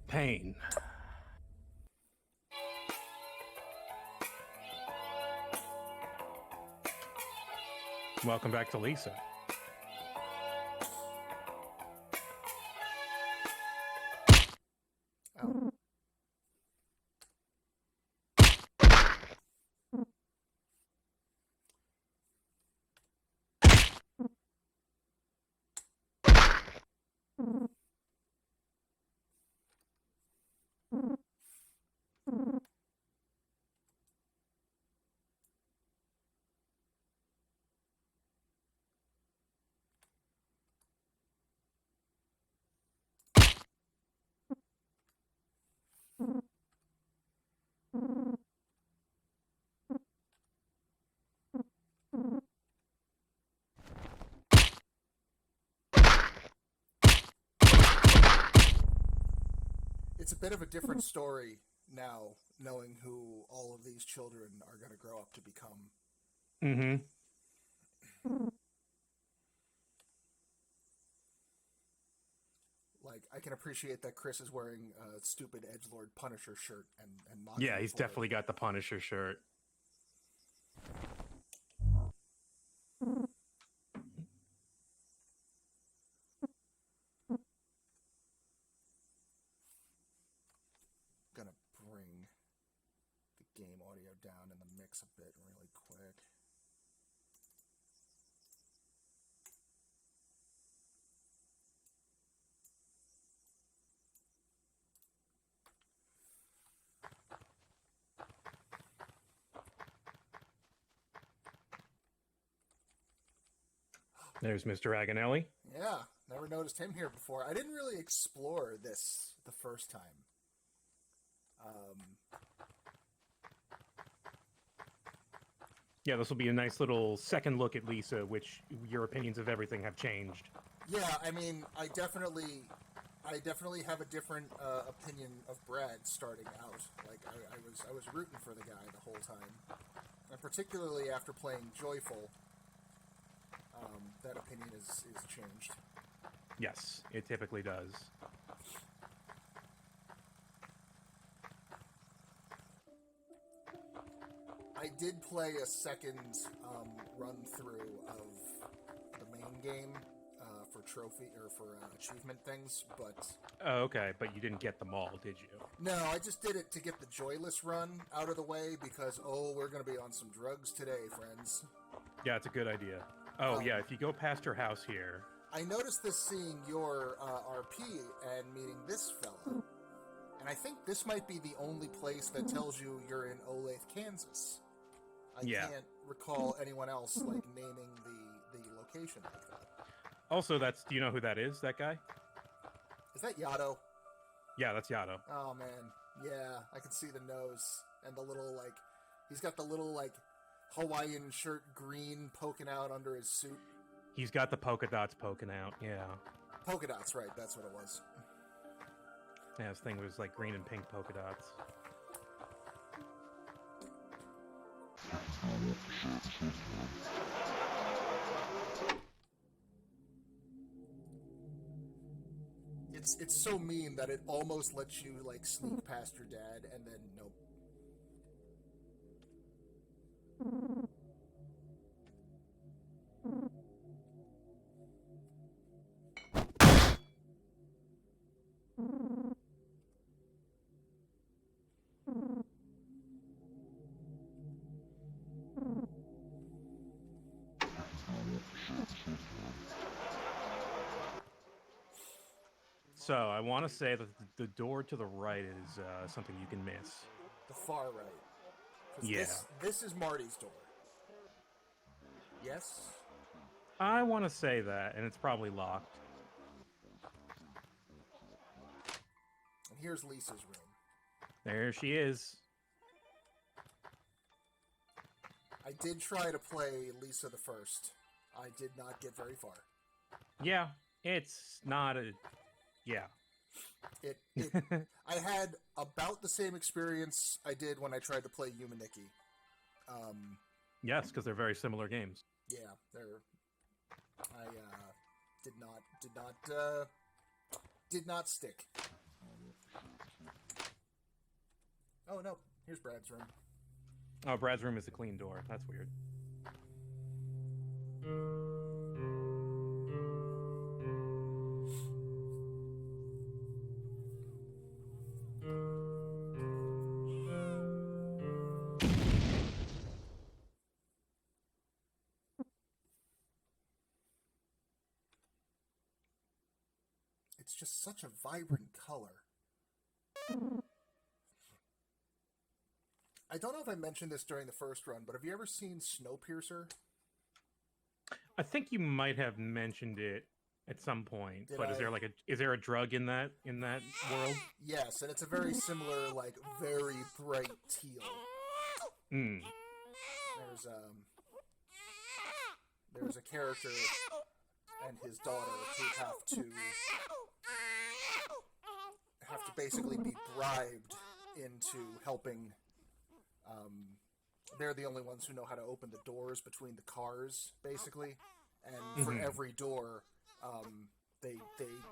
Pain. Welcome back to Lisa. Oh. It's a bit of a different story now, knowing who all of these children are going to grow up to become. Mm-hmm. Like, I can appreciate that Chris is wearing a stupid edgelord Punisher shirt and mocking Yeah, me he's for definitely it. got the Punisher shirt. Gonna bring the game audio down in the mix a bit really quick. There's Mr. Agonelli. Yeah, never noticed him here before. I didn't really explore this the first time. Yeah, this will be a nice little second look at Lisa, which your opinions of everything have changed. Yeah, I mean, I definitely have a different opinion of Brad starting out. Like, I was rooting for the guy the whole time, and particularly after playing Joyful, that opinion is changed. Yes, it typically does. I did play a second run through of the main game for trophy or for achievement things, but Oh, okay, but you didn't get them all, did you? no, I just did it to get the joyless run out of the way because we're going to be on some drugs today, friends. Yeah, it's a good idea. Oh, yeah, if you go past her house here... I noticed this seeing your RP and meeting this fella, and I think this might be the only place that tells you you're in Olathe, Kansas. I can't recall anyone else like naming the location like that. Also, do you know who that is, that guy? Is that Yato? Yeah, that's Yato. Oh man, yeah, I can see the nose and the little like, he's got the little like Hawaiian shirt green poking out under his suit. He's got the polka dots poking out, yeah. Polka dots, right, that's what it was. Yeah, his thing was like green and pink polka dots. It's so mean that it almost lets you like sneak past your dad and then nope. So, I want to say that the door to the right is something you can miss. The far right. Yeah. This is Marty's door. Yes? I want to say that, and it's probably locked. And here's Lisa's room. There she is. I did try to play Lisa the First. I did not get very far. Yeah, it's not a... Yeah. I had about the same experience I did when I tried to play Humaniki. Yes, because they're very similar games. Yeah, I did not stick. no. Here's Brad's room. Oh, Brad's room is a clean door. That's weird. It's just such a vibrant color. I don't know if I mentioned this during the first run, but have you ever seen Snowpiercer? I think you might have mentioned it at some point. Did But I? is there a drug in that world? Yes, and it's a very similar, like, very bright teal. Hmm. There's a character and his daughter who have to basically be bribed into helping. They're the only ones who know how to open the doors between the cars, basically, and for every door, they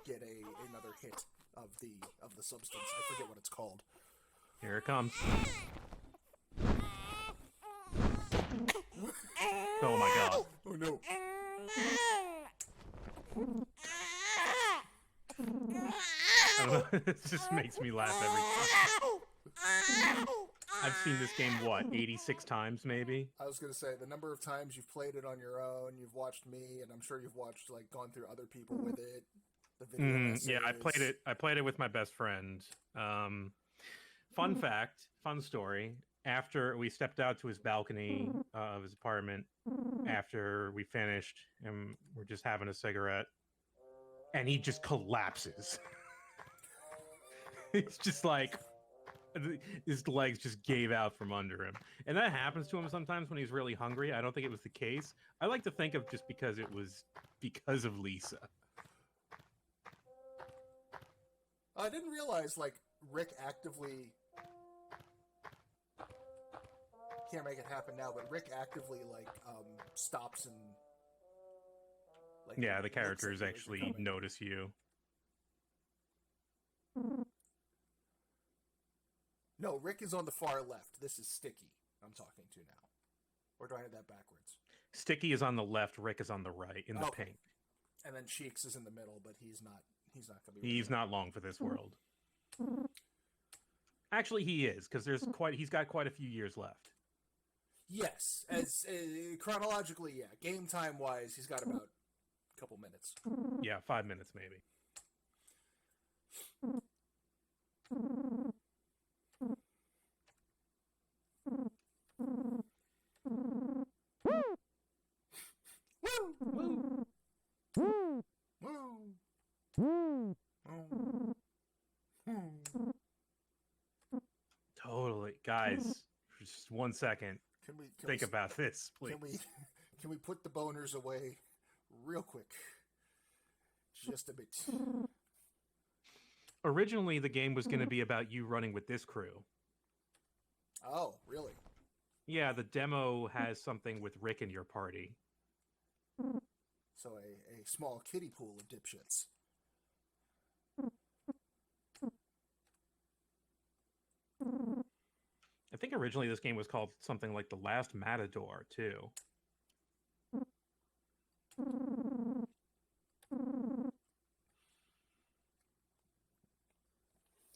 get another hit of the substance. I forget what it's called. Here it comes. Oh my god. Oh no. I don't know. It just makes me laugh every time. I've seen this game, what, 86 times maybe? I was going to say, the number of times you've played it on your own, you've watched me, and I'm sure you've watched, like, gone through other people with it. The video Yeah, I played it with my best friend. Fun fact, fun story. After we stepped out to his balcony of his apartment, after we finished, and we're just having a cigarette, and he just collapses. It's just like his legs just gave out from under him, and that happens to him sometimes when he's really hungry. I don't think it was the case. I like to think of just because it was because of Lisa. I didn't realize, like, Rick actively... Can't make it happen now, but Rick actively, like, stops and... like, Yeah, the looks at characters you as you're actually coming. notice you. No, Rick is on the far left. This is Sticky I'm talking to now. Or do I have that backwards? Sticky is on the left, Rick is on the right, in the Okay. pink. And then Cheeks is in the middle, but he's not going to be... He's not long for this world. Actually, he is, because he's got quite a few years left. Yes, as chronologically, yeah. Game time wise, he's got about a couple minutes. Yeah, 5 minutes maybe. Woo! Woo! Woo! Totally. Guys, for just 1 second, Can we think about this, please. Can we put the boners away real quick? Just a bit. Originally, the game was going to be about you running with this crew. Oh, really? Yeah, the demo has something with Rick in your party. So a small kiddie pool of dipshits. I think originally this game was called something like The Last Matador, too.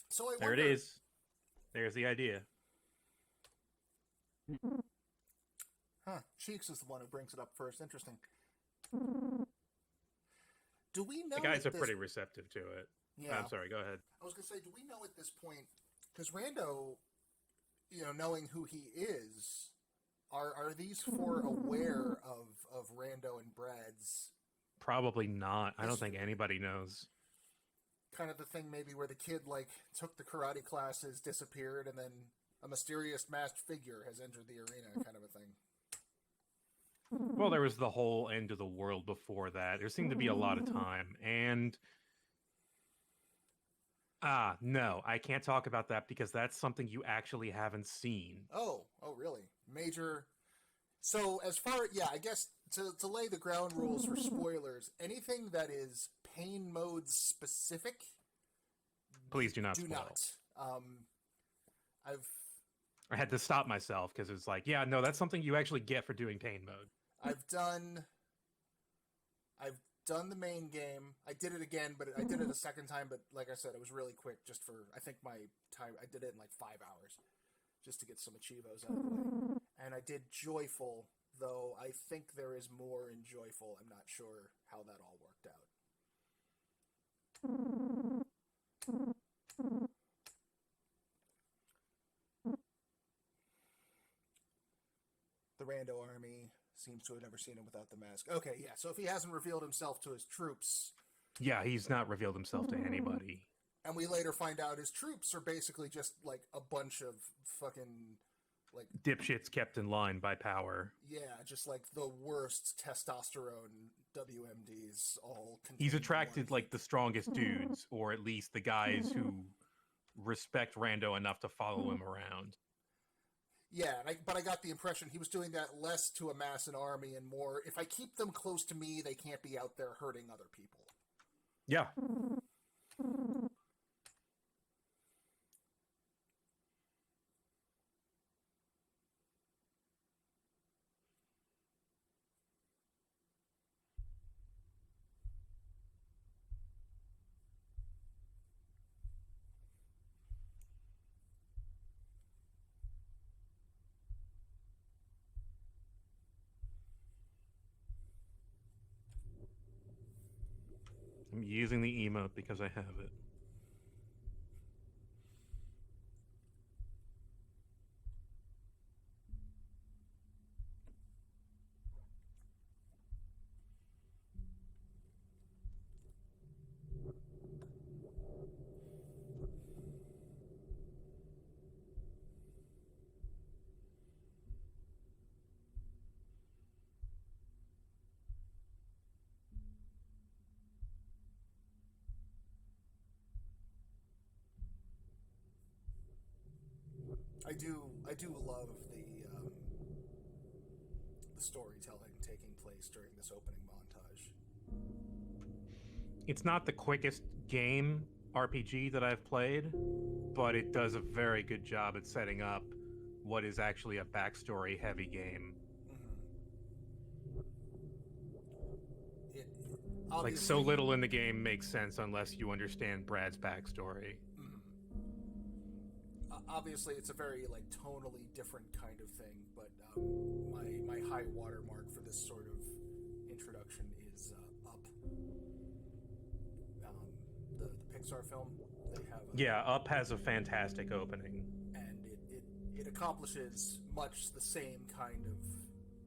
So There it is. There's the idea. Huh. Cheeks is the one who brings it up first. Interesting. Do we know... The guys are pretty receptive to it. Yeah. I'm sorry, go ahead. I was going to say, do we know at this point... Because Rando, knowing who he is, are these four aware of Rando and Brad's... Probably not. I don't think anybody knows. Kind of the thing maybe where the kid, like, took the karate classes, disappeared, and then a mysterious masked figure has entered the arena, kind of a thing. Well, there was the whole end of the world before that. There seemed to be a lot of time. And... no, I can't talk about that because that's something you actually haven't seen. Oh, really? Major... So, as far... Yeah, I guess to lay the ground rules for spoilers, anything that is pain mode specific... Please do not Do spoil. not. I had to stop myself because it's like, yeah, no, that's something you actually get for doing pain mode. I've done the main game. I did it again, but I did it a second time. But like I said, it was really quick. Just for I think my time, I did it in like 5 hours, just to get some achievos out of the way. And I did Joyful, though. I think there is more in Joyful. I'm not sure how that all worked out. The Rando army seems to have never seen him without the mask. Okay, yeah. So if he hasn't revealed himself to his troops, Yeah, he's not revealed himself to anybody. and we later find out his troops are basically just like a bunch of fucking like Dipshits kept in line by power. yeah, just like the worst testosterone WMDs all. He's attracted like the strongest dudes, or at least the guys who respect Rando enough to follow him around. Yeah, but I got the impression he was doing that less to amass an army and more, if I keep them close to me, they can't be out there hurting other people. Yeah. I'm using the emote because I have it. I do love the storytelling taking place during this opening montage. It's not the quickest game RPG that I've played, but it does a very good job at setting up what is actually a backstory heavy game. Like, so little in the game makes sense unless you understand Brad's backstory. Obviously, it's a very like tonally different kind of thing, but my high watermark for this sort of introduction is Up, the Pixar film. They have Up has a fantastic opening, and it accomplishes much the same kind of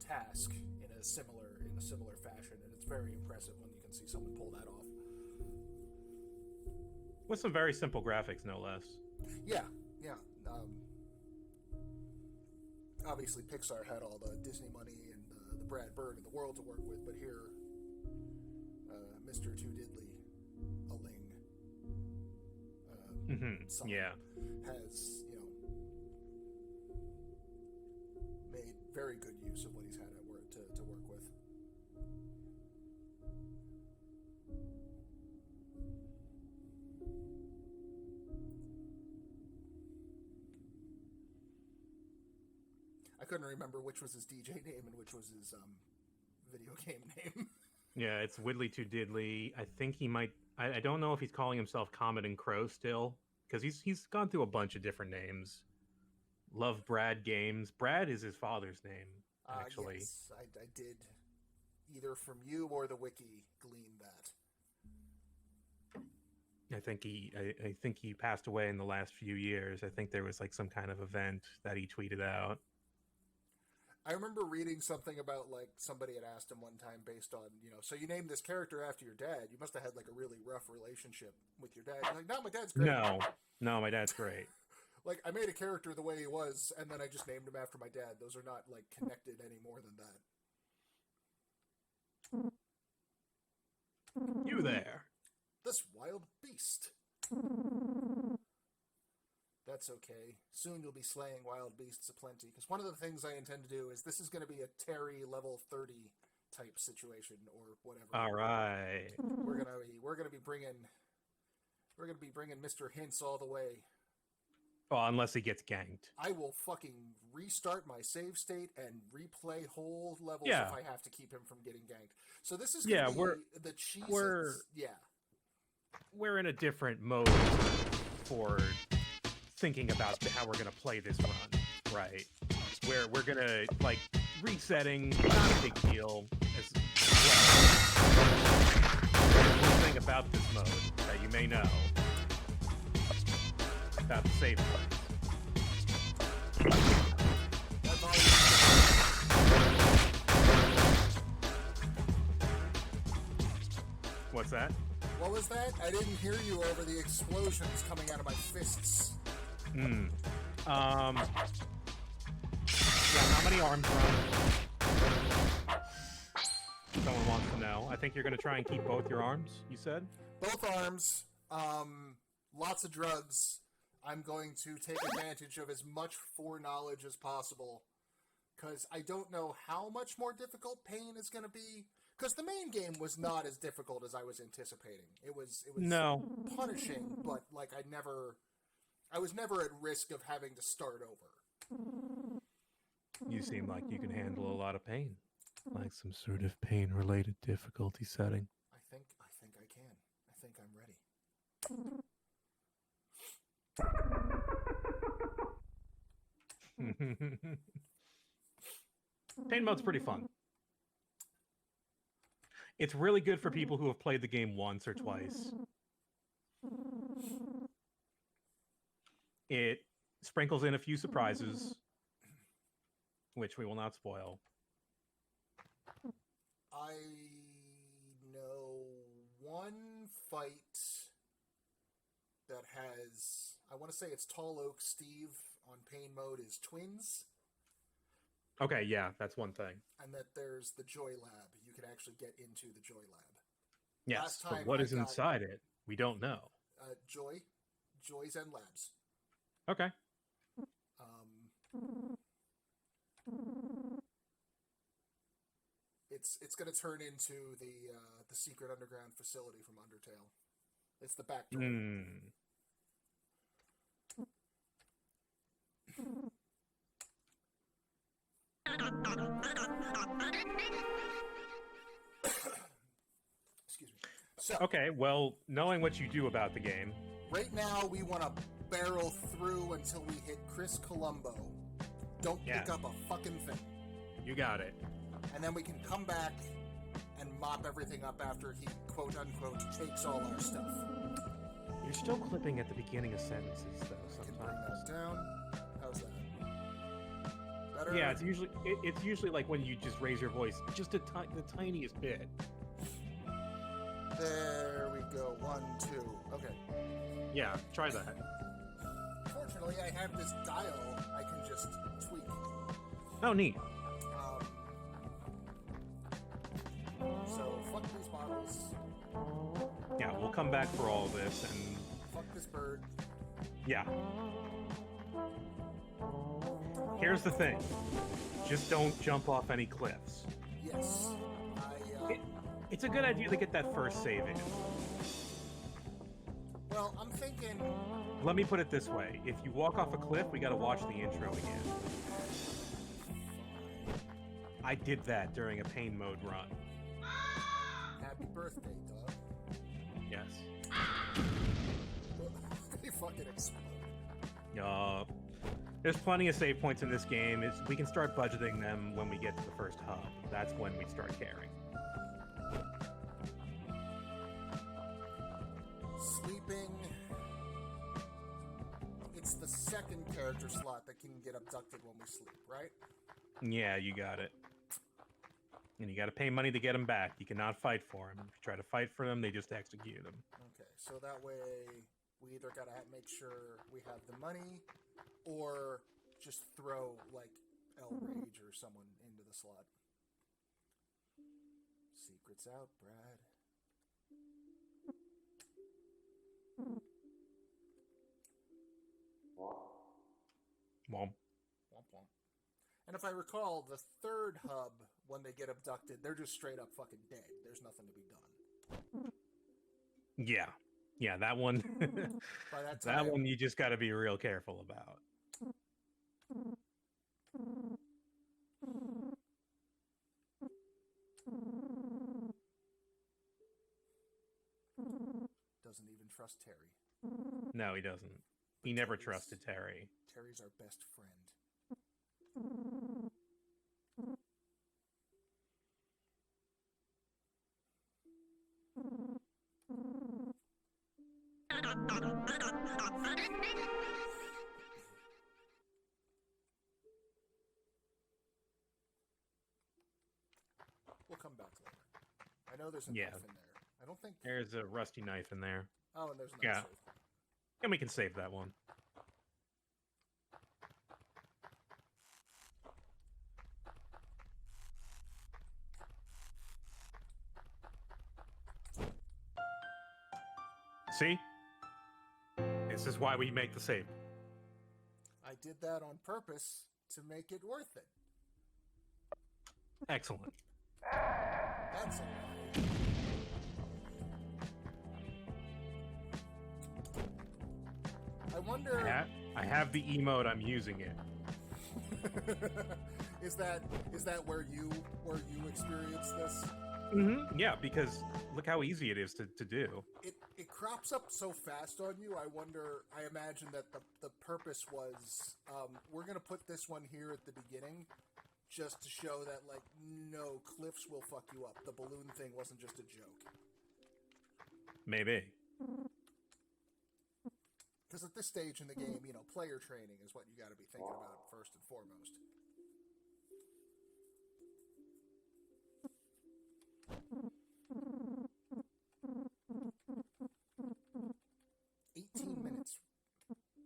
task in a similar fashion, and it's very impressive when you can see someone pull that off. with some very simple graphics, no less. Yeah. Obviously, Pixar had all the Disney money and the Brad Bird in the world to work with, but here, Mr. Two Diddley, a Ling, has made very good use of what he's had at work to work with. I couldn't remember which was his DJ name and which was his video game name. Yeah, it's Whitley Two Diddley. I think he might. I don't know if he's calling himself Comet and Crow still, because he's gone through a bunch of different names. Love Brad Games. Brad is his father's name, actually. Yes, I did either from you or the wiki glean that. I think he passed away in the last few years. I think there was like some kind of event that he tweeted out. I remember reading something about like somebody had asked him one time based on, so you named this character after your dad. You must have had like a really rough relationship with your dad. You're like, no, my dad's great. No, my dad's great. Like, I made a character the way he was, and then I just named him after my dad. Those are not like connected any more than that. You there. This wild beast. That's okay. Soon you'll be slaying wild beasts aplenty. Because one of the things I intend to do is this is going to be a Terry level 30 type situation or whatever. All right. We're gonna be bringing Mr. Hints all the way. Oh, unless he gets ganked. I will fucking restart my save state and replay whole levels Yeah. if I have to keep him from getting ganked. So this is Yeah, gonna be the cheeses. We're in a different mode for thinking about how we're gonna play this run, right? Where we're gonna like resetting, not a big deal as well. One thing about this mode that you may know about the save points. What's that? What was that? I didn't hear you over the explosions coming out of my fists. Yeah, how many arms run? Someone wants to know. I think you're going to try and keep both your arms, you said? Both arms, lots of drugs. I'm going to take advantage of as much foreknowledge as possible, because I don't know how much more difficult pain is going to be. Because the main game was not as difficult as I was anticipating. It was No. punishing, but like I was never at risk of having to start over. You seem like you can handle a lot of pain. Like some sort of pain-related difficulty setting. I think I can. I think I'm ready. Pain mode's pretty fun. It's really good for people who have played the game once or twice. It sprinkles in a few surprises, which we will not spoil. I know one fight that has, I want to say it's Tall Oak Steve on pain mode is twins. Okay, yeah, that's one thing. And that there's the Joy Lab. You can actually get into the Joy Lab. Yes, but what is inside it? We don't know. Joys and labs. Okay. It's going to turn into the secret underground facility from Undertale. It's the back door. Excuse me. So, okay, well, knowing what you do about the game. Right now, we want to barrel through until we hit Chris Colombo. Don't pick up a fucking thing. You got it. And then we can come back and mop everything up after he, quote-unquote, takes all our stuff. You're still clipping at the beginning of sentences, though, sometimes. Can bring that down. How's that? Better? Yeah, it's usually like when you just raise your voice just the tiniest bit. There we go. 1, 2. Okay. Yeah, try that. Fortunately, I have this dial I can just tweak. Oh, neat. So, fuck these bottles. Yeah, we'll come back for all of this and... Fuck this bird. Yeah. Here's the thing. Just don't jump off any cliffs. Yes. It's a good idea to get that first save in. Well, I'm thinking... Let me put it this way. If you walk off a cliff, we gotta watch the intro again. I did that during a pain mode run. Happy birthday, dog. Yes. They fucking explode. There's plenty of save points in this game. We can start budgeting them when we get to the first hub. That's when we start caring. Sleeping. It's the second character slot that can get abducted when we sleep, right? Yeah, you got it. And you gotta pay money to get them back. You cannot fight for them. If you try to fight for them, they just execute them. Okay, so that way we either gotta make sure we have the money, or just throw, like, El Rage or someone into the slot. Secrets out, Brad. Well, Womp womp. And if I recall, the third hub, when they get abducted, they're just straight up fucking dead. There's nothing to be done. yeah. Yeah, that one. By that That time, one you just got to be real careful about. doesn't even trust Terry. No, he doesn't. But He never Terry's- trusted Terry. Terry's our best friend. We'll come back later. I know there's a Yeah. knife in there. I don't think. There's a rusty knife in there. Oh, and there's a knife. Yeah. Saved. And we can save that one. See? This is why we make the save. I did that on purpose to make it worth it. Excellent. That's a lie. I wonder. I have the emote. I'm using it. is that where you experience this? Mm-hmm. Yeah, because look how easy it is to do. It crops up so fast on you. I wonder. I imagine that the purpose was we're gonna put this one here at the beginning, just to show that like no, cliffs will fuck you up. The balloon thing wasn't just a joke. Maybe. Because at this stage in the game, you know, player training is what you got to be thinking about first and foremost. $18.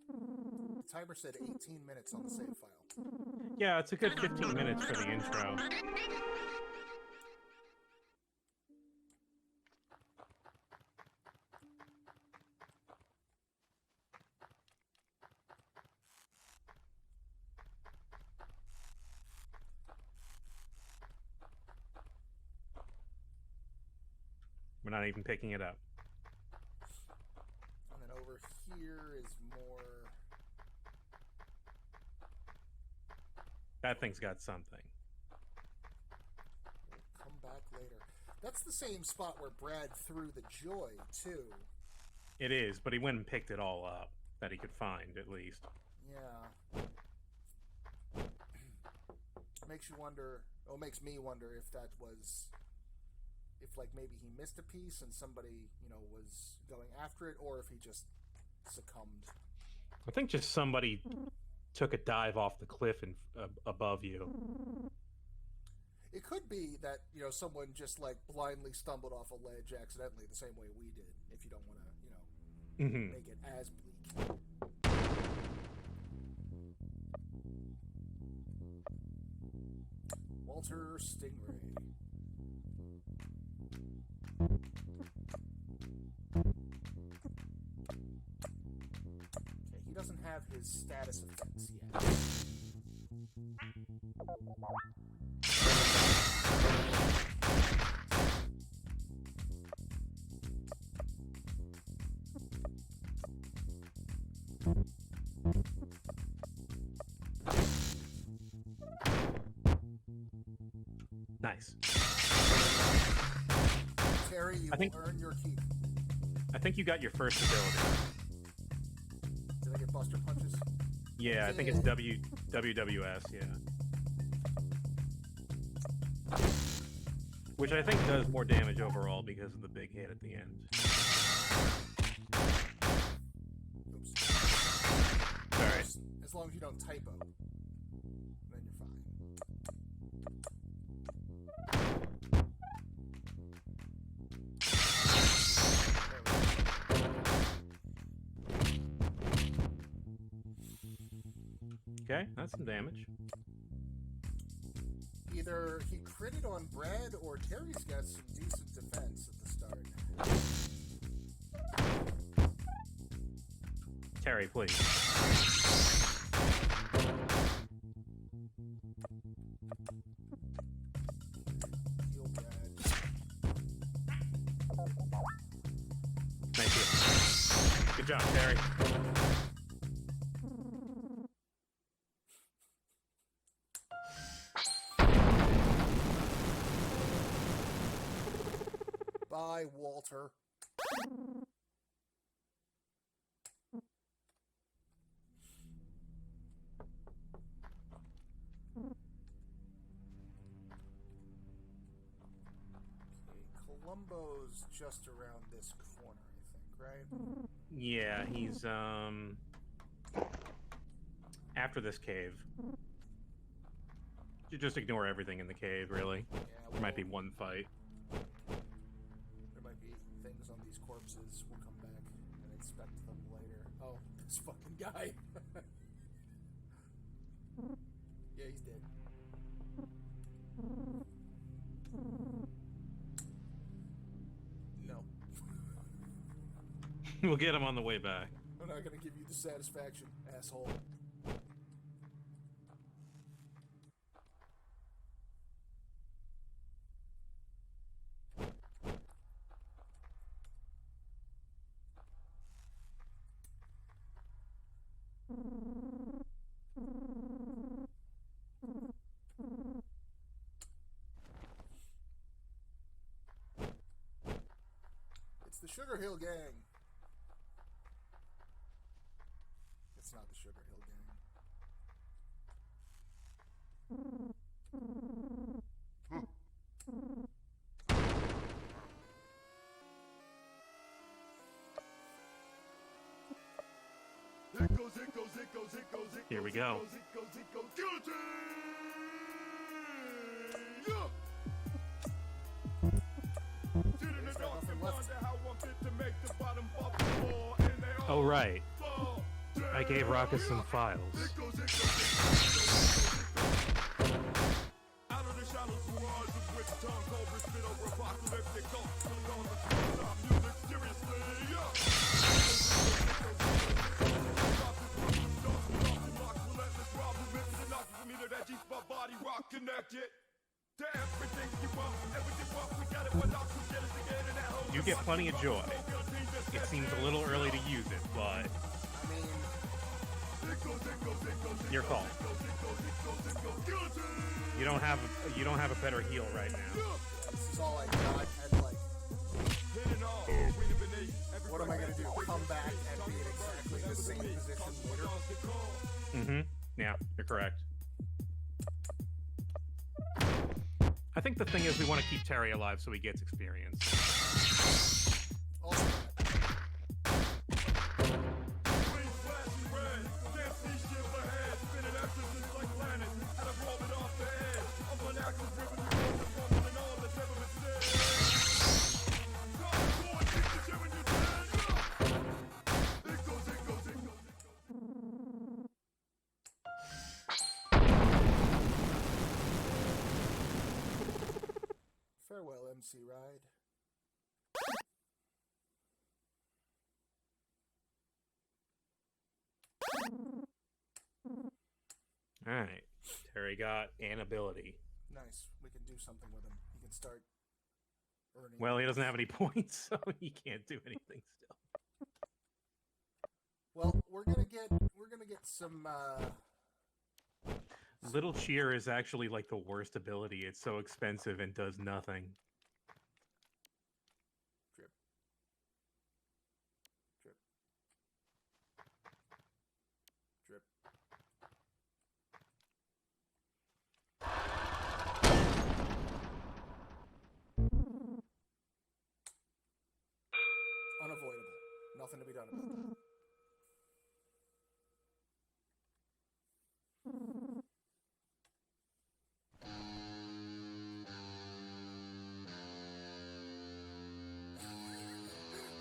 The timer said 18 minutes on the save file. Yeah, it's a good 15 minutes for the intro. We're not even picking it up. And then over here is more... That thing's got something. We'll come back later. That's the same spot where Brad threw the joy, too. It is, but he went and picked it all up that he could find, at least. Yeah. Makes you wonder... Oh, makes me wonder if that was... If, like, maybe he missed a piece and somebody, you know, was going after it, or if he just succumbed. I think just somebody took a dive off the cliff and above you. It could be that, you know, someone just, like, blindly stumbled off a ledge accidentally the same way we did, if you don't want to, you know, make it as bleak. Walter Stingray. Okay, he doesn't have his status effects yet. Nice. Terry, you will earn your keep. I think you got your first ability. Did I get Buster Punches? Yeah, I think it's WWS, yeah. Which I think does more damage overall because of the big hit at the end. Oops. Alright. As long as you don't typo, then you're fine. Okay, that's some damage. Either he critted on Brad or Terry's got some decent defense at the start. Terry, please. Heal Brad. Thank you. Good job, Terry. Bye, Walter. Columbo's just around this corner, I think, right? Yeah, he's after this cave. You just ignore everything in the cave, really. Yeah, There might be one fight. There might be things on these corpses. We'll come back and inspect them later. Oh, this fucking guy. Yeah, he's dead. No. We'll get him on the way back. I'm not gonna give you the satisfaction, asshole. It's the Sugar Hill Gang. It's not the Sugar Hill Gang. Here we go. Oh, right. I gave Raqus some files. You get plenty of joy. It seems a little early to use it, but I mean, your call. You don't have a better heal right now. this is all I got, and like, what am I gonna do? Come back and be in exactly the same position later? Mm-hmm. Yeah, you're correct. I think the thing is we want to keep Terry alive so he gets experience. Also, farewell, MC Ride. Alright. Terry got an ability. Nice. We can do something with him. He can start earning. Well, he doesn't have any points, so he can't do anything still. Well, we're gonna get some. Little Cheer is actually like the worst ability. It's so expensive and does nothing. Drip. Drip. Drip. Unavoidable. Nothing to be done about that.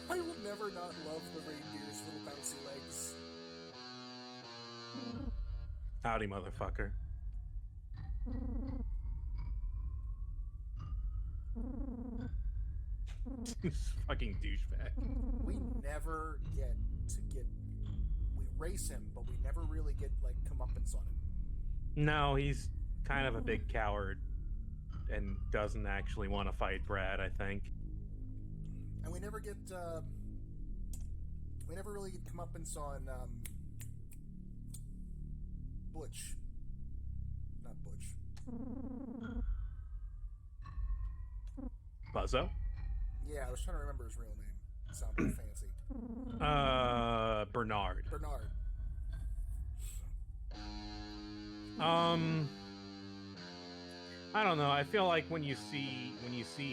I will never not love the reindeer's little bouncy legs. Howdy, motherfucker. Fucking douchebag. We never get. We race him, but we never really get, like, comeuppance on him. No, he's kind of a big coward and doesn't actually want to fight Brad, I think. And we never get, We never really get comeuppance on Butch. Not Butch. Buzzo? Yeah, I was trying to remember his real name. It sounded fancy. Bernard. Bernard. I don't know. I feel like when you see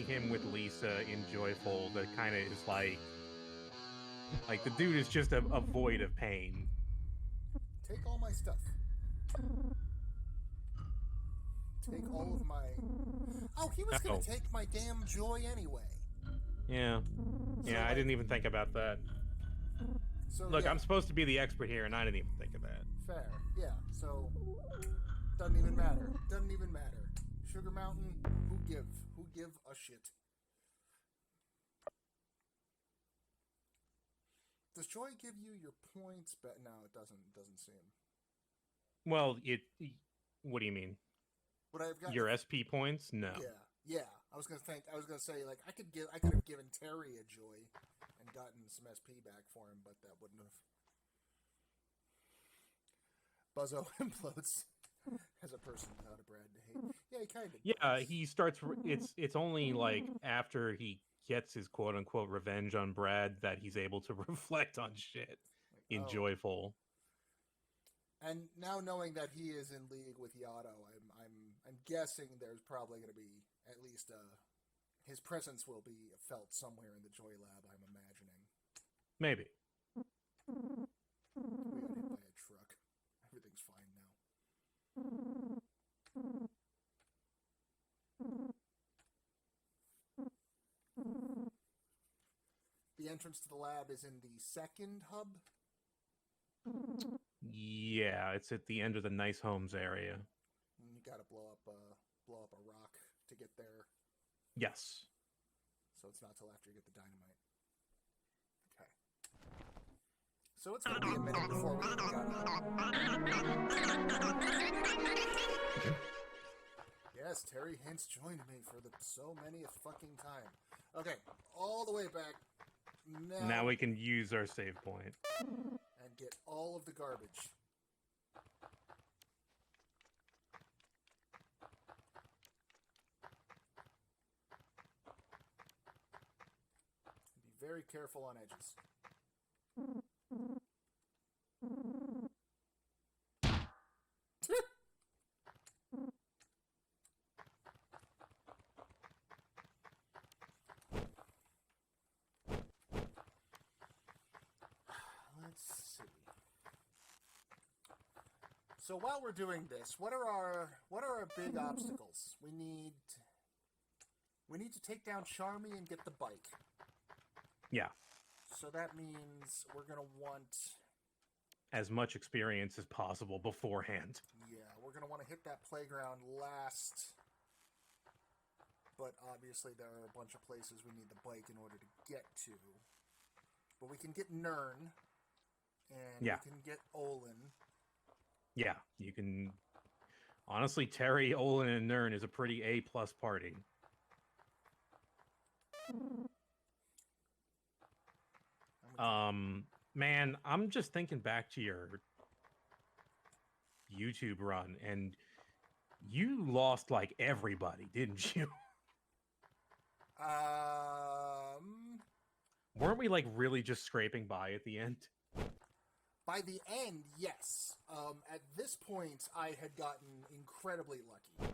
him with Lisa in Joyful, that kind of is like the dude is just a void of pain. Take all my stuff. Take all of my... Oh, he was going to take my damn joy anyway. Yeah. Yeah, I didn't even think about that. So, look, yeah. I'm supposed to be the expert here, and I didn't even think of that. Fair. Yeah, so... Doesn't even matter. Doesn't even matter. Sugar Mountain, who give? Who give a shit? Does joy give you your points? But no, it doesn't. It doesn't seem. Well, what do you mean? What I've got your SP points? No. Yeah. I was gonna say like I could have given Terry a joy and gotten some SP back for him, but that wouldn't have. Buzzo implodes as a person without a Brad to hate. Yeah, he kind of. Yeah, does. he starts. It's only like after he gets his quote unquote revenge on Brad that he's able to reflect on shit in Joyful. And now knowing that he is in league with Yato, I'm guessing there's probably going to be at least his presence will be felt somewhere in the Joy Lab. I'm imagining. Maybe. We got hit by a truck. Everything's fine now. The entrance to the lab is in the second hub. Yeah, it's at the end of the Nice Homes area. And you got to blow up a rock to get there. Yes. So it's not till after you get the dynamite. Okay. So it's going to be a minute before we even got Yes, Terry Hintz joined me for the so many fucking time. Okay, all the way back. Now we can use our save point. And get all of the garbage. Be very careful on edges. Let's see. So while we're doing this, what are our big obstacles? We need to take down Charmy and get the bike. Yeah. So that means we're gonna want as much experience as possible beforehand. Yeah, we're gonna want to hit that playground last. But obviously there are a bunch of places we need the bike in order to get to. But we can get Nern. And you can get Olin. Yeah, you can. Honestly, Terry, Olin, and Nern is a pretty A+ party. Man, I'm just thinking back to your YouTube run, and you lost like everybody, didn't you? Weren't we like really just scraping by at the end? By the end, yes. At this point, I had gotten incredibly lucky.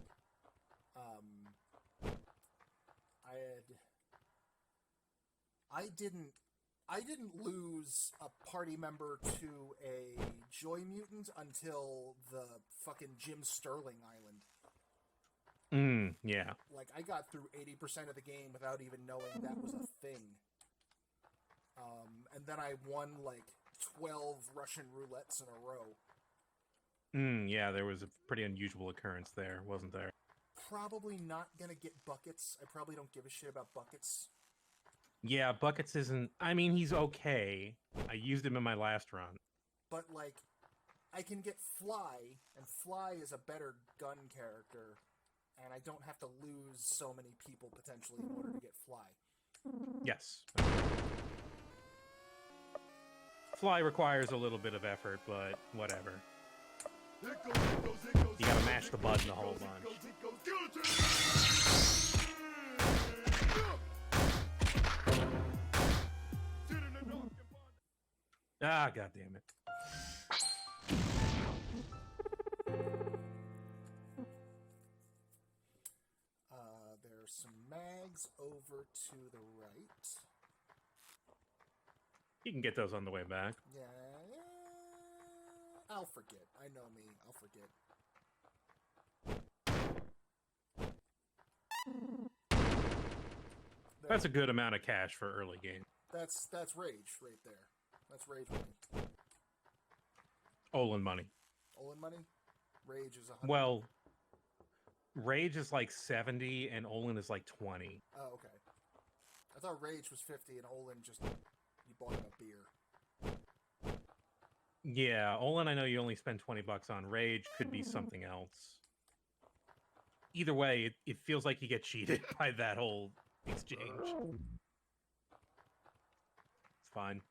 I didn't lose a party member to a Joy Mutant until the fucking Jim Sterling Island. Yeah. Like, I got through 80% of the game without even knowing that was a thing. And then I won, like, 12 Russian roulettes in a row. Yeah, there was a pretty unusual occurrence there, wasn't there? Probably not gonna get buckets. I probably don't give a shit about buckets. Yeah, buckets isn't... I mean, he's okay. I used him in my last run. But, like, I can get Fly, and Fly is a better gun character, and I don't have to lose so many people, potentially, in order to get Fly. Yes. Fly requires a little bit of effort, but whatever. You gotta mash the button a whole bunch. Ah, god damn it. There's some mags over to the right. You can get those on the way back. Yeah, I'll forget. I know me. I'll forget. That's a good amount of cash for early game. That's rage right there. That's rage money. Olin money. Olin money? Rage is 100. Well, Rage is like 70 and Olin is like 20. Oh, okay. I thought Rage was 50 and Olin just, you bought him a beer. Yeah, Olin, I know you only spend 20 bucks on. Rage could be something else. Either way, it feels like you get cheated by that whole exchange. It's fine.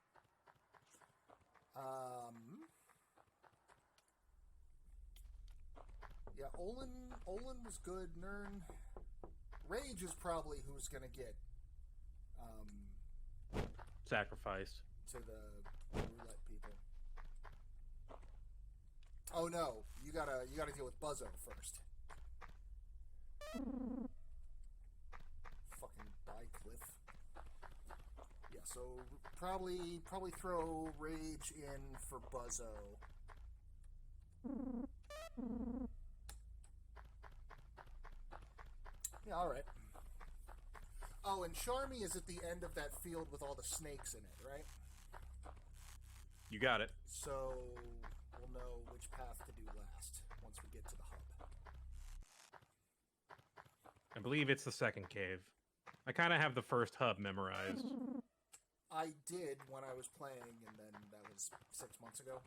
Yeah, Olin was good. Nern, Rage is probably who's gonna get Sacrificed to the roulette people. Oh no, you gotta deal with Buzzo first. Fucking Bycliff. Yeah, so probably throw Rage in for Buzzo. Yeah, alright. Oh, and Charmy is at the end of that field with all the snakes in it, right? You got it. So we'll know which path to do last once we get to the hub. I believe it's the second cave. I kind of have the first hub memorized. I did when I was playing, and then that was 6 months ago.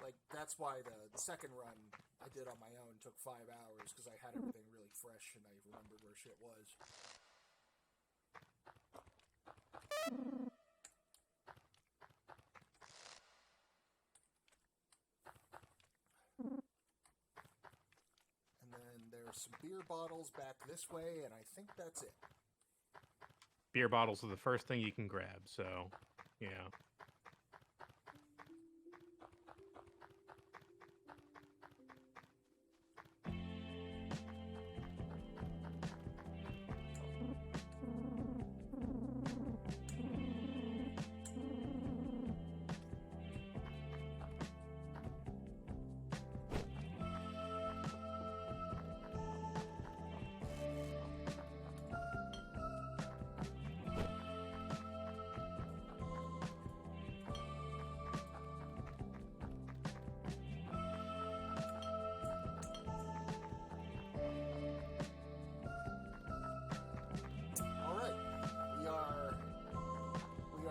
Like, that's why the second run I did on my own took 5 hours, because I had everything really fresh and I remembered where shit was. And then there's some beer bottles back this way, and I think that's it. Beer bottles are the first thing you can grab, so yeah.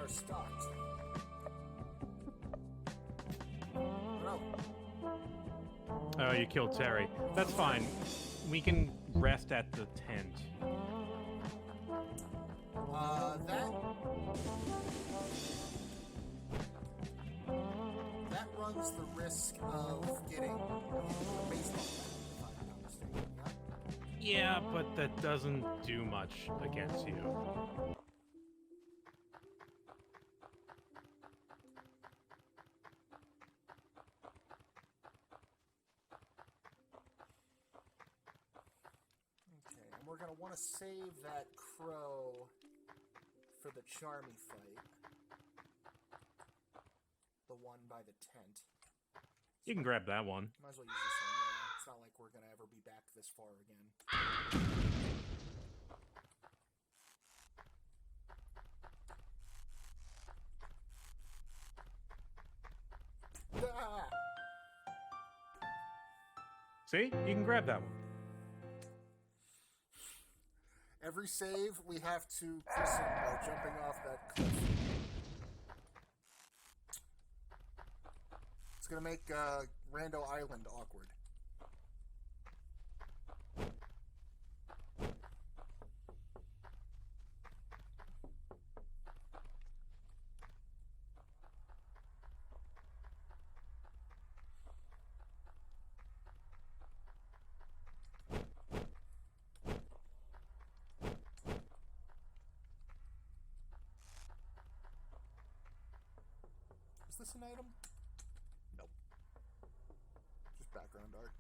Stocked. No. Oh, you killed Terry. That's fine. We can rest at the tent. That runs the risk of getting a baseball bat, if I'm not mistaken. Yeah, but that doesn't do much against you. We're going to want to save that crow for the Charmy fight. The one by the tent. You can grab that one. Might as well use this one, yeah. It's not like we're going to ever be back this far again. Ah! See? You can grab that one. Every save, we have to kiss him by jumping off that cliff. It's gonna make Rando Island awkward. this an item? Nope. Just background art.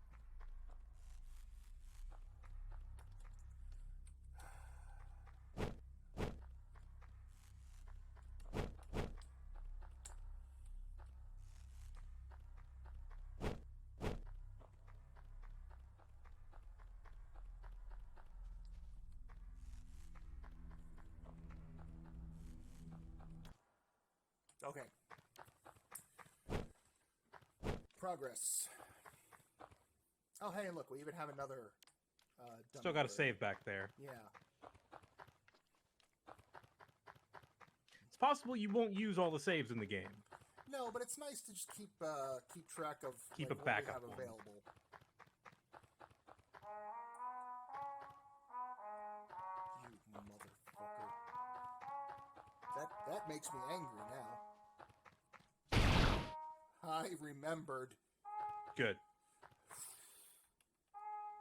Okay. Progress. Oh, hey, look, we even have another. Still got a save back there. Yeah. It's possible you won't use all the saves in the game. No, but it's nice to just keep track of Keep like, a what backup we have one. available. You motherfucker. That makes me angry now. I remembered. Good.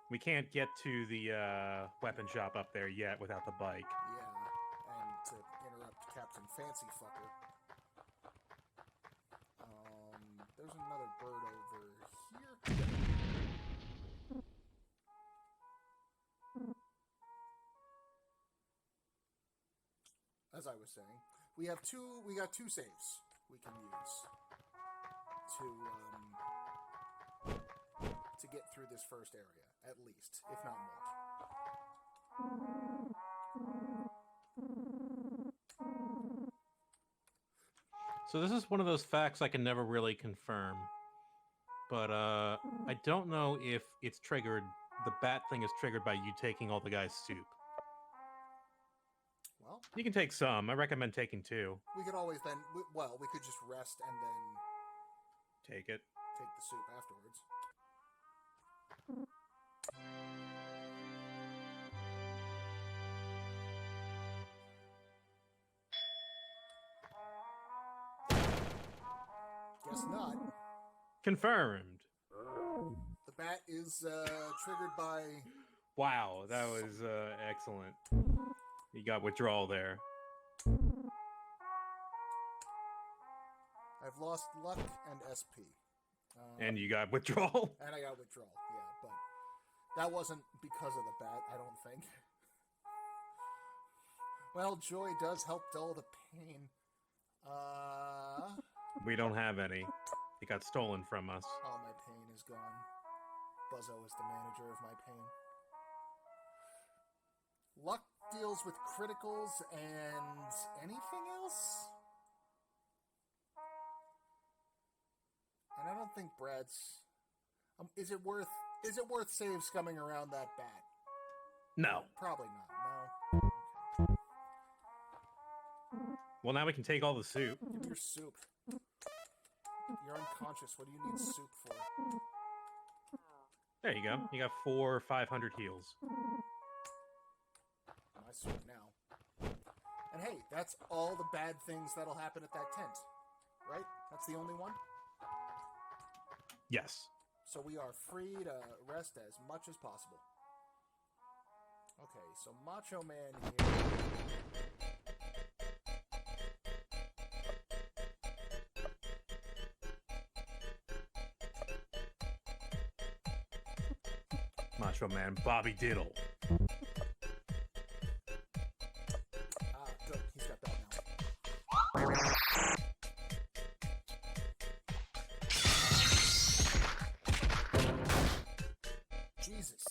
We can't get to the weapon shop up there yet without the bike. Yeah, and to interrupt Captain Fancy Fucker. There's another bird over here. As I was saying, we got two saves we can use to get through this first area, at least, if not more. So this is one of those facts I can never really confirm. But I don't know if it's triggered, the bat thing is triggered by you taking all the guy's soup. Well, you can take some. I recommend taking 2. We could always then, well, we could just rest and then take it. Take the soup afterwards. Guess not. Confirmed. The bat is triggered by... Wow, that was excellent. You got withdrawal there. I've lost luck and SP. And you got withdrawal? And I got withdrawal, yeah, but that wasn't because of the bat, I don't think. Well, joy does help dull the pain. We don't have any. It got stolen from us. All my pain is gone. Buzzo is the manager of my pain. Luck deals with criticals and anything else? And I don't think Brad's... is it worth saves coming around that bat? No. Probably not, no. Okay. Well, now we can take all the soup. Give me your soup. You're unconscious. What do you need soup for? There you go. You got 4 or 500 heals. My soup now. And hey, that's all the bad things that'll happen at that tent. Right? That's the only one? Yes. So we are free to rest as much as possible. Okay, so Macho Man here... Macho Man, Bobby Diddle. Good. He's got that now. Jesus.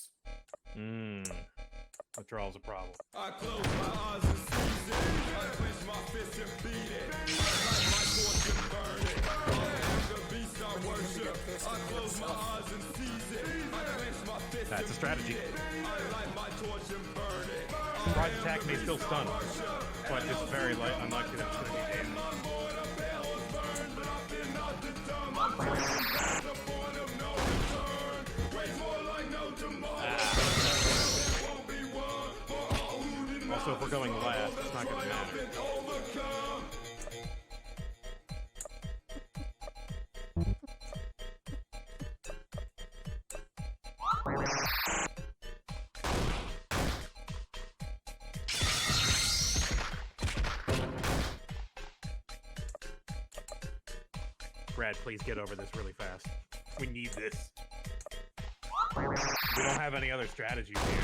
Withdrawal's a problem. I close my eyes and seize it. I clench my fist and beat it. Like my torch and burn it. I am the beast I worship. I close my eyes and seize it. I clench my fist That's a strategy. I light my torch and burn it. Surprise attack may still stun, but it's very unlikely that it's going to be damage. Also, if we're going last, it's not going to matter. Brad, please get over this really fast. We need this. We don't have any other strategies here.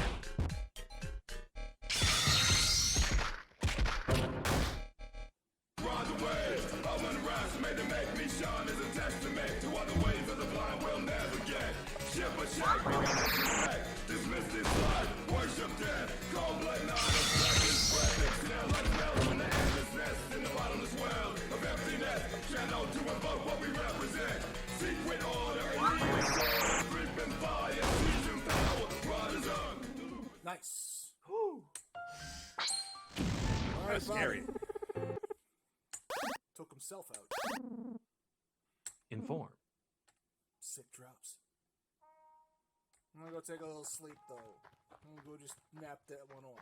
Ride the waves of unrest made to make me shine as a testament to what the ways of the blind will never get. Ship a shake, we can disrespect. Dismiss this life, worship death. Cold blood, not a second spread. Mixing out like smells from the endless nest in the bottomless well of emptiness. Channel to invoke what we represent. Secret order and leading sword. Creeping fire, seizing power. Riders on. Nice. Whew. All That's scary. Took himself out. Inform. Sick drops. I'm gonna go take a little sleep though. I'm gonna go just nap that one off.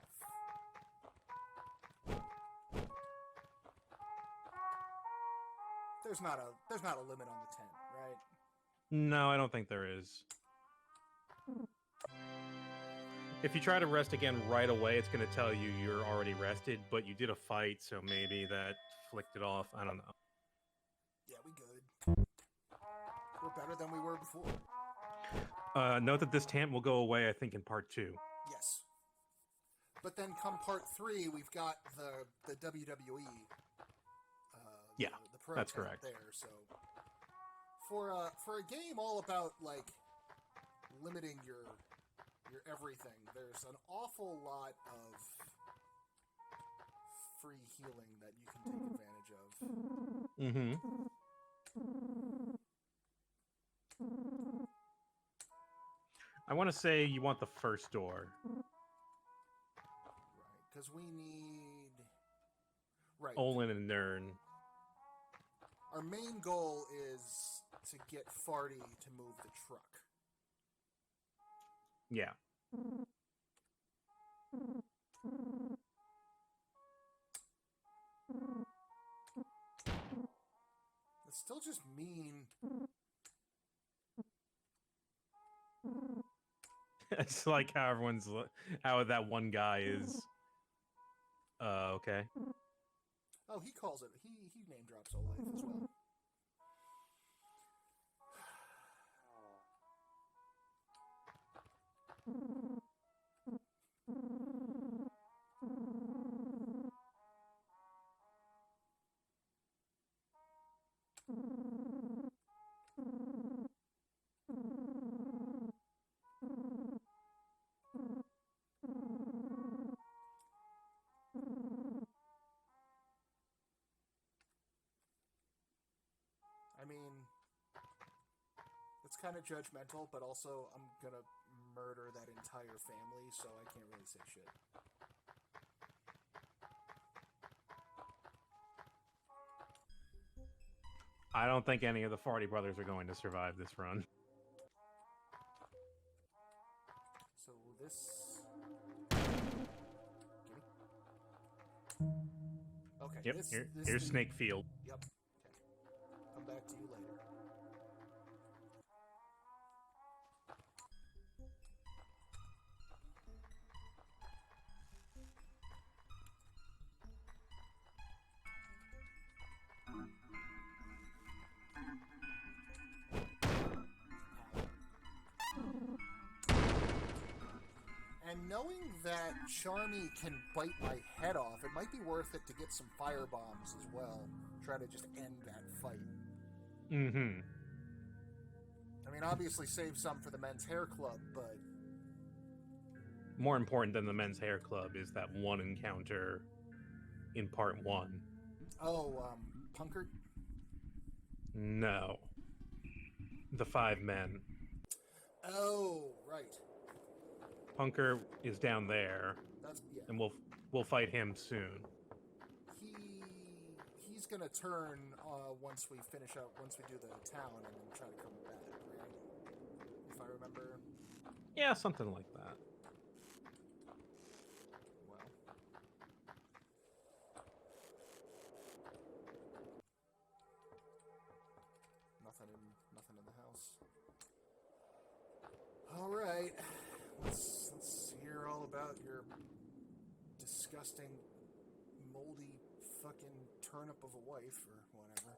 There's not a limit on the tent, right? No, I don't think there is. If you try to rest again right away, it's going to tell you you're already rested, but you did a fight, so maybe that flicked it off. I don't know. Yeah, we good. We're better than we were before. Note that this tent will go away, I think, in part 2. Yes. But then come part 3, we've got the WWE. Yeah, the pro that's tent correct. There, so for a game all about like limiting your everything, there's an awful lot of free healing that you can take advantage of. Mm-hmm. I want to say you want the first door. Right, because we need... Right. Olin and Nern. Our main goal is to get Farty to move the truck. Yeah. It's still just mean. It's like how everyone's... How that one guy is... okay. Oh, he calls it. He name drops Olaf as well. I mean, it's kind of judgmental, but also I'm gonna murder that entire family, so I can't really say shit. I don't think any of the Farty brothers are going to survive this run. So this... Okay. Yep, this, here's the... Snake Field. Yep. Okay. Come back to you later. And knowing that Charmy can bite my head off, it might be worth it to get some firebombs as well. Try to just end that fight. Mm-hmm. I mean, obviously save some for the men's hair club, but... More important than the men's hair club is that one encounter in part 1. Oh, Punkert? No. The 5 men. Oh, right. Punker is down there, That's... yeah. and we'll fight him soon. He's gonna turn once we do the town and then try to come back, right? If I remember. Yeah, something like that. Well. Nothing in the house. All right. Let's hear all about your disgusting, moldy, fucking turnip of a wife or whatever.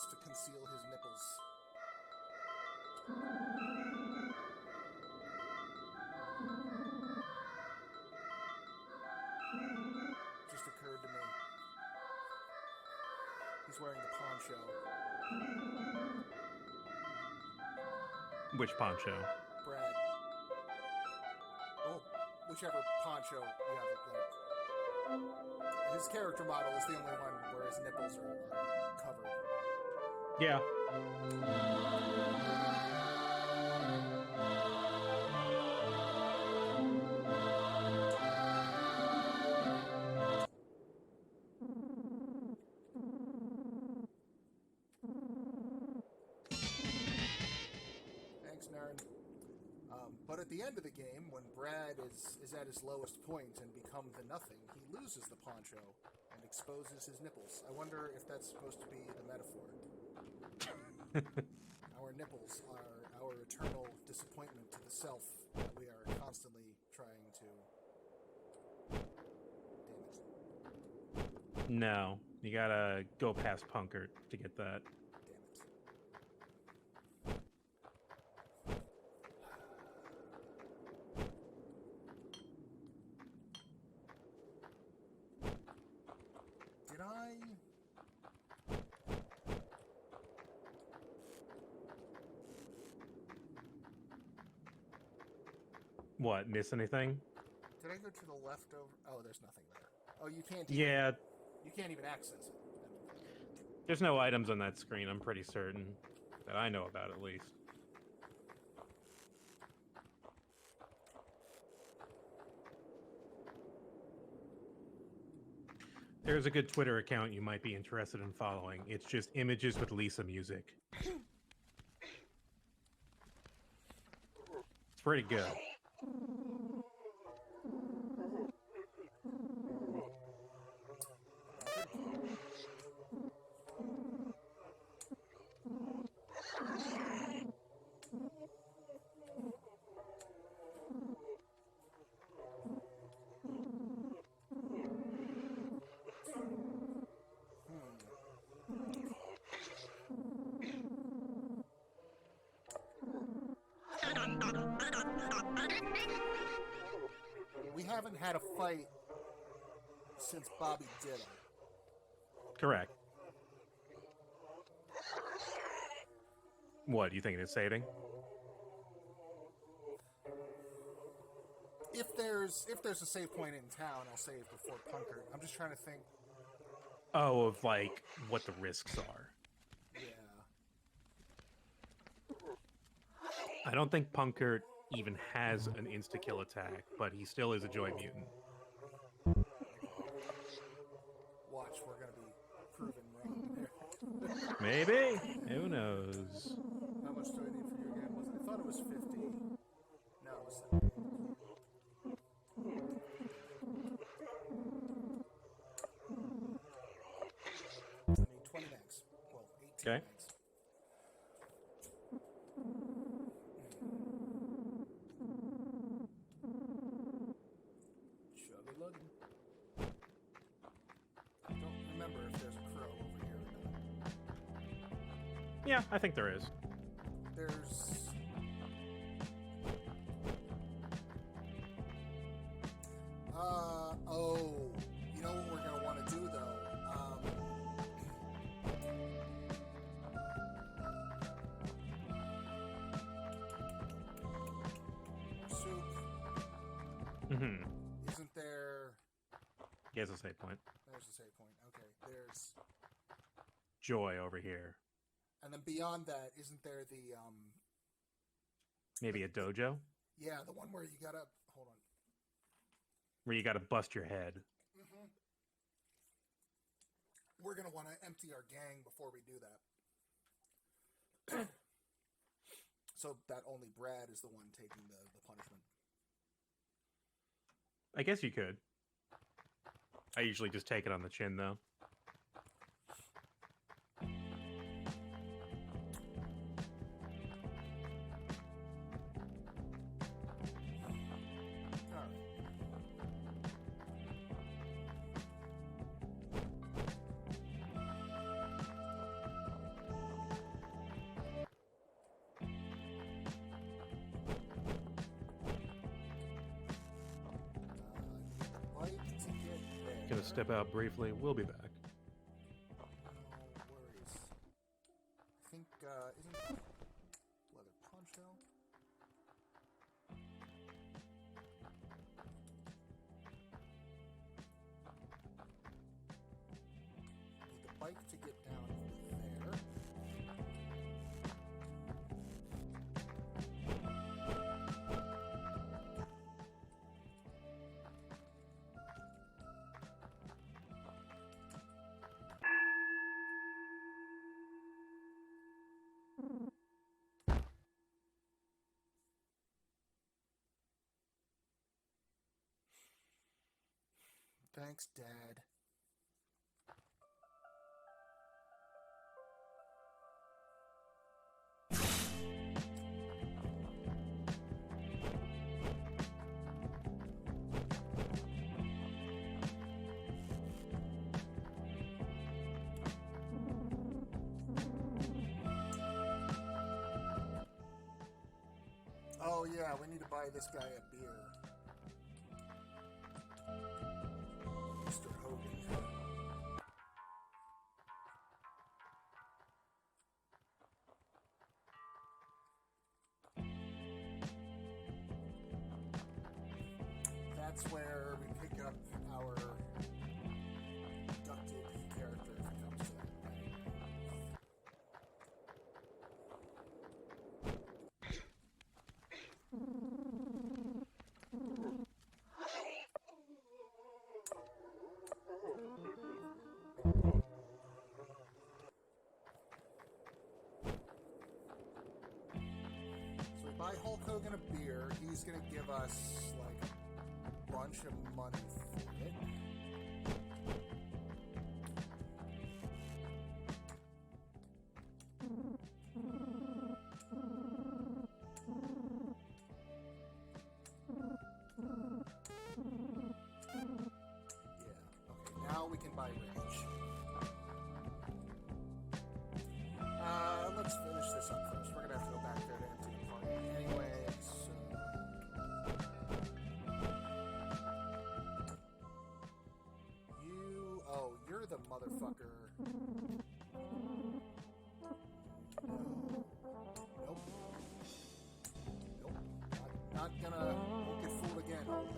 shirts to conceal his nipples. Just occurred to me. He's wearing the poncho. Which poncho? Brad. Oh, whichever poncho you have, like. His character model is the only one where his nipples are covered. Yeah. Thanks, Naren. But at the end of the game, when Brad is at his lowest point and becomes the nothing, he loses the poncho and exposes his nipples. I wonder if that's supposed to be the metaphor. Our nipples are our eternal disappointment to the self that we are constantly trying to... Damn it. No, you gotta go past Punkert to get that. Did I... What, miss anything? Did I go to the leftover? Oh, there's nothing there. Oh, you can't. Yeah, You can't even access it. there's no items on that screen, I'm pretty certain. That I know about, at least. There's a good Twitter account you might be interested in following. It's just images with Lisa music. It's pretty good. We haven't had a fight since Bobby did it. Correct. What, do you think it's saving? If there's a save point in town, I'll save before Punkert. I'm just trying to think. Oh, of like what the risks are. Yeah. I don't think Punkert even has an insta-kill attack, but he still is a Joy Mutant. Watch, we're gonna be proven wrong there. Maybe? Who knows? How much do I need for you again? I thought it was 50. No, it was 70. I need 20 mags. Well, 18 Okay. mags. Chug-a-luggin'. I don't remember if there's a crow over here or not. Yeah, I think there is. There's... oh, you know what we're going to want to do, though? Soup, Mm-hmm. isn't there... He has a save point. There's a save point. Okay, there's... Joy over here. And then beyond that, isn't there the, Maybe a dojo? yeah, the one where you gotta... Hold on. Where you gotta bust your head. Mm-hmm. We're gonna want to empty our gang before we do that. So that only Brad is the one taking the punishment. I guess you could. I usually just take it on the chin, though. gonna step out briefly. We'll be back. No worries. I think, isn't leather poncho? Need the bike to get down there. Thanks, Dad. Oh yeah, we need to buy this guy a beer. Mr. Hogan. That's where we pick up our abducted character if it comes to that. So we buy Hulk Hogan a beer. He's gonna give us like a bunch of money for it. Yeah. Okay. Now we can buy Rage. Let's finish this up first. We're gonna have to go back there to empty the party anyway, so... Oh, you're the motherfucker. No. Nope. Nope. Not gonna... Won't get fooled again, old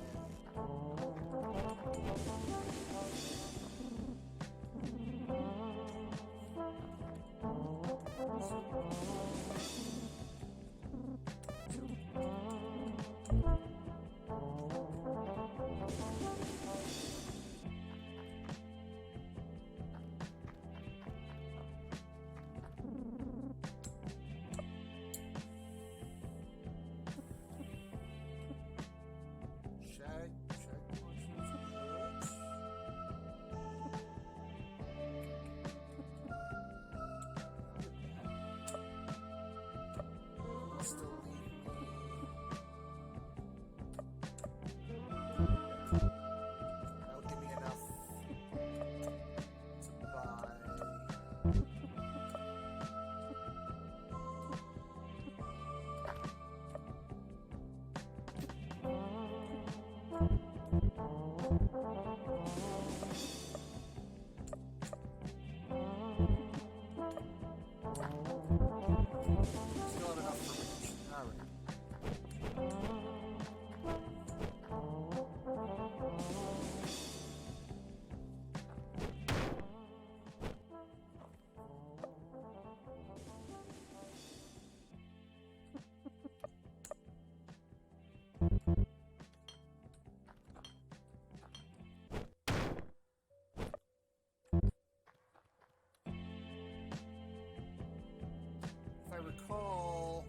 If I recall,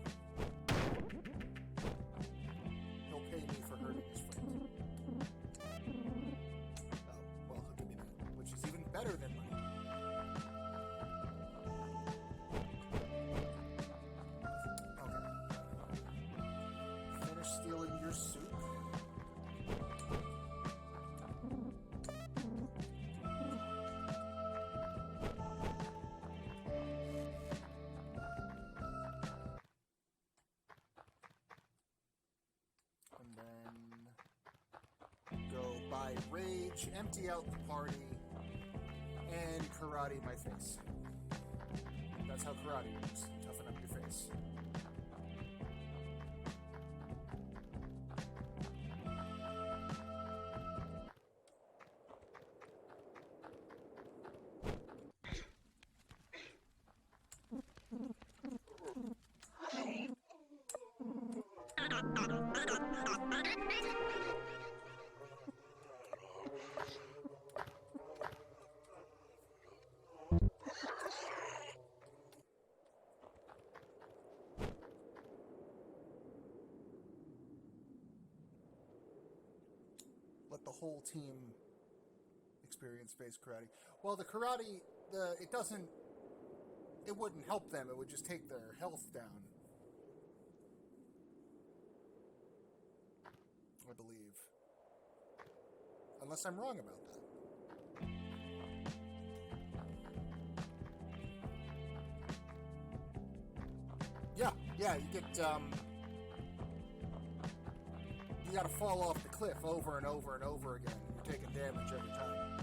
he'll pay me for hurting his friend. Oh, well, he'll give me that, which is even better than money. Okay. Finish stealing your soup. And then rage, empty out the party, and karate my face. That's how karate works. Toughen up your face. Let the whole team experience space karate. Well, the karate, it wouldn't help them. It would just take their health down. I believe. Unless I'm wrong about that. Yeah, you get, you gotta fall off the cliff over and over and over again. You're taking damage every time.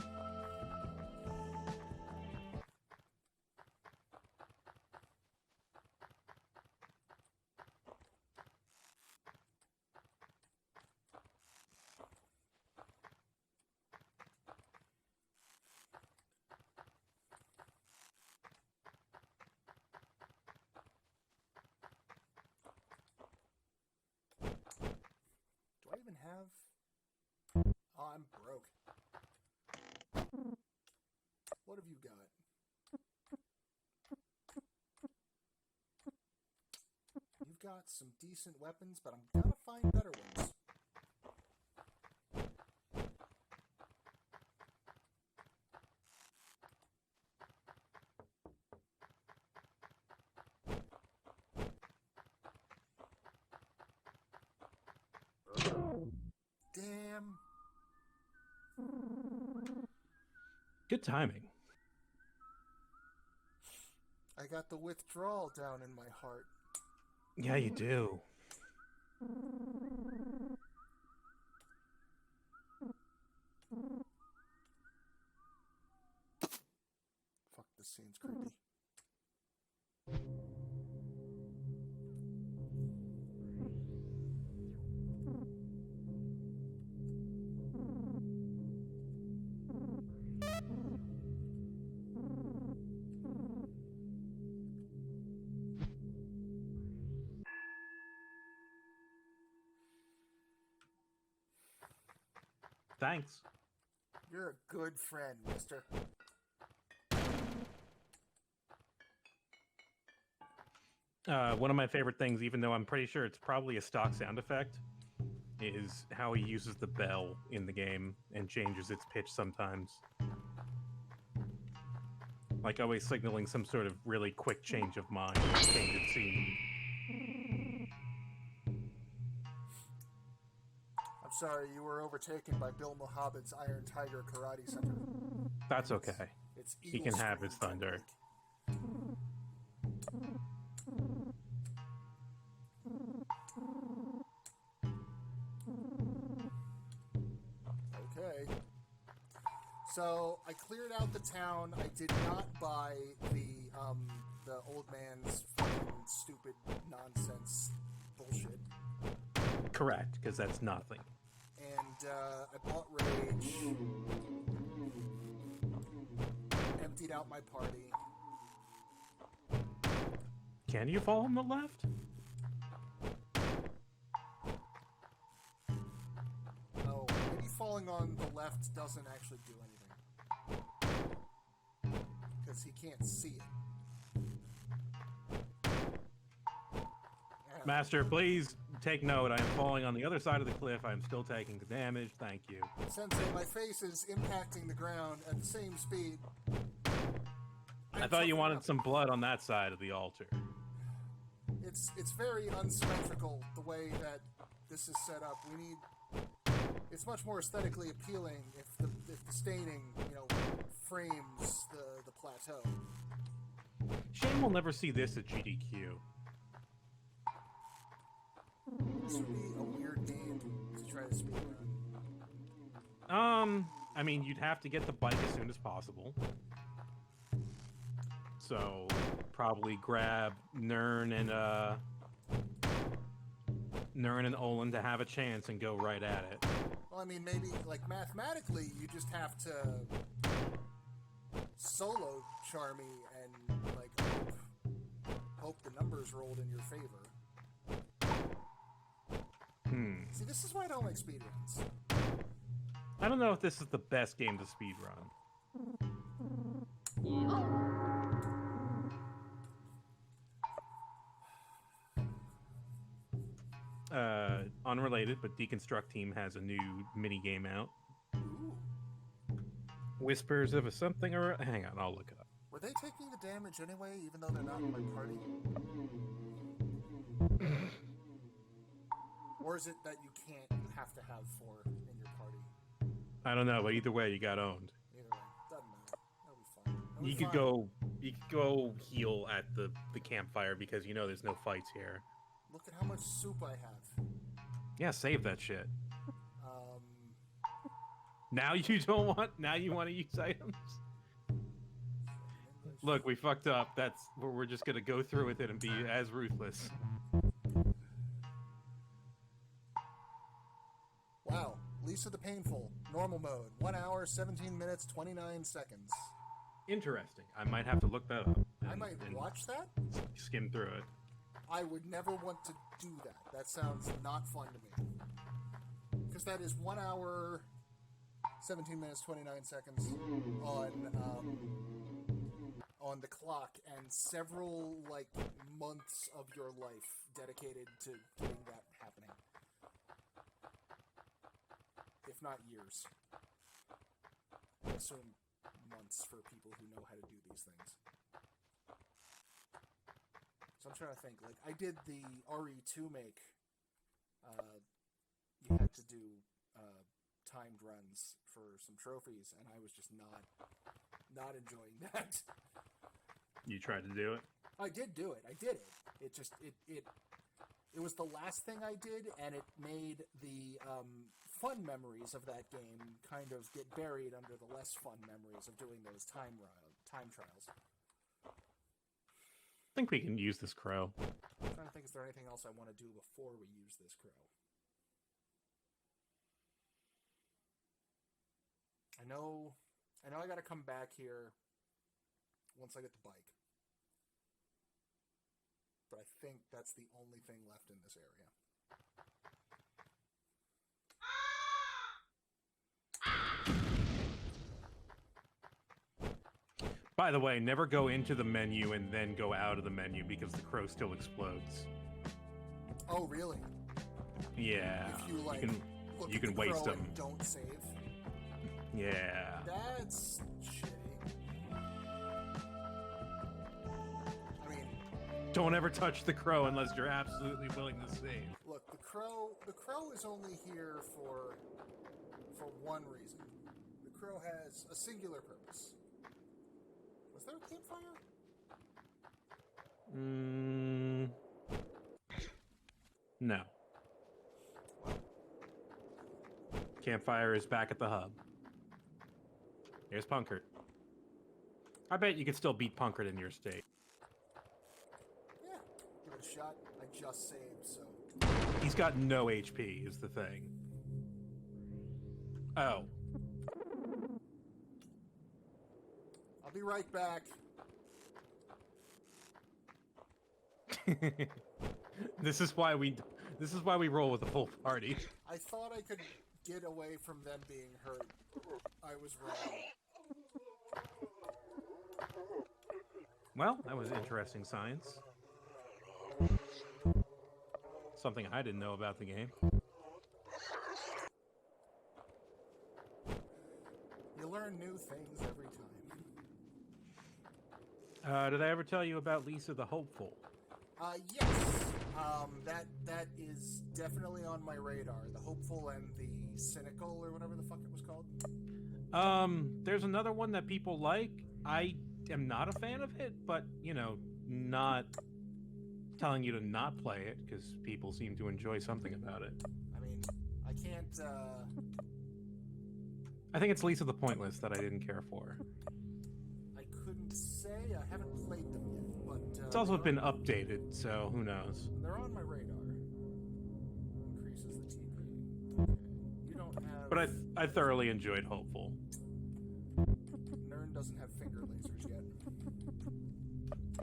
Do I even have... Oh, I'm broke. What have you got? You've got some decent weapons, but I'm gonna find better ones. Damn. Good timing. I got the withdrawal down in my heart. Yeah, you do. Fuck, this scene's creepy. Thanks. You're a good friend, mister. One of my favorite things, even though I'm pretty sure it's probably a stock sound effect, is how he uses the bell in the game and changes its pitch sometimes. Like always signaling some sort of really quick change of mind, change of scene. I'm sorry, you were overtaken by Bill Mohammed's Iron Tiger Karate Center. That's okay. It's He can Eagle have his Scream thunder. technique. Okay. So I cleared out the town. I did not buy the old man's fucking stupid nonsense bullshit. Correct, because that's nothing. And I bought Rage. Emptied out my party. Can you fall on the left? Oh, maybe falling on the left doesn't actually do anything. Because he can't see it. Yeah. Master, please take note. I am falling on the other side of the cliff. I am still taking the damage. Thank you. Sensei, my face is impacting the ground at the same speed. I thought you wanted some blood on that side of the altar. It's very unsymmetrical the way that this is set up. We need... It's much more aesthetically appealing if the staining, frames the plateau. Shane will never see this at GDQ. This would be a weird game to try to speed I mean, you'd have to get the bike as soon as possible. So probably grab Nern and Olin to have a chance and go right at it. Well, I mean, maybe, like, mathematically, you just have to solo Charmy and, like, hope the numbers rolled in your favor. See, this is why I don't like speedruns. I don't know if this is the best game to speedrun. Unrelated, but Deconstruct Team has a new mini game out. Ooh. Whispers of a something or hang on, I'll look it up. Were they taking the damage anyway, even though they're not in my party? Or is it that you have to have 4 in your party? I don't know, but either way, you got owned. Either way, doesn't matter. That'll be fine. That'll be You could fine. you could go heal at the campfire because you know there's no fights here. Look at how much soup I have. Yeah, save that shit. Now you don't want. Now you want to use items. Look, we fucked up. We're just gonna go through with it and be as ruthless. Wow, Lisa the Painful, normal mode, 1 hour, 17 minutes, 29 seconds. Interesting. I might have to look that up. I might watch that? Skim through it. I would never want to do that. That sounds not fun to me. Because that is 1 hour, 17 minutes, 29 seconds on the clock, and several, like, months of your life dedicated to getting that happening. If not years. I assume months for people who know how to do these things. So I'm trying to think. Like, I did the RE2 make. You had to do timed runs for some trophies, and I was just not enjoying that. You tried to do it? I did do it. I did it. It just it was the last thing I did, and it made the fun memories of that game kind of get buried under the less fun memories of doing those time trials. I think we can use this crow. I'm trying to think, is there anything else I want to do before we use this crow? I know I gotta come back here once I get the bike. But I think that's the only thing left in this area. By the way, never go into the menu and then go out of the menu because the crow still explodes. Oh, really? Yeah. If you, like, look you at can the waste crow them. and don't save? Yeah. That's shitty. I mean, Don't ever touch the crow unless you're absolutely willing to save. look, the crow is only here for one reason. The crow has a singular purpose. Was there a campfire? No. Campfire is back at the hub. Here's Punkert. I bet you could still beat Punkert in your state. Yeah, give it a shot. I just saved, so... He's got no HP, is the thing. Oh. I'll be right back. This is why we roll with the full party. I thought I could get away from them being hurt. I was wrong. Well, that was interesting science. Something I didn't know about the game. You learn new things every time. Did I ever tell you about Lisa the Hopeful? Yes. That is definitely on my radar. The Hopeful and the Cynical, or whatever the fuck it was called. There's another one that people like. I am not a fan of it, but, you know, not telling you to not play it, because people seem to enjoy something about it. I mean, I can't, I think it's Lisa the Pointless that I didn't care for. I couldn't say. I haven't played them yet, but It's also been updated, so who knows? they're on my radar. Increases the TP. Okay. You don't have. But I thoroughly enjoyed Hopeful. Nern doesn't have finger lasers yet.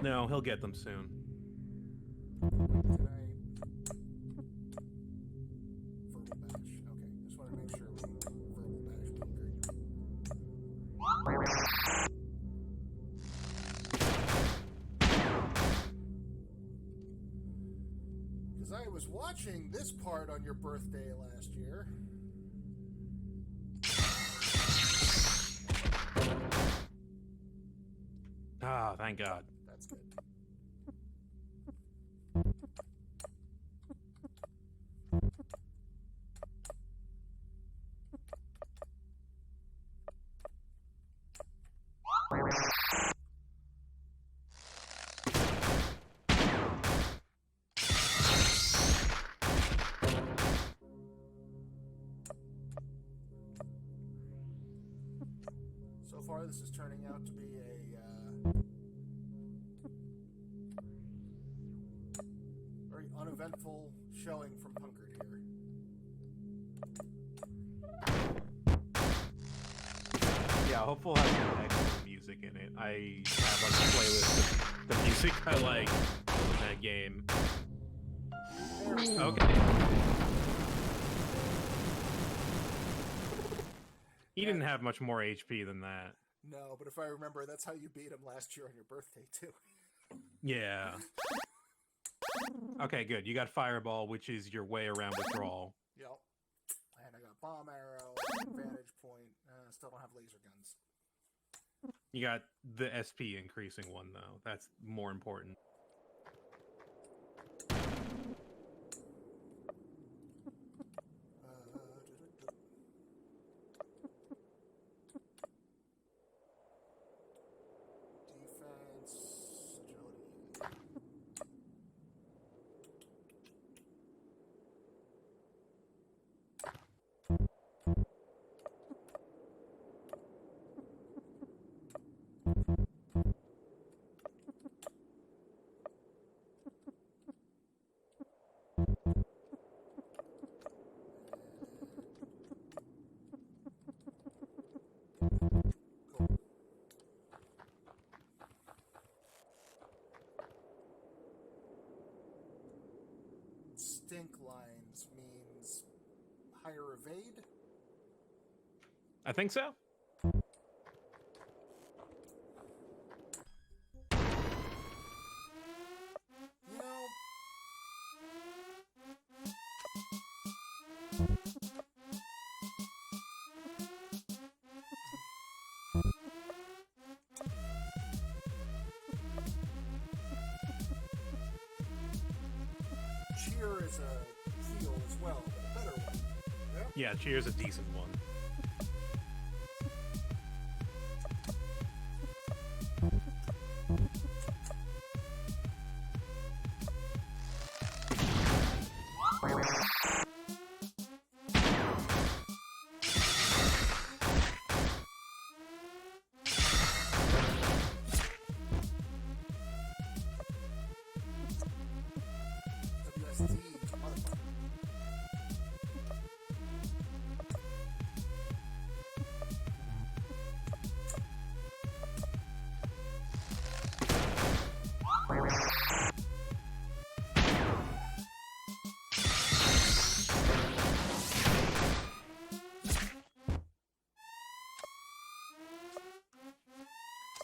No, he'll get them soon. Did I? Verbal bash. Okay, just wanted to make sure we verbal bash Punker. Because I was watching this part on your birthday last year. Ah, thank God. That's good. So far, this is turning out to be a very uneventful showing from Punkard here. Yeah, Hopeful has some excellent music in it. I have like a playlist of the music I like in that game. Okay. He didn't have much more HP than that. No, but if I remember, that's how you beat him last year on your birthday, too. Yeah. Okay, good. You got Fireball, which is your way around withdrawal. Yep. And I got Bomb Arrow, Vantage Point. Still don't have laser guns. You got the SP increasing one, though. That's more important. Defense, agility. Stink lines means higher evade. I think so. You know, cheer is a heal as well, but a better one. Yep. Yeah, Cheer's a decent one. WSD, motherfucker.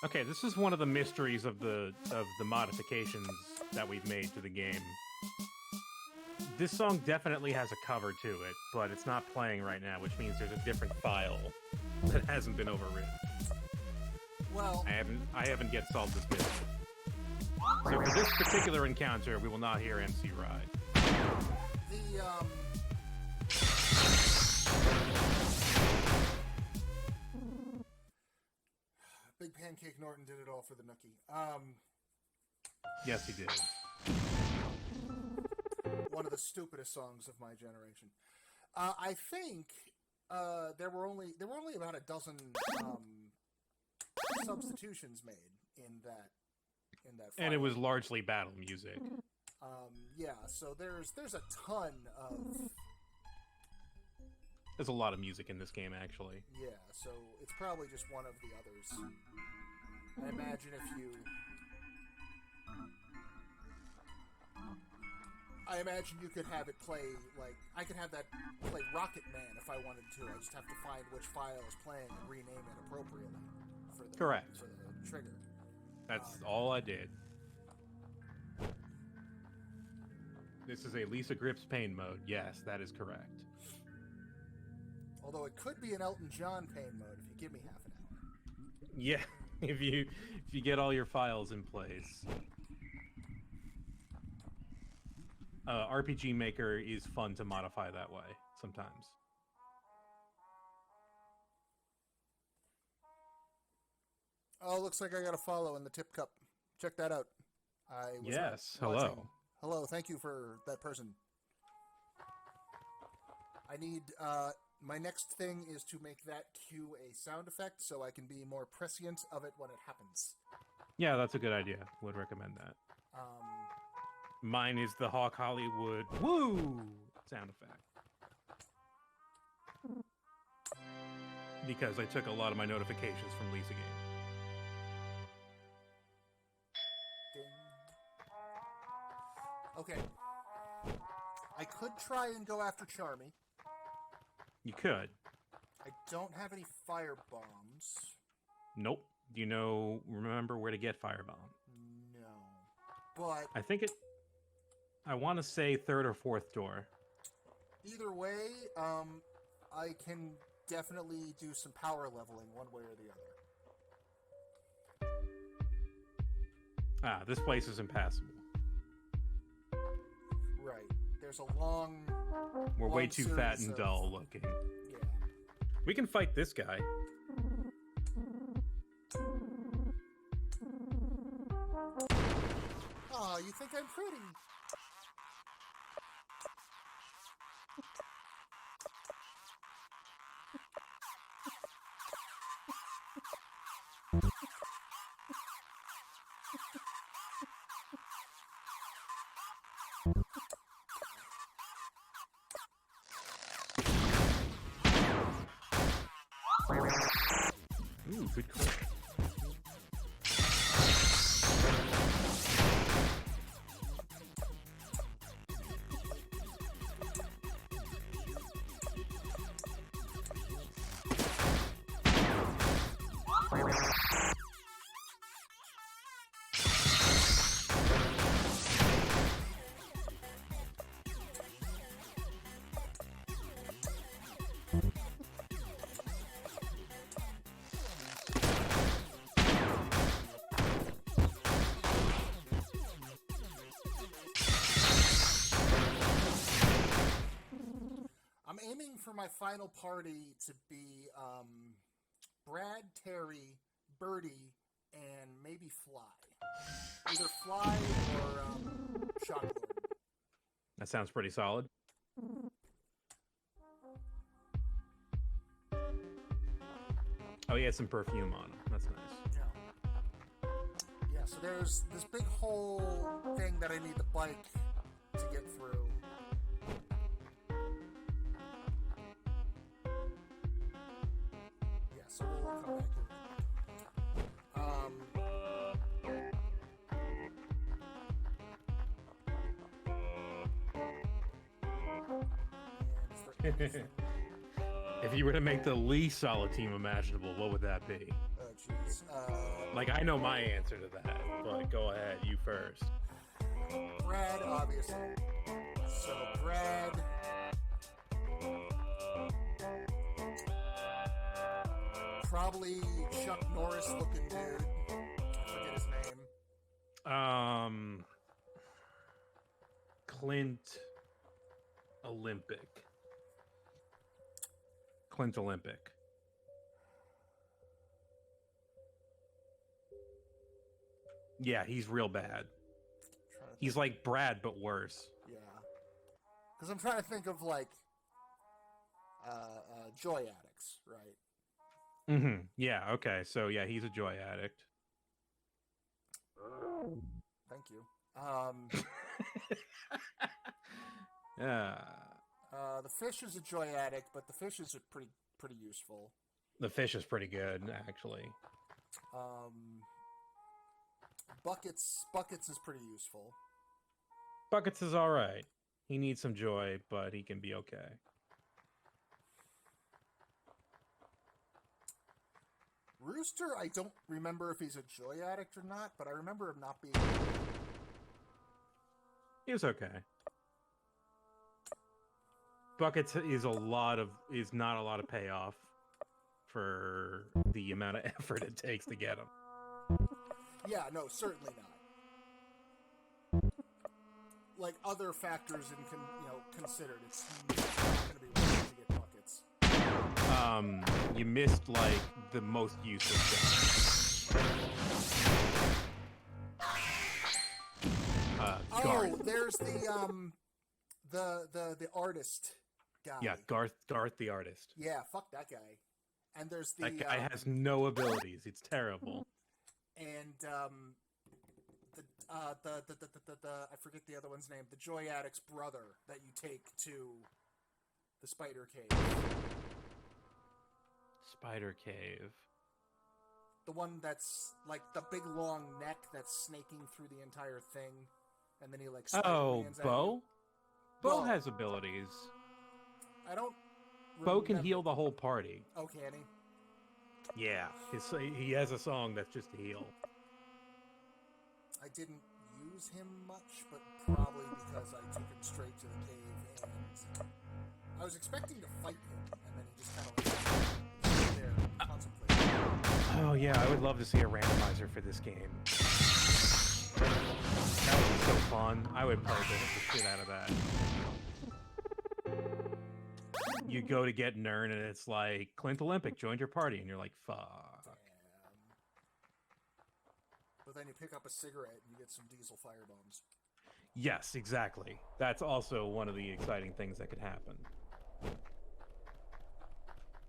Okay, this is one of the mysteries of the modifications that we've made to the game. This song definitely has a cover to it, but it's not playing right now, which means there's a different file that hasn't been overwritten. Well, I haven't yet solved this mystery. So for this particular encounter, we will not hear MC Ride. the Big Pancake Norton did it all for the Nookie. Yes, he did. One of the stupidest songs of my generation. I think there were only about a dozen substitutions made in that file. And it was largely battle music. Yeah, so there's a ton of There's a lot of music in this game, actually. yeah, so it's probably just one of the others. I imagine you could have it play, like, I could have that play Rocket Man if I wanted to. I just have to find which file is playing and rename it appropriately for the, Correct. for the trigger. That's all I did. This is a Lisa Grips pain mode. Yes, that is correct. Although it could be an Elton John pain mode if you give me half an hour. Yeah, if you get all your files in place. RPG Maker is fun to modify that way sometimes. Oh, looks like I got a follow in the tip cup. Check that out. I was Yes, watching. hello. Hello, thank you for that person. I need, my next thing is to make that cue a sound effect so I can be more prescient of it when it happens. Yeah, that's a good idea. Would recommend that. Mine is the Hawk Hollywood woo sound effect. Because I took a lot of my notifications from Lisa Game. Ding. Okay. I could try and go after Charmy. You could. I don't have any fire bombs. Nope. Do you remember where to get Firebomb? No. But I think I want to say third or fourth door. either way, I can definitely do some power leveling one way or the other. This place is impassable. Right. There's a long... We're way too fat series and of- dull looking. Yeah. We can fight this guy. Aw, you think I'm pretty? Ooh, good call. I'm aiming for my final party to be Brad, Terry, Birdie, and maybe Fly. Either Fly or Shocklord. That sounds pretty solid. Oh, he had some perfume on him. That's nice. Yeah. Yeah, so there's this big whole thing that I need the bike to get through. Yeah, so we'll come back to it. If you were to make the least solid team imaginable, what would that be? Oh, jeez. Like, I know my answer to that, but go ahead, you first. Brad, obviously. So, Brad. Probably Chuck Norris looking dude. I forget his name. Clint Olympic. Clint Olympic. Yeah, he's real bad. Trying to He's like Brad, but worse. Yeah. Because I'm trying to think of, like... joy addicts, right? Mm-hmm. Yeah. Okay. So yeah, he's a joy addict. Thank you. Yeah. The fish is a joy addict, but the fish is pretty useful. The fish is pretty good, actually. Buckets is pretty useful. Buckets is all right. He needs some joy, but he can be okay. Rooster, I don't remember if he's a joy addict or not, but I remember him not being. He was okay. Buckets is not a lot of payoff for the amount of effort it takes to get him. Yeah, no, certainly not. Like other factors considered, it's not going to be worth it to get buckets. You missed like the most useful stuff. Garth. There's the artist guy. Yeah, Garth the artist. Yeah, fuck that guy. And there's That guy has no abilities. It's terrible. And I forget the other one's name. The joy addict's brother that you take to the spider cave. Spider cave. The one that's like the big long neck that's snaking through the entire thing, and then he like. Bo. Bo has abilities. I don't. Bo can heal the whole party. Oh, can he? Yeah, he has a song that's just a heal. I didn't use him much, but probably because I took him straight to the cave, and I was expecting to fight him, and then he just kind of like stood there contemplating. Oh yeah, I would love to see a randomizer for this game. That would be so fun. I would play the shit out of that. You go to get Nern, and it's like Clint Olympic joined your party, and you're like, fuck. Damn. But then you pick up a cigarette and you get some diesel firebombs. Yes, exactly. That's also one of the exciting things that could happen.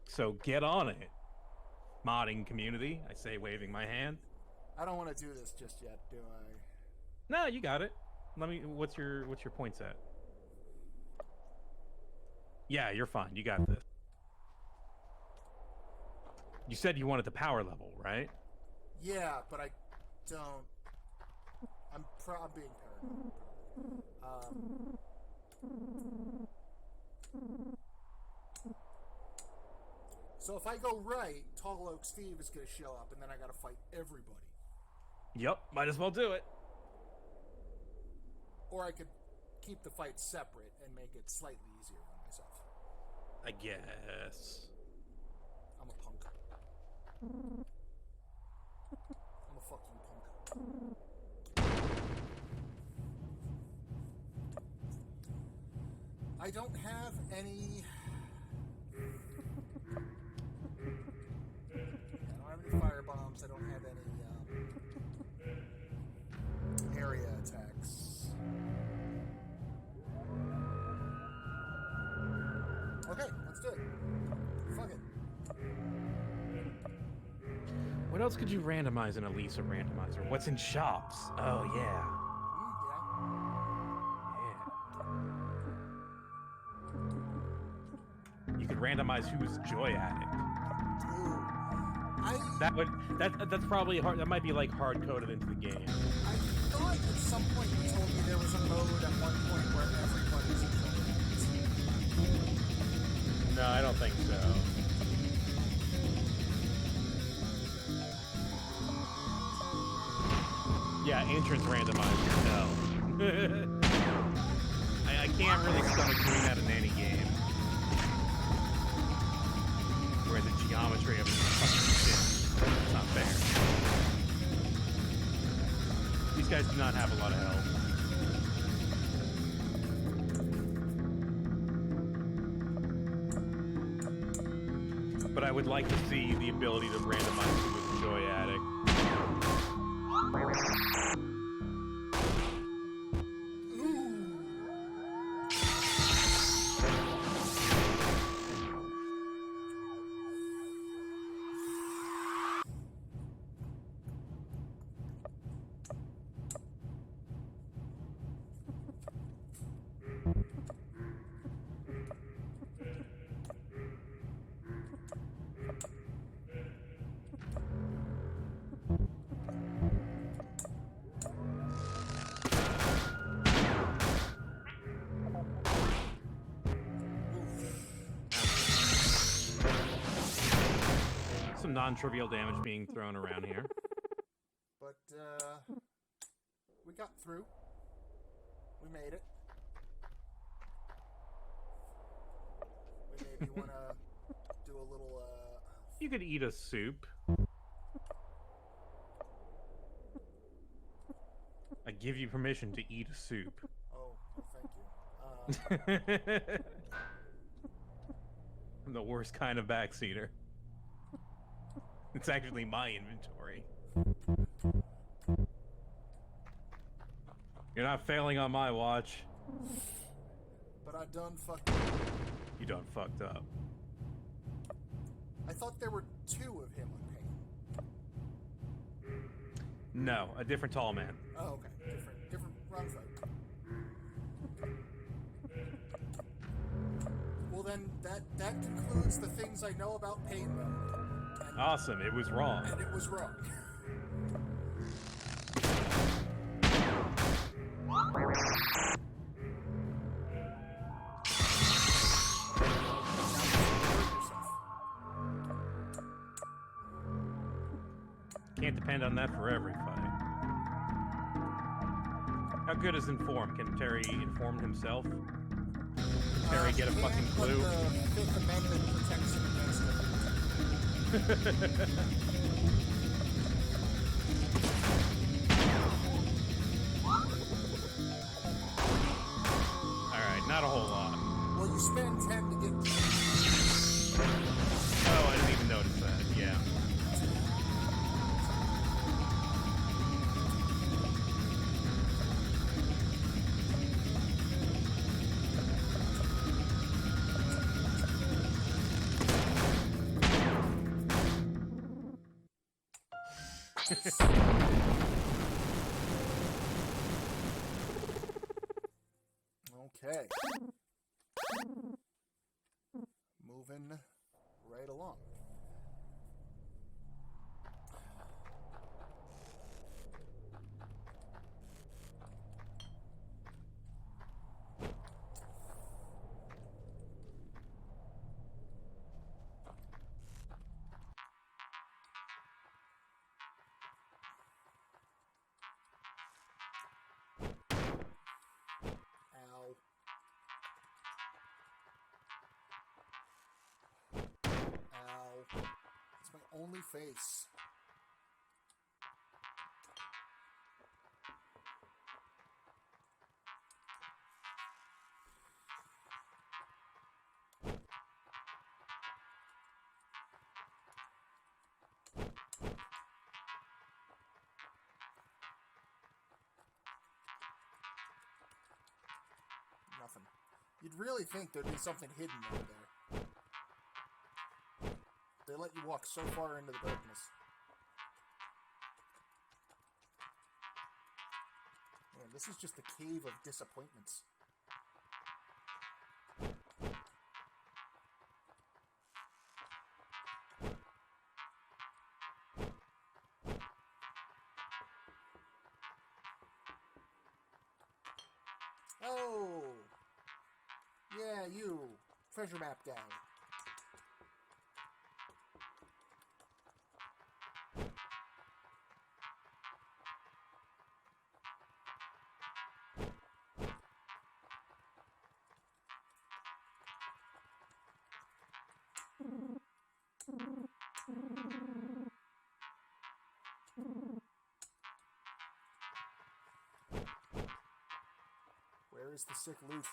So get on it, modding community. I say, waving my hand. I don't want to do this just yet, do I? No, you got it. What's your points at? Yeah, you're fine. You got this. You said you wanted the power level, right? Yeah, but I don't. I'm being paranoid. So if I go right, Tall Oak Steve is going to show up, and then I got to fight everybody. Yep, might as well do it. Or I could keep the fight separate and make it slightly easier on myself. I guess. I'm a punk. I'm a fuck you punk. I don't have any... firebombs. I don't have any area attacks. Okay, let's do it. Fuck it. What else could you randomize in a Lisa randomizer? What's in shops? Oh yeah. Yeah. You could randomize who's joy addict. That's probably hard. That might be like hard coded into the game. I thought at some point you told me there was a mode at one point where everybody's a joy. No, I don't think so. Yeah, entrance randomizer. No. I can't really stomach doing that in any game. Where the geometry of it is fucking shit. It's not fair. These guys do not have a lot of health. But I would like to see the ability to randomize who is a joy addict. some non-trivial damage being thrown around here. But, we got through. We made it. We maybe want to do a little, You could eat a soup. I give you permission to eat a soup. Oh, well, thank you. I'm the worst kind of backseater. It's actually my inventory. You're not failing on my watch. But I done fucked up. You done fucked up. I thought there were 2 of him on Pain. No, a different tall man. Oh, okay. Different wrong fight. Well then, that concludes the things I know about Pain Mode. Awesome, it was wrong. And it was wrong. Can't depend on that for every fight. How good is Inform? Can Terry inform himself? Can Terry get a fucking clue? The Fifth Amendment protects him against it. Alright, not a whole lot. Well, you spend 10 to get... Oh, I didn't even notice that, yeah. Okay. Moving right along. Ow. Ow. It's my only face. Nothing. You'd really think there'd be something hidden over there. They let you walk so far into the darkness. Man, this is just the cave of disappointments. Oh! Yeah, you. Treasure map guy. Where is the sick loot?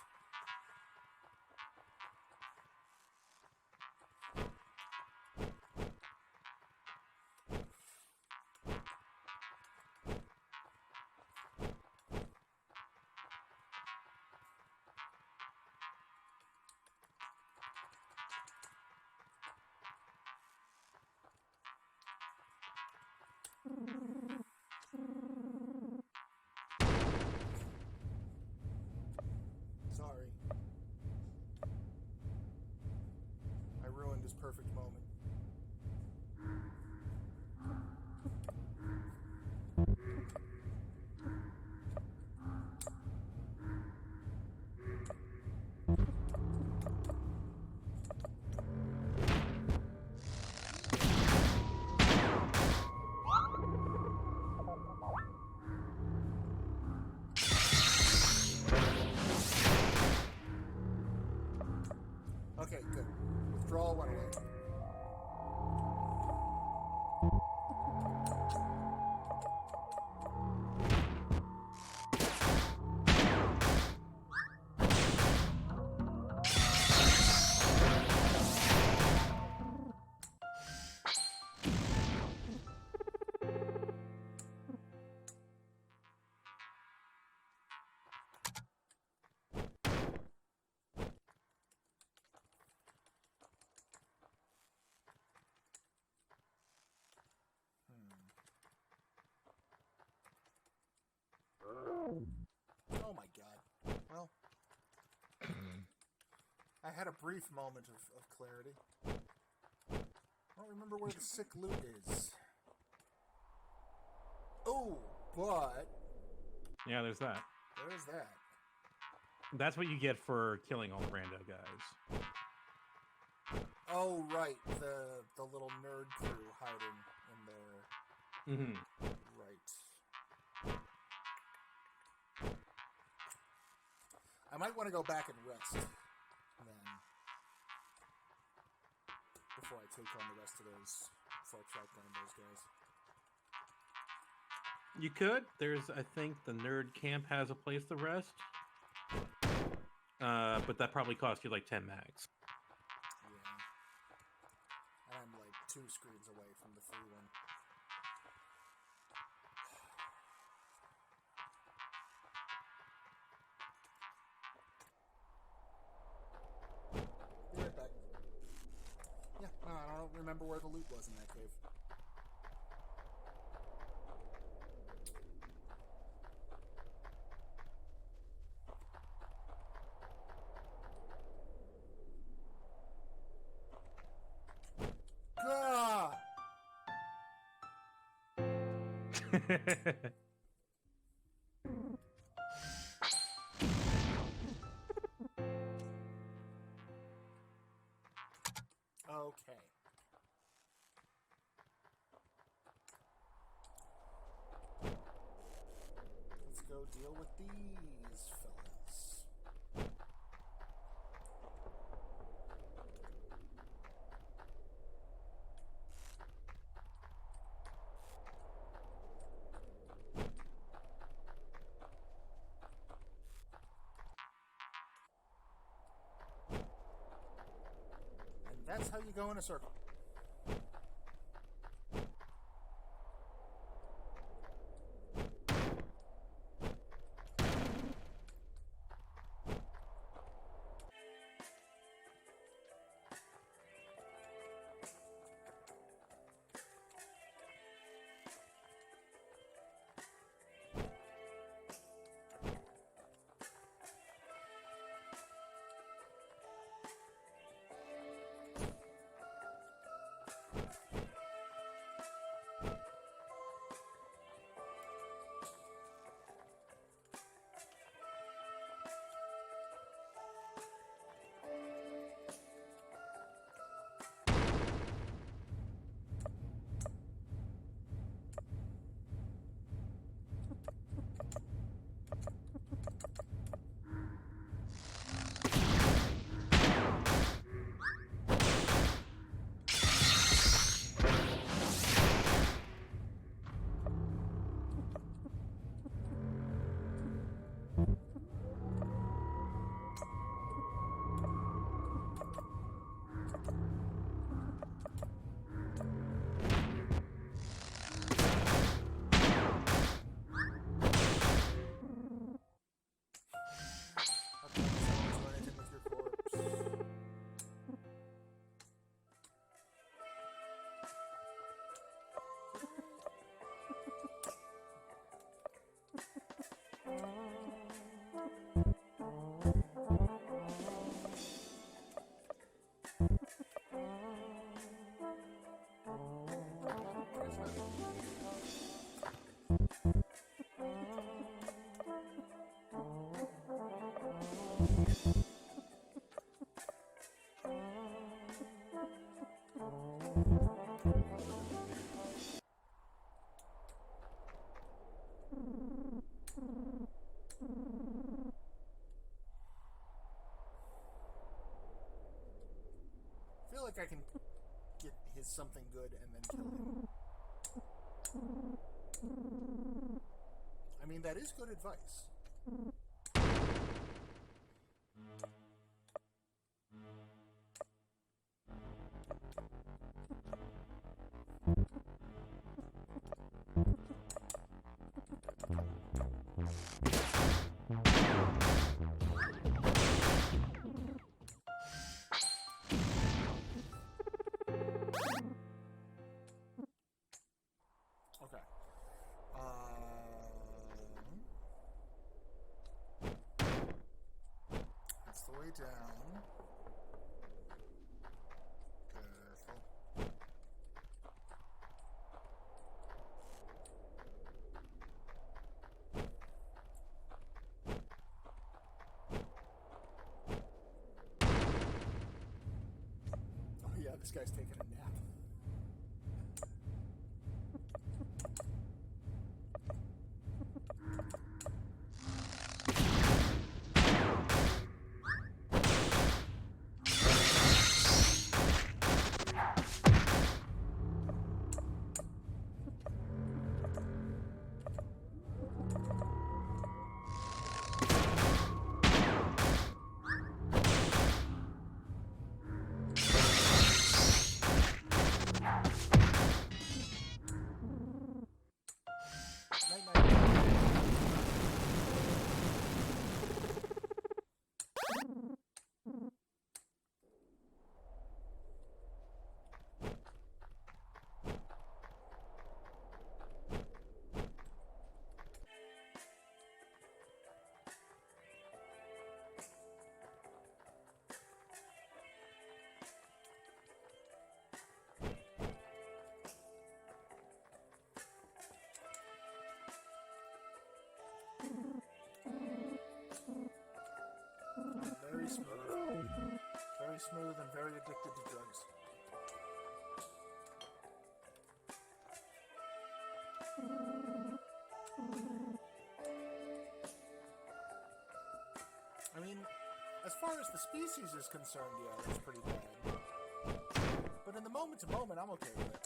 I had a brief moment of clarity. I don't remember where the sick loot is. Oh, but... Yeah, there's that. There's that. That's what you get for killing all the rando guys. Oh, right. The little nerd crew hiding in there. Mm-hmm. Right. I might want to go back and rest then. Before I take on the rest of those. Before I track down those guys. You could. There's, I think, the nerd camp has a place to rest. But that probably cost you like 10 max. Yeah. And I'm like 2 screens away from the free one. Be right back. Yeah, I don't remember where the loot was in that cave. Ah! Okay. Let's go deal with these fellas. And that's how you go in a circle. Okay, someone's running in with your corpse. I feel like I can get his something good and then kill him. I mean, that is good advice. Okay. That's the way this guy's taking a nap. Very smooth. Very smooth and very addicted to drugs. I mean, as far as the species is concerned, yeah, that's pretty bad. But in the moment to moment, I'm okay with it.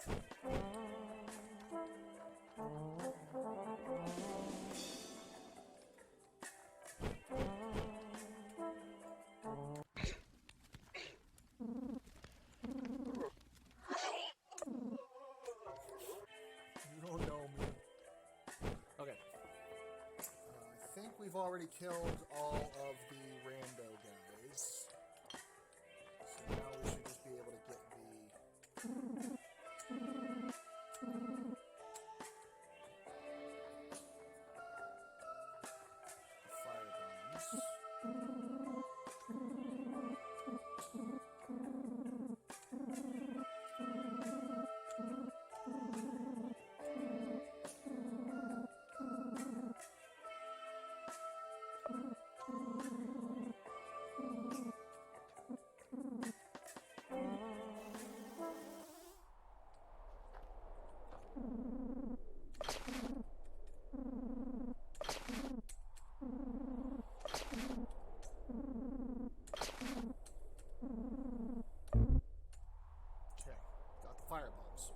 We've already killed all of the rando guys. So now we should just be able to get the fire bombs. Fireballs.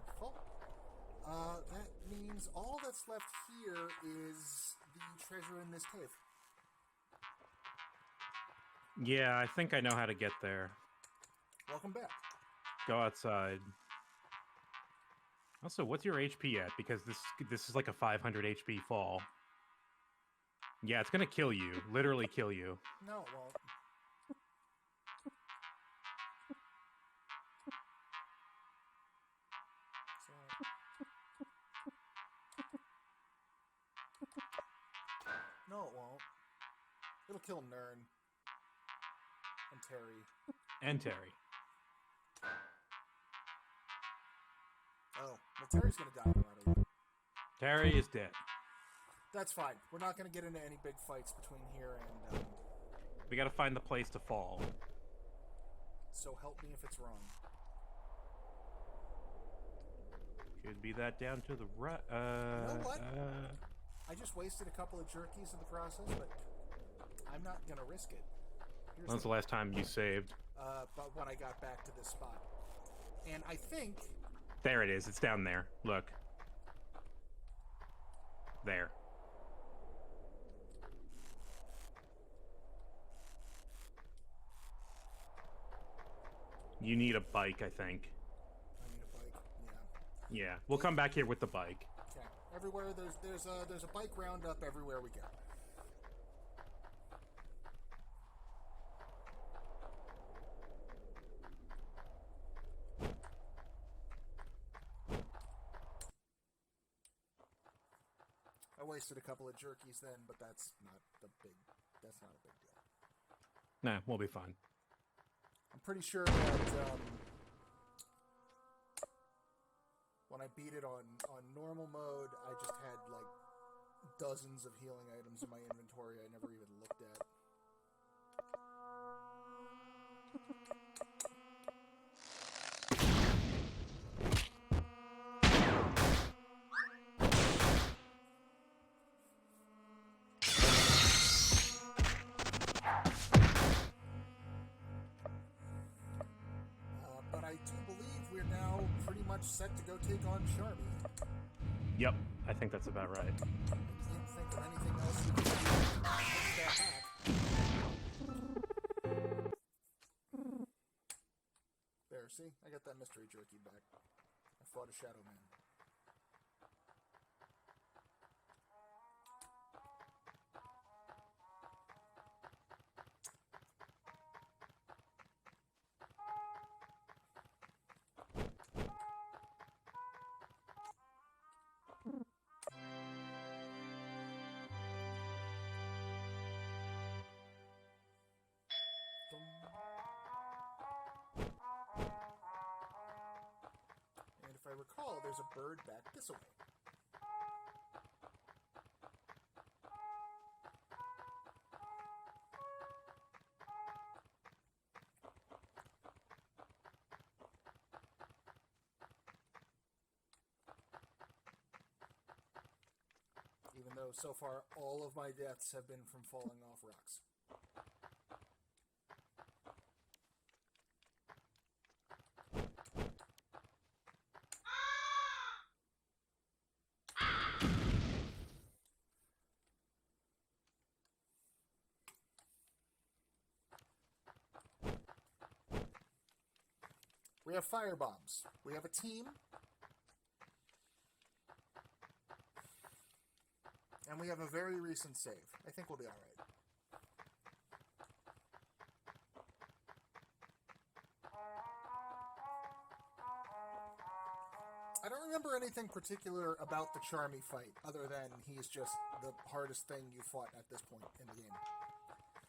Careful. That means all that's left here is the treasure in this cave. Yeah, I think I know how to get there. Welcome back. Go outside. Also, what's your HP at? Because this is like a 500 HP fall. Yeah, it's gonna kill you. Literally kill you. No, it won't. No, it won't. It'll kill Nern. And Terry. And Terry. Oh, well, Terry's gonna die no matter what. Terry is dead. That's fine. We're not gonna get into any big fights between here and, We gotta find the place to fall. So help me if it's wrong. Should be that down to the right. You know what? I just wasted a couple of jerkies in the process, but I'm not gonna risk it. When's the last time you saved? But when I got back to this spot. And I think... There it is. It's down there. Look. There. You need a bike, I think. I need a bike, yeah. Yeah, we'll come back here with the bike. Okay. Everywhere there's a bike roundup everywhere we go. I wasted a couple of jerkies then, but that's not a big deal. Nah, we'll be fine. I'm pretty sure that when I beat it on normal mode, I just had like dozens of healing items in my inventory I never even looked at. But I do believe we're now pretty much set to go take on Charmy. Yep, I think that's about right. I can't think of anything else we can do to push that back. There, see? I got that mystery jerky back. I fought a Shadow Man. And if I recall, there's a bird back this way. Even though so far all of my deaths have been from falling off rocks. We have fire bombs. We have a team. And we have a very recent save. I think we'll be alright. I don't remember anything particular about the Charmy fight, other than he's just the hardest thing you fought at this point in the game.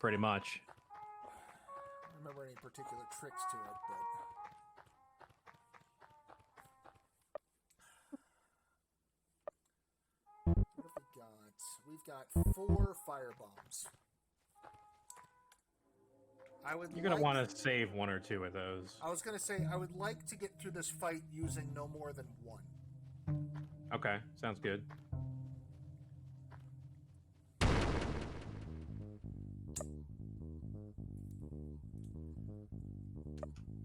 Pretty much. I don't remember any particular tricks to it, but... What have we got? We've got 4 fire bombs. You're going to want to save 1 or 2 of those. I was going to say, I would like to get through this fight using no more than 1. Okay, sounds good.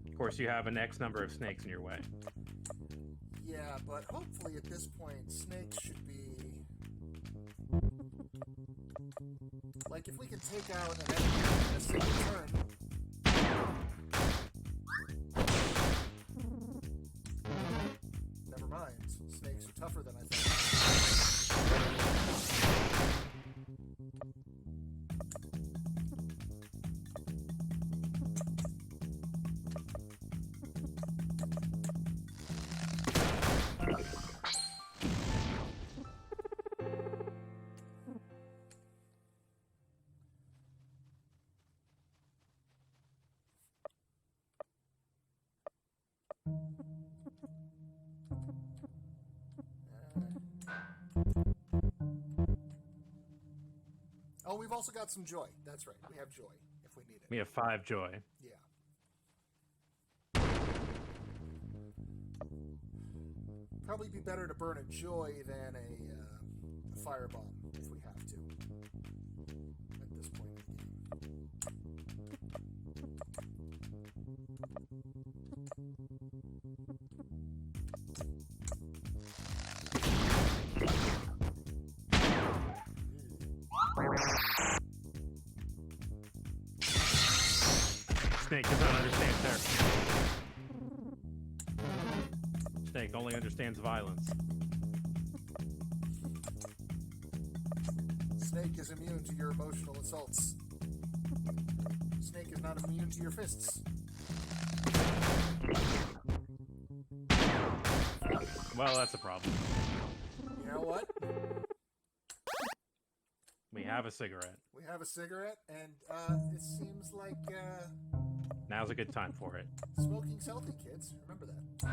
Of course, you have an X number of snakes in your way. Yeah, but hopefully at this point, snakes should be... Like, if we can take out an enemy in a single turn... Never mind. Snakes are tougher than I thought. Oh, we've also got some joy. That's right. We have joy if we need it. We have 5 joy. Yeah. Probably be better to burn a joy than a firebomb if we have to. At this point in the game. Snake does not understand therapy. Snake only understands violence. Snake is immune to your emotional assaults. Snake is not immune to your fists. Well, that's a problem. You know what? We have a cigarette. We have a cigarette, and it seems like Now's a good time for it. smoking's healthy, kids. Remember that.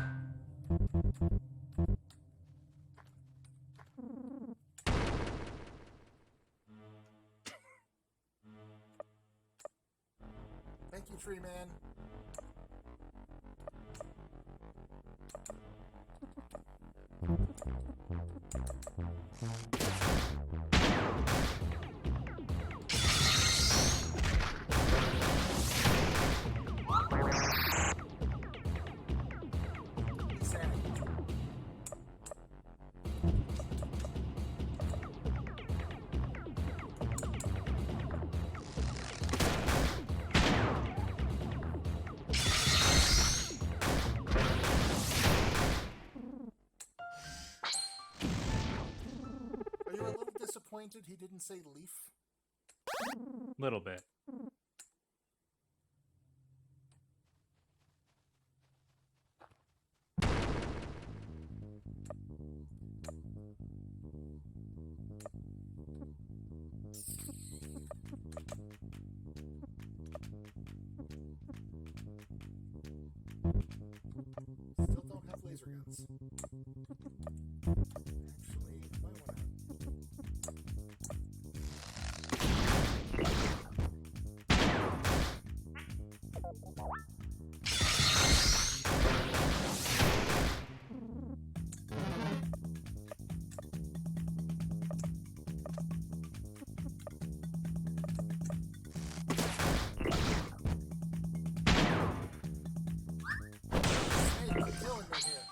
Thank you, Tree Man. Are you a little disappointed he didn't say leaf? Little bit. Still don't have laser guns. Actually, if I wanna... Snake, you're killing me here.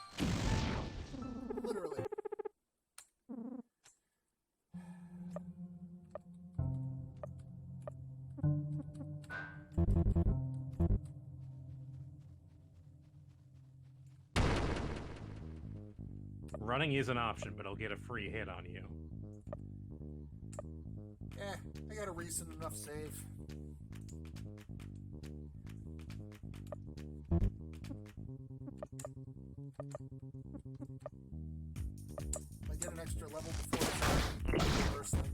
Literally. Running is an option, but I'll get a free hit on you. I got a recent enough save. If I get an extra level before the first thing.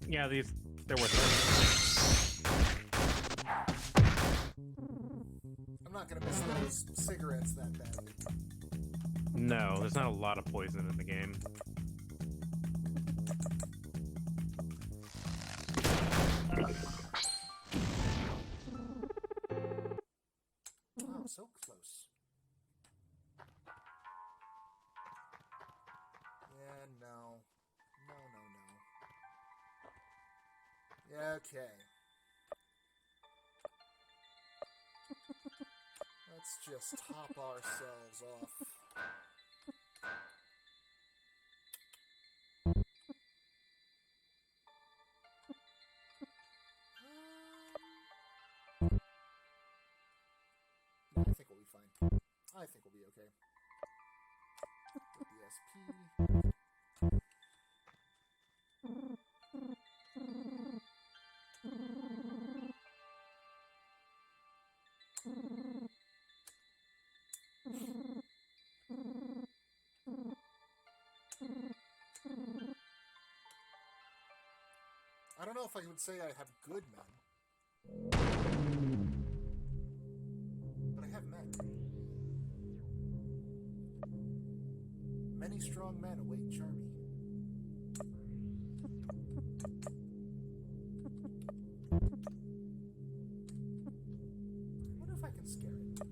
Yeah, they're worth it. I'm not gonna miss those cigarettes that badly. No, there's not a lot of poison in the game. Wow, so close. Yeah, no. No. Yeah, okay. Let's just top ourselves off. No, I think we'll be fine. I think we'll be okay. Get the SP. I don't know if I would say I have good men. But I have men. Many strong men await Charmy. I wonder if I can scare it.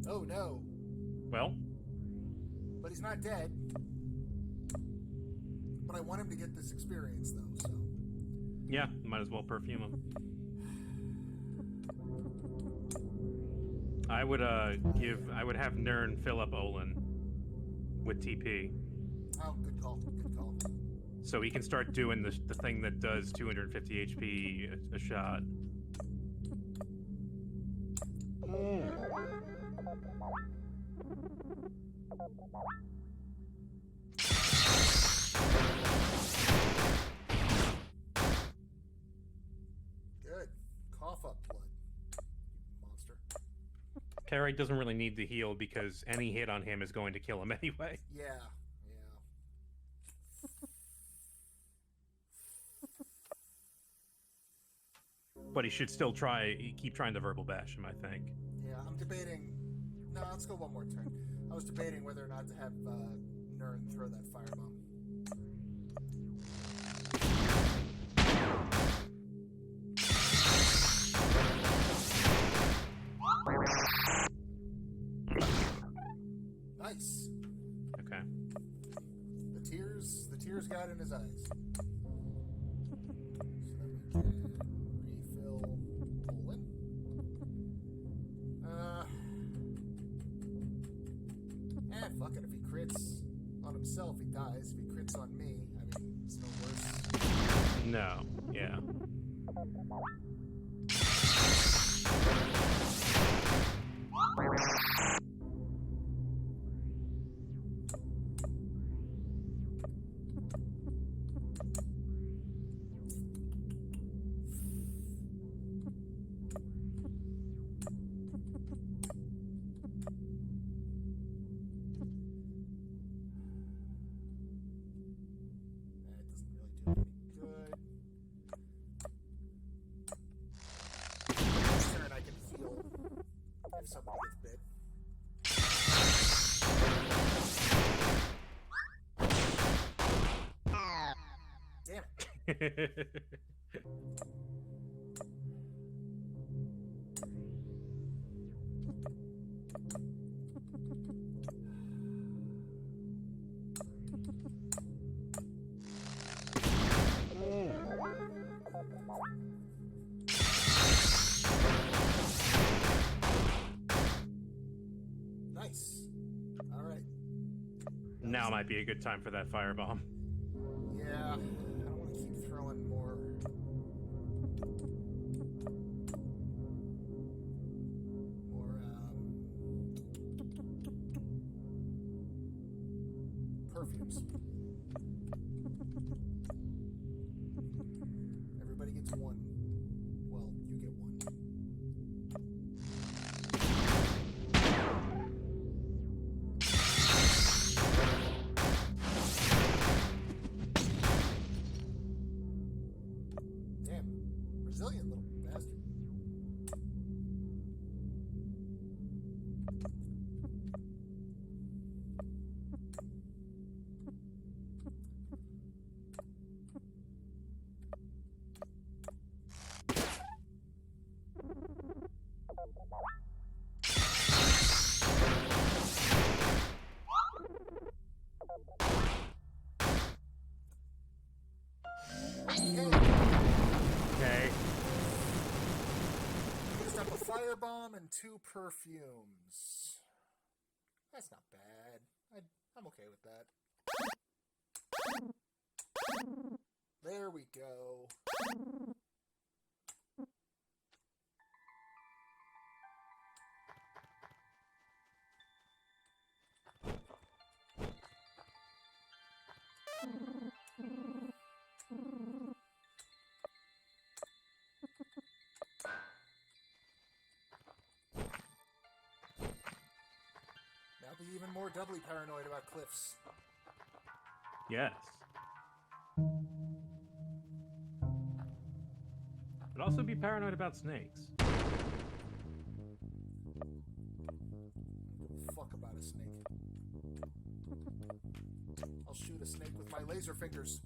Oh no. Well, But he's not dead. But I want him to get this experience though, so. yeah, might as well perfume them. I would have Nern fill up Olin with TP. Oh, good call. Good call. So he can start doing the thing that does 250 HP a shot. Good. Cough up blood, you monster. Carrie doesn't really need to heal because any hit on him is going to kill him anyway. Yeah, yeah. But he should still keep trying to verbal bash him, I think. Yeah, I'm debating. No, let's go one more turn. I was debating whether or not to have Nern throw that firebomb. Nice. Okay. The tears got in his eyes. So then we can refill Olin. Fuck it. If he crits on himself, he dies. If he crits on me, I mean, it's no worse. No. Yeah. If somebody gets bit. Damn it. Nice. All right. Now might be a good time for that firebomb. Yeah, I don't want to keep throwing more. Perfumes. Everybody gets one. Well, you get one. Resilient little bastard. Okay. Used up a firebomb and 2 perfumes. That's not bad. I'm okay with that. There we go. Now be even more doubly paranoid about cliffs. Yes. But also be paranoid about snakes. Fuck about a snake. I'll shoot a snake with my laser fingers.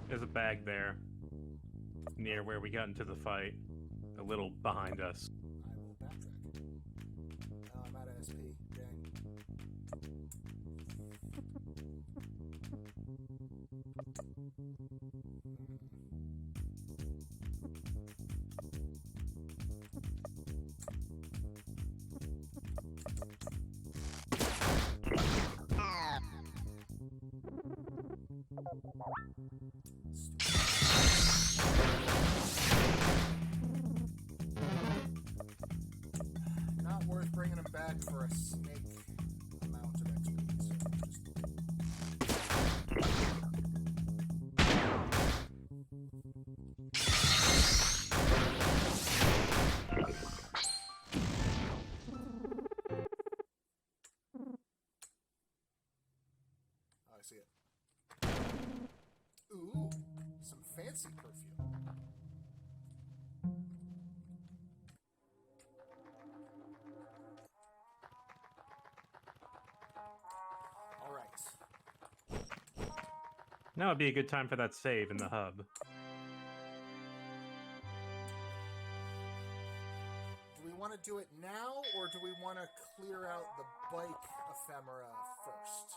There's a bag there, near where we got into the fight, a little behind us. I will backtrack. Not worth bringing him back for a snake amount of XP. So oh, I see it. Ooh, some fancy perfume. All right. Now would be a good time for that save in the hub. Do we want to do it now, or do we want to clear out the bike ephemera first?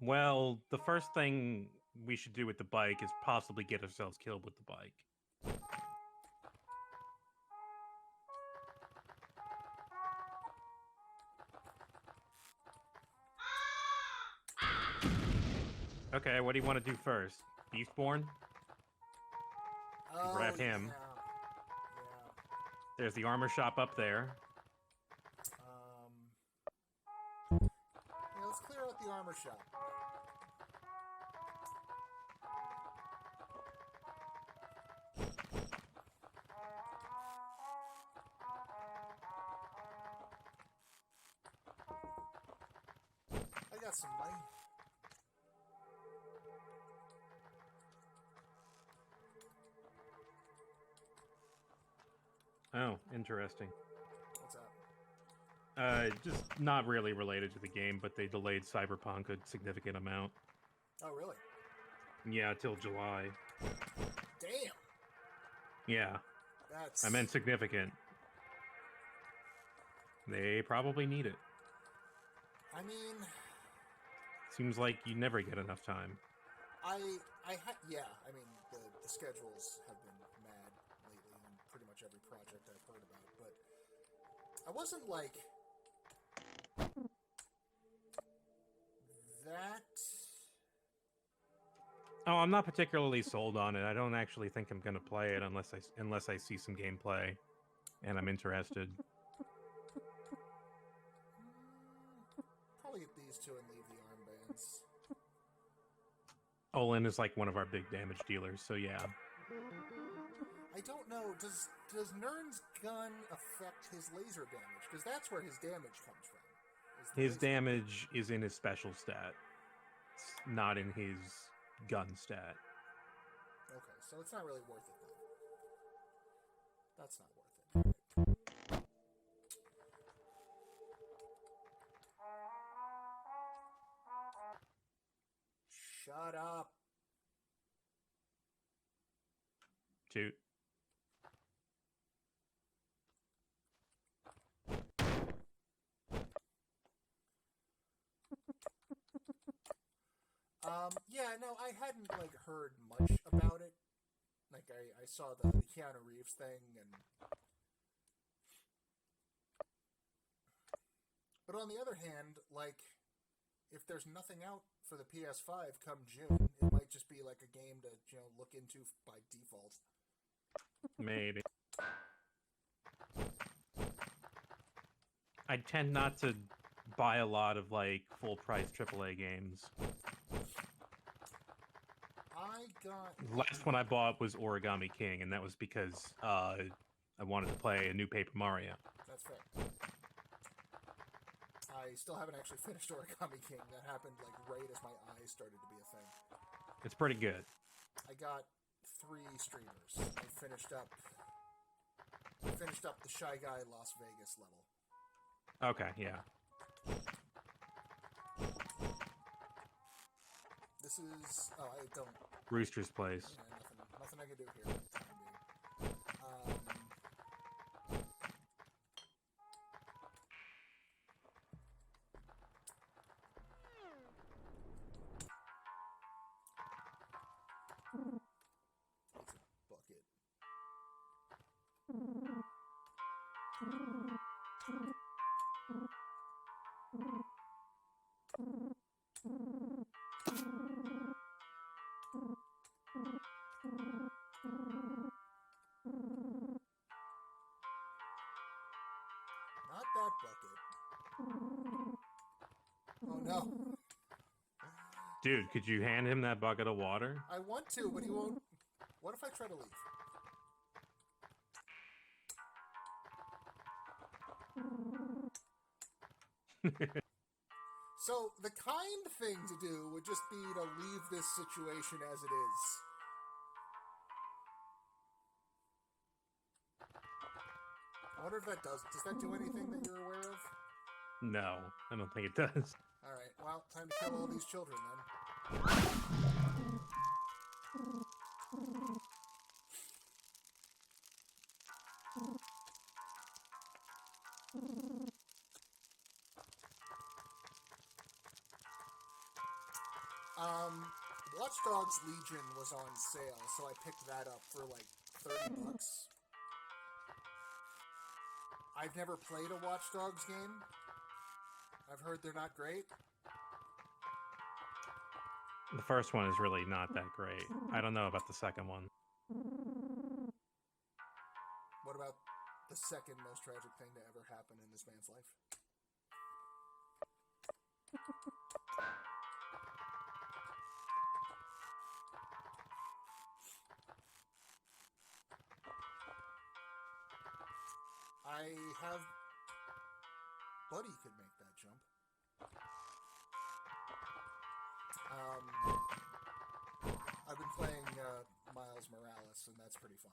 Well, the first thing we should do with the bike is possibly get ourselves killed with the bike. Okay, what do you want to do first? Beastborn? Oh, Grab him. Yeah. There's the armor shop up there. Yeah, let's clear out the armor shop. I got some money. Oh, interesting. What's up? Just not really related to the game, but they delayed Cyberpunk a significant amount. Oh, really? Yeah, till July. Damn. Yeah, That's. I meant significant. They probably need it. I mean, Seems like you never get enough time. yeah. I mean, the schedules have been mad lately on pretty much every project I've heard about, but I wasn't like that. Oh, I'm not particularly sold on it. I don't actually think I'm gonna play it unless I see some gameplay, and I'm interested. Probably get these two and leave the armbands. Olin is like one of our big damage dealers, so yeah. I don't know. Does Nern's gun affect his laser damage? Because that's where his damage comes from. is the His laser. damage is in his special stat. It's not in his gun stat. Okay, so it's not really worth it then. That's not worth it. Shut up. Shoot. Yeah, no, I hadn't like heard much about it. Like I saw the Keanu Reeves thing, but on the other hand, like if there's nothing out for the PS5 come June, it might just be like a game to look into by default. Maybe. I tend not to buy a lot of like full price AAA games. I got Last one I bought was Origami King, and that was because I wanted to play a new Paper Mario. That's fair. I still haven't actually finished Origami King. That happened like right as my eyes started to be a thing. It's pretty good. I got 3 streamers. I finished up the Shy Guy Las Vegas level. Okay, yeah. This is I don't Rooster's Place. nothing I can do here for the time being. It's a bucket. no. Dude, could you hand him that bucket of water? I want to, but he won't. What if I try to leave? So, the kind thing to do would just be to leave this situation as it is. I wonder if that does that do anything that you're aware of? No, I don't think it does. Alright, well, time to kill all these children then. Watch Dogs Legion was on sale, so I picked that up for like $30. I've never played a Watch Dogs game. I've heard they're not great. The first one is really not that great. I don't know about the second one. What about the second most tragic thing to ever happen in this man's life? I have... Buddy could make that jump. I've been playing Miles Morales, and that's pretty fun.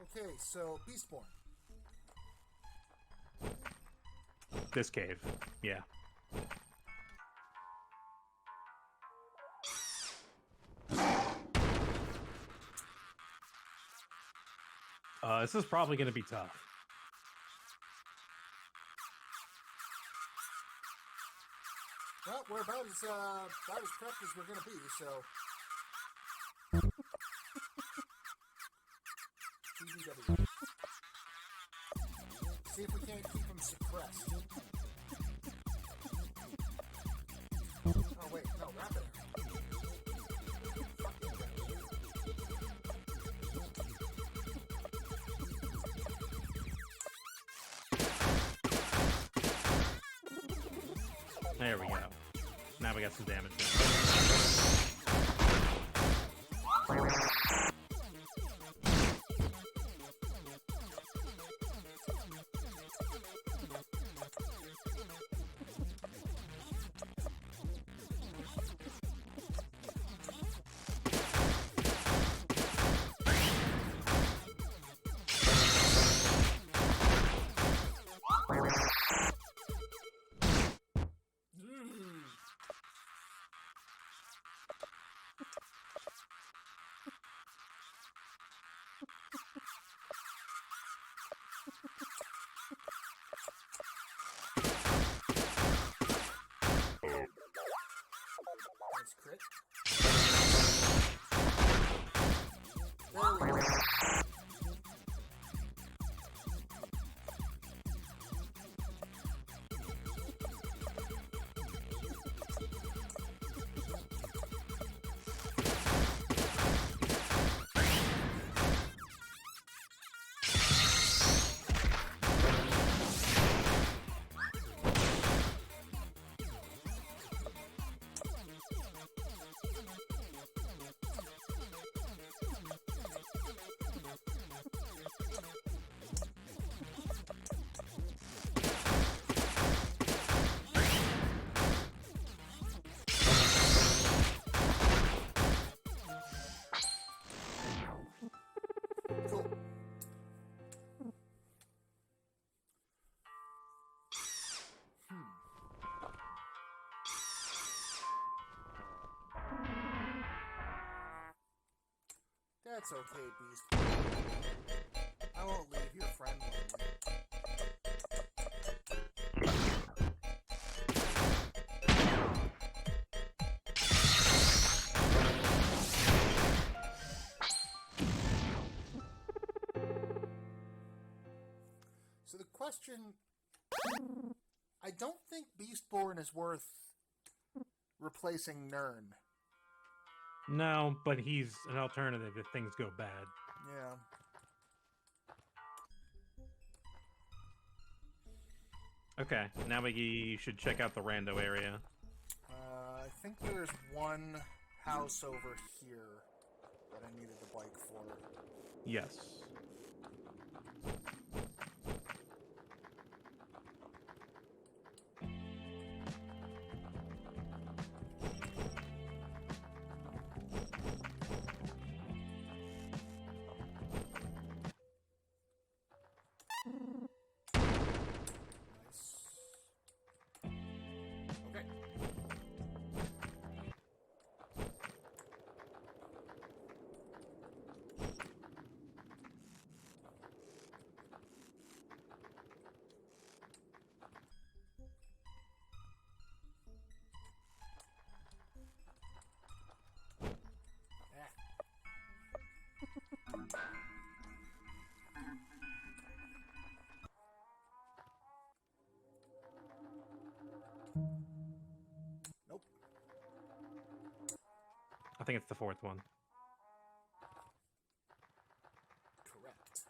Okay, so Beastborn. This cave, yeah. This is probably going to be tough. Well, we're about as prepped as we're going to be, so... BBW. See if we can't keep him suppressed. Oh, wait, no, rapid. There we go. Now we got some damage. Nice crit. There we go. Cool. That's okay, Beast. I won't leave your friend lonely. So the question... I don't think Beastborn is worth replacing Nern. No, but he's an alternative if things go bad. Yeah. Okay, now we should check out the rando area. I think there's one house over here that I needed the bike for. Yes. Nice. Okay. Nope. I think it's the fourth one. Correct.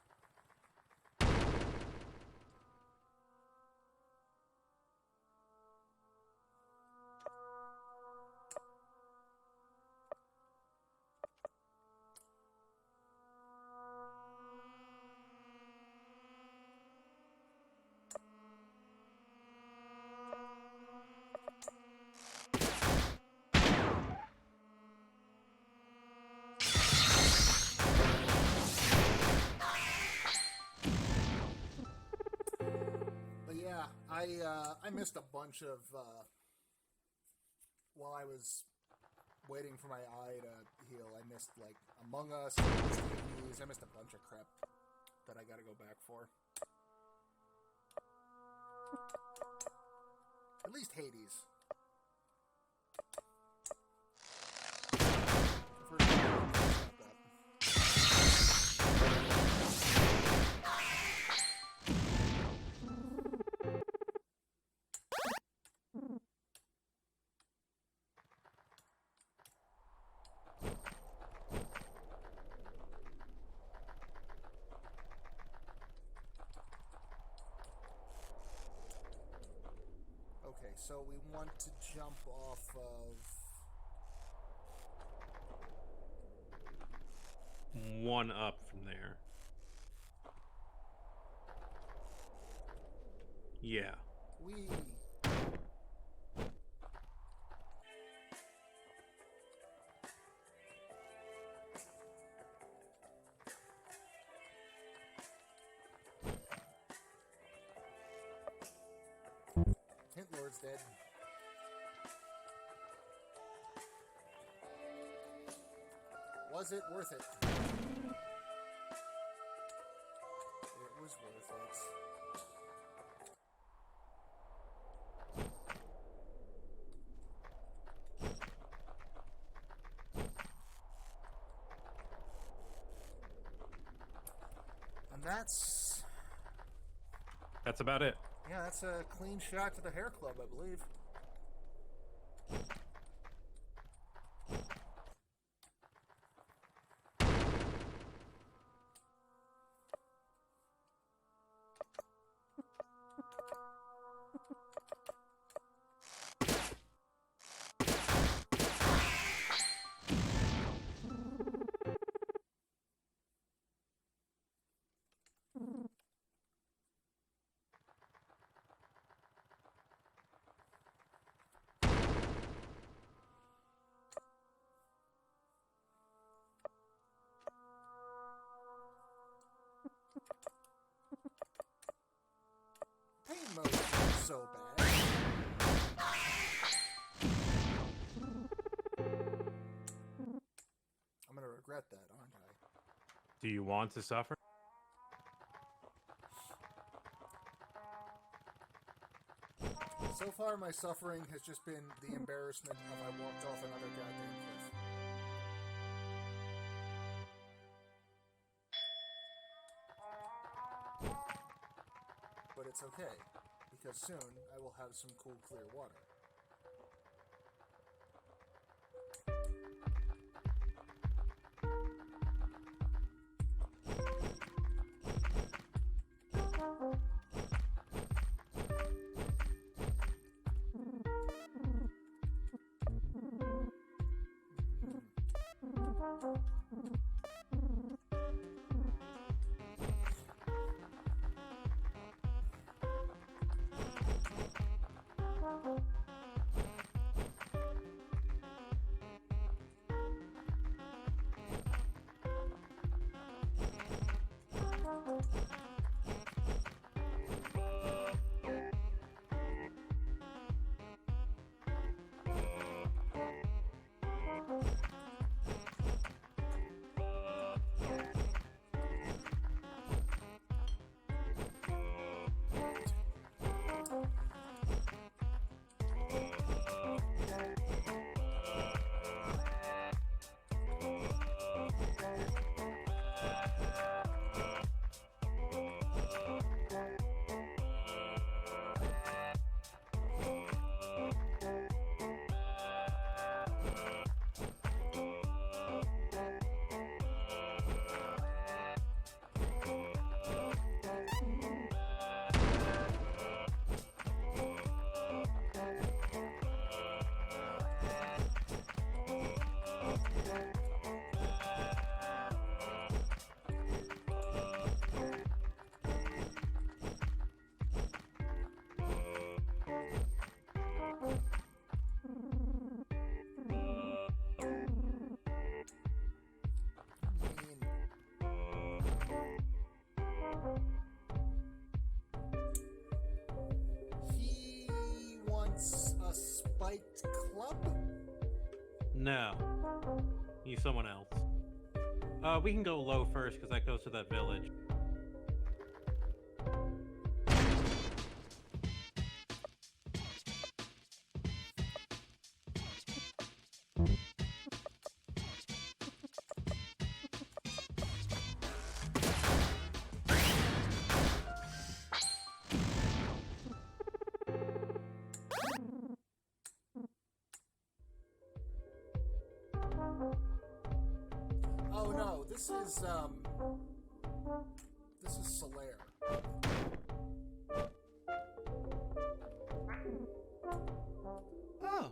But yeah, I missed a bunch of while I was waiting for my eye to heal. I missed like Among Us, I missed Hades, I missed a bunch of crap that I gotta go back for. At least Hades. I've heard about that. Okay, so we want to jump off of... One up from there. Yeah. We... Hint Lord's dead. Was it worth it? It was worth it. And that's... That's about it. Yeah, that's a clean shot to the hair club, I believe. Pain mode isn't so bad. I'm gonna regret that, aren't I? Do you want to suffer? So far, my suffering has just been the embarrassment of I walked off another goddamn cliff. But it's okay, because soon I will have some cool, clear water. He wants a spiked club? No. He's someone else. We can go low first, because that goes to that village. Oh no, this is Solaire. Oh.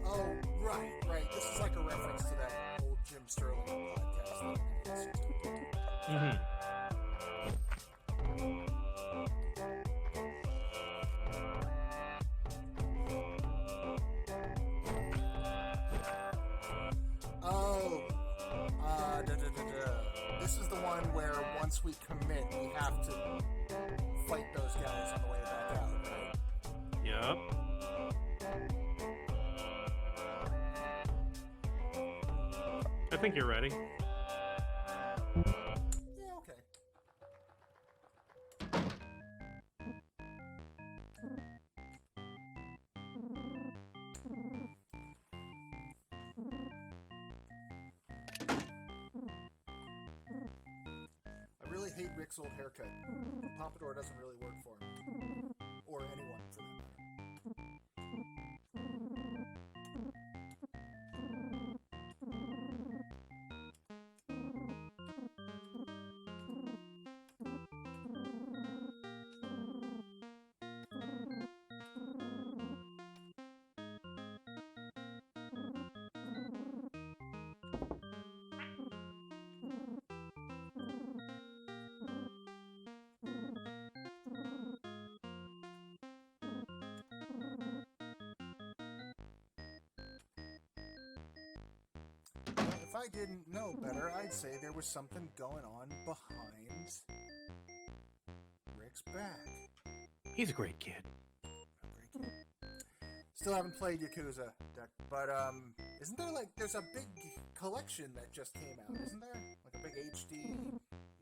Oh, right. This is like a reference to that old Jim Sterling podcast that I listened to. Mm-hmm. Oh, this is the one where once we commit, we have to fight those guys on the way back out, right? Yep. I think you're ready. Yeah, okay. I really hate Rick's old haircut. Pompadour doesn't really work for him. Or anyone, for that matter. If I didn't know better, I'd say there was something going on behind Rick's back. He's a great kid. Great kid. Still haven't played Yakuza, Duck, but isn't there there's a big collection that just came out, isn't there? Like a big HD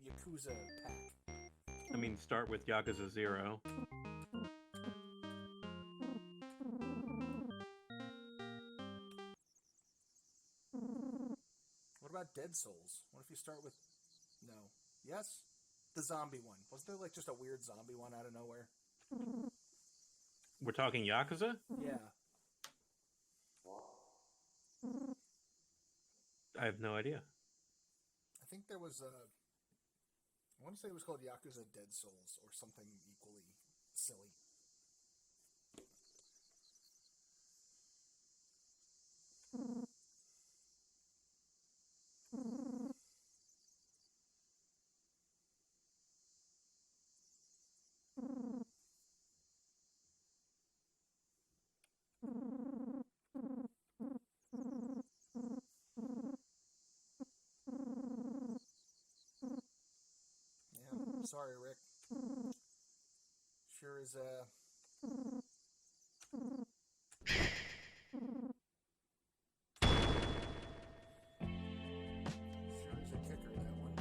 Yakuza pack. I mean, start with Yakuza 0. What about Dead Souls? What if you start with... No. Yes? The zombie one. Wasn't there just a weird zombie one out of nowhere? We're talking Yakuza? Yeah. I have no idea. think there was a. I want to say it was called Yakuza Dead Souls or something equally silly. Yeah, sorry, Rick. Sure is a kicker, that one.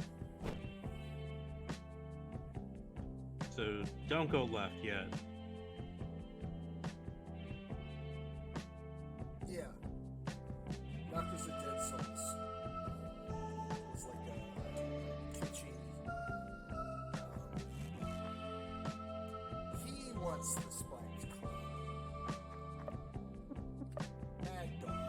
So don't go left yet. Yeah. Yakuza Dead Souls. It's like a kitschy. He wants the Spiked Club. Mad Dog.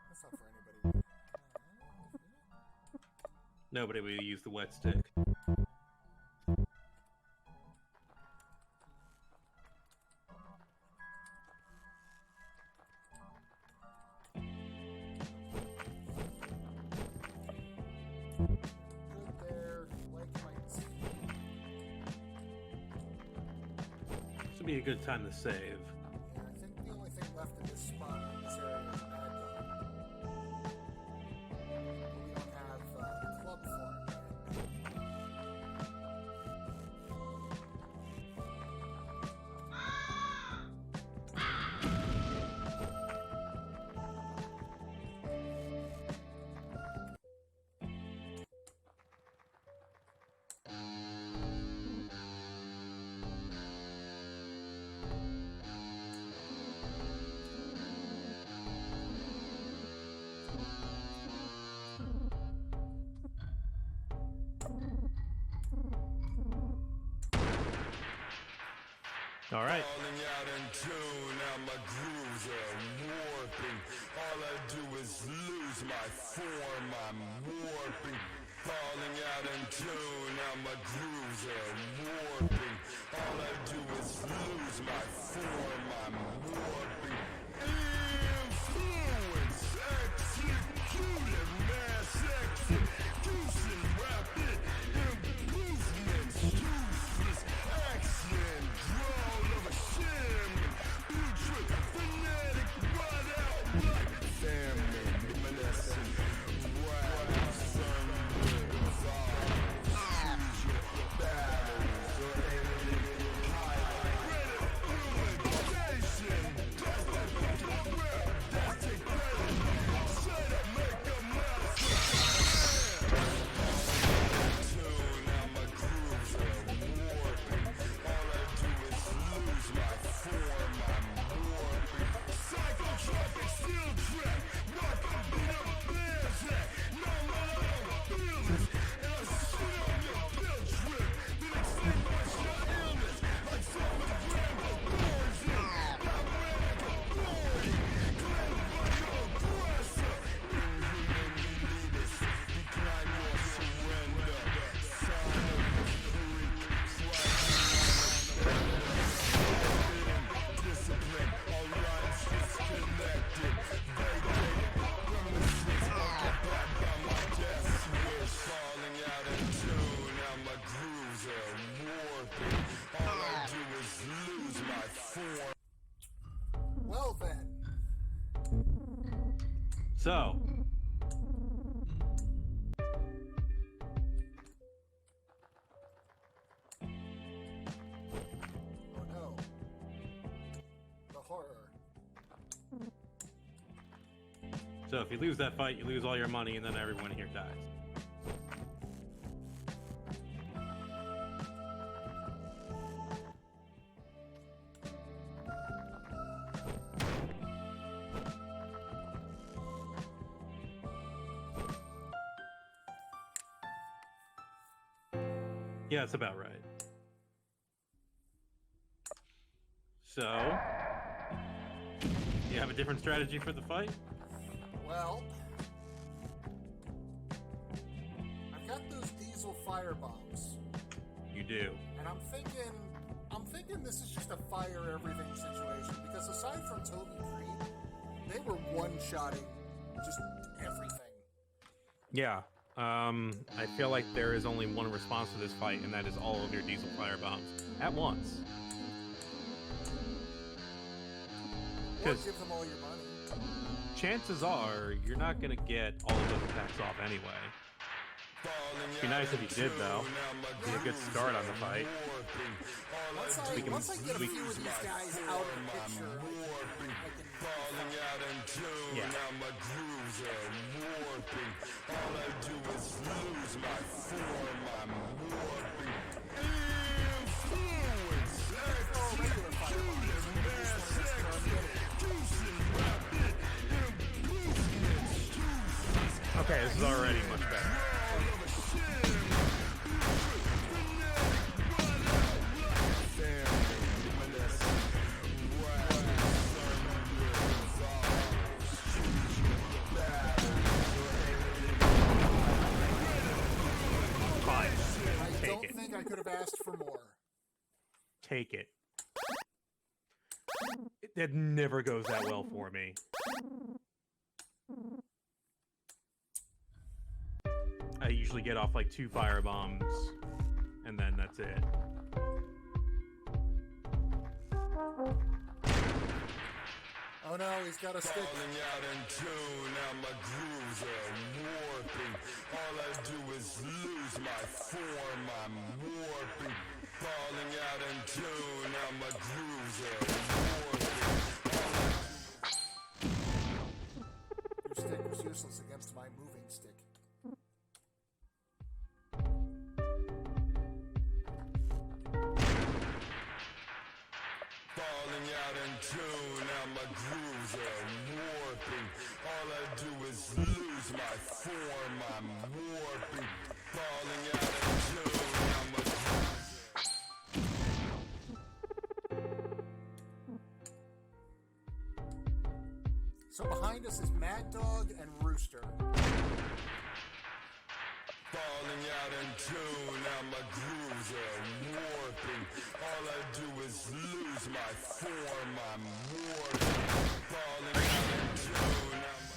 That's not for anybody. Nobody will use the wet stick. Good there, like mites. This would be a good time to save. Yeah, I think the only thing left in this spot in this area is Mad Dog. We don't have club for him yet. All right. Falling out in tune, now my grooves are warping. All I do is lose my form, I'm warping. Falling out in tune, now my grooves are warping. All I do is lose my form, I'm warping. Influence, executed, mass execution, rapid improvements, useless action, drawl of a shaman, putrid, fanatic, run out like famine, luminescent, wild, sunburns, battles, or alien high, reputation, Well then, So, oh no, the horror. if you lose that fight, you lose all your money, and then everyone here dies. Yeah, that's about right. So, you have a different strategy for the fight? Well, I've got those diesel fire bombs, You do. and I'm thinking this is just a fire everything situation, because aside from Toby Creed, they were one-shotting just everything. Yeah. I feel like there is only one response to this fight, and that is all of your diesel fire bombs at once. Or 'Cause- give them all your money. Chances are you're not gonna get all of those attacks off anyway. It'd be nice if you did, though. Be a good start on the fight. Once I get a few of these guys out of the picture, I can Falling out in tune, Yeah. now my grooves are warping. All I do is lose my form, I'm warping. Influence, executed, mass execution, rapid improvements, useless Okay, this is already much better. all of a sham, fanatic, run out like famine, luminescent, wild, sunburns, Fine. I Take don't it. think I could have asked for more. Take it. It never goes that well for me. I usually get off like 2 fire bombs, and then that's it. Oh no, he's got a stick. falling out in tune, now my grooves are warping. All I do is lose my form, I'm warping. Falling out in tune, now my grooves are warping. Your stick was useless against my moving stick. Falling out in tune, now my grooves are warping. All I do is lose my form, I'm warping. Falling out in tune, now my grooves are So behind us is Mad Dog and Rooster. Falling out in tune, now my grooves are warping. All I do is lose my form, I'm warping. Falling out in tune, now my...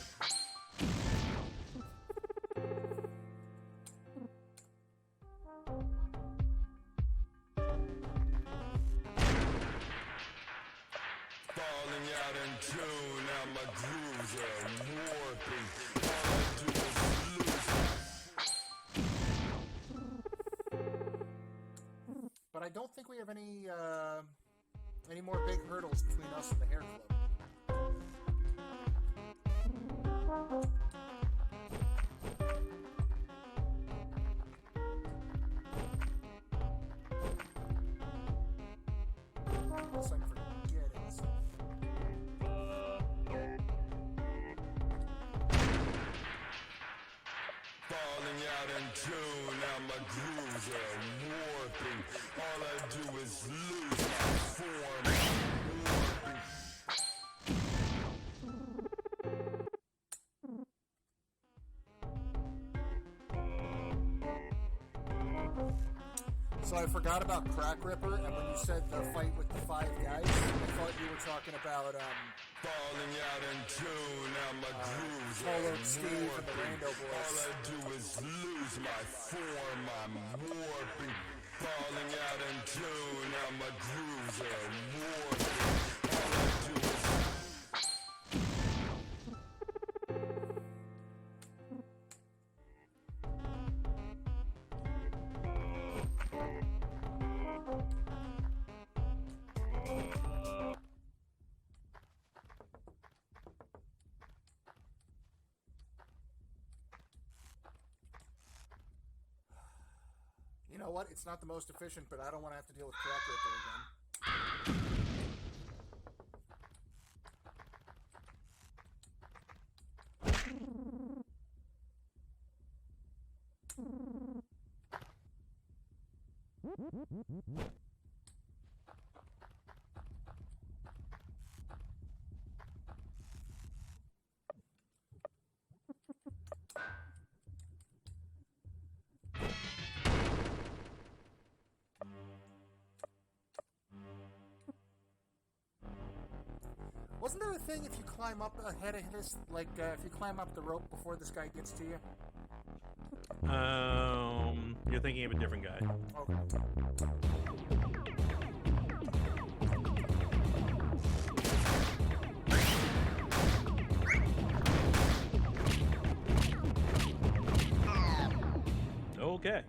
Falling out in tune, now my grooves are warping. All I do is lose my... But I don't think we have any more big hurdles between us and the Hair Club. Unless I'm forgetting something. Falling out in tune, now my grooves are warping. All I do is lose my form, I'm warping. So I forgot about Crack Ripper, and when you said the fight with the 5 guys, I thought you were talking about Falling out in tune, now my grooves Polo are Steve and the warping. Rando All Boys. I do is lose my form, I'm warping. Falling out in tune, now my grooves are warping. All I do is... You know what? It's not the most efficient, but I don't want to have to deal with Crack Ripper again. Wasn't there a thing if you climb up ahead of this, like if you climb up the rope before this guy gets to you? You're thinking of a different guy. Okay. Okay.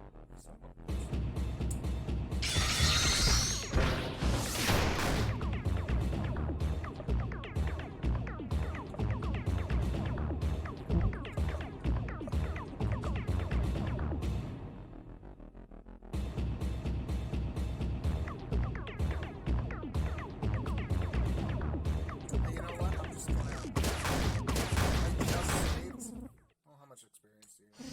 You know what? I'm just gonna. I just saved. Oh, how much experience do you have?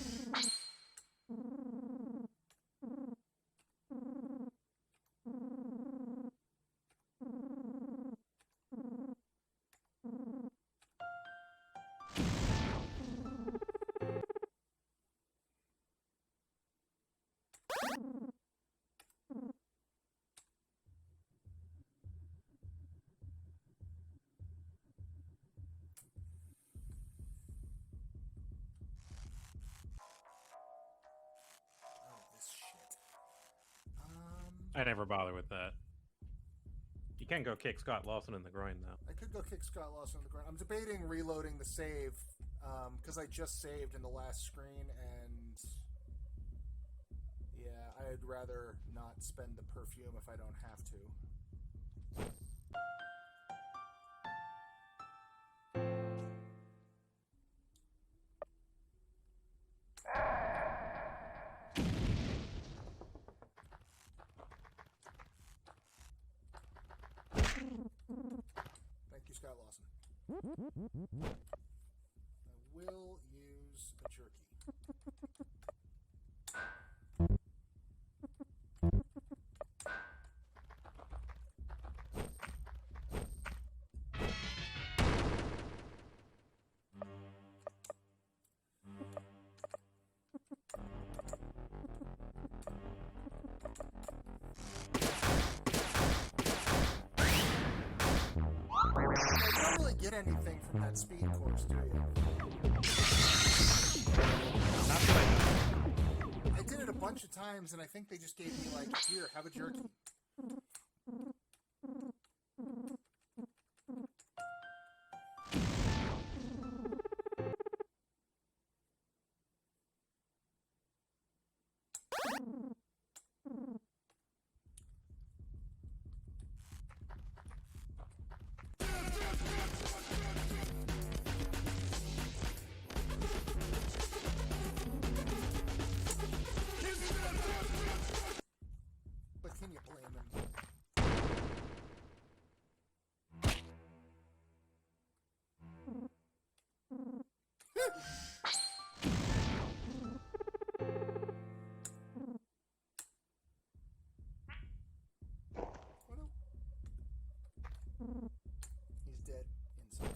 Oh, this shit. I never bother with that. You can go kick Scott Lawson in the groin, though. I could go kick Scott Lawson on the ground. I'm debating reloading the save, because I just saved in the last screen, and yeah, I'd rather not spend the perfume if I don't have to. Thank you, Scott Lawson. I will use a jerky. get anything from that speed course, do you? Not that I know. I did it a bunch of times, and I think they just gave me, like, here, have a jerky. But can you blame him? He's dead inside.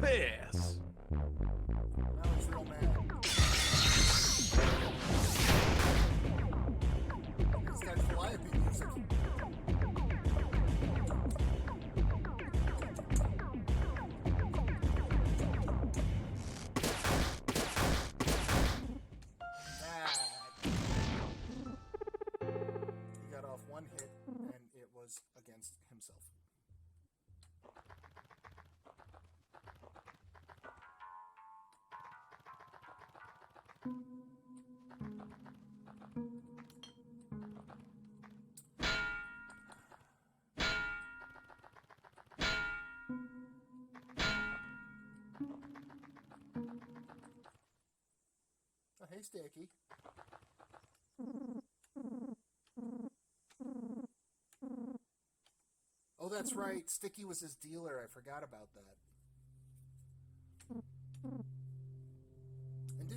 Piss. Now he's real mad. He's got Calliope music. He got off one hit, and it was against himself. Oh, hey, Sticky. Oh, that's right. Sticky was his dealer. I forgot about that. And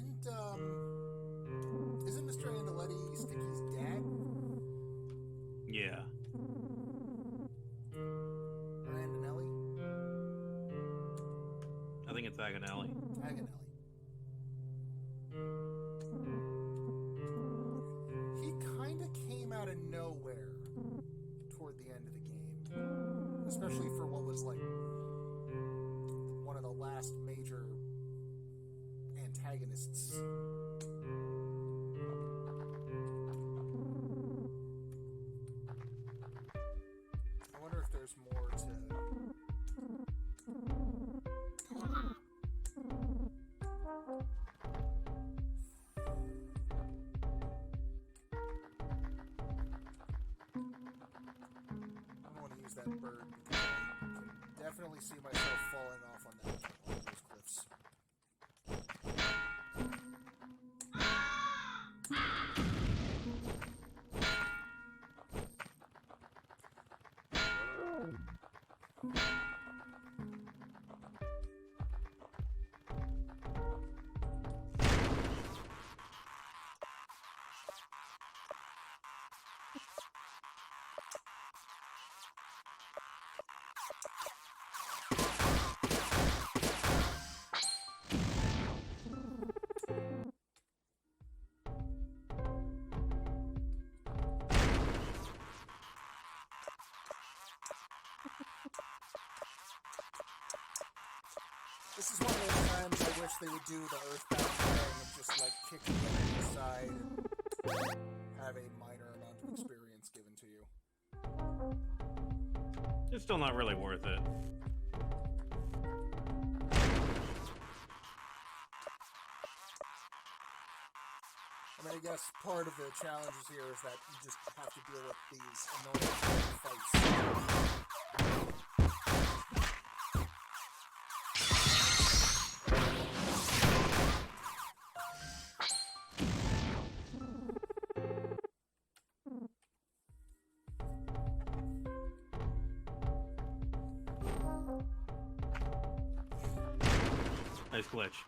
isn't Mr. Andoletti Sticky's dad? Yeah. Or Andanelli? I think it's Agonelli. Agonelli. He kind of came out of nowhere toward the end of the game. Especially for what was like one of the last major antagonists. I wonder if there's more to... that bird because I can definitely see myself falling off on that one of those cliffs. This is one of those times I wish they would do the Earthbound thing and just like kick you aside and have a minor amount of experience given to you. It's still not really worth it. I mean, I guess part of the challenges here is that you just have to deal with these annoying fights. Nice glitch.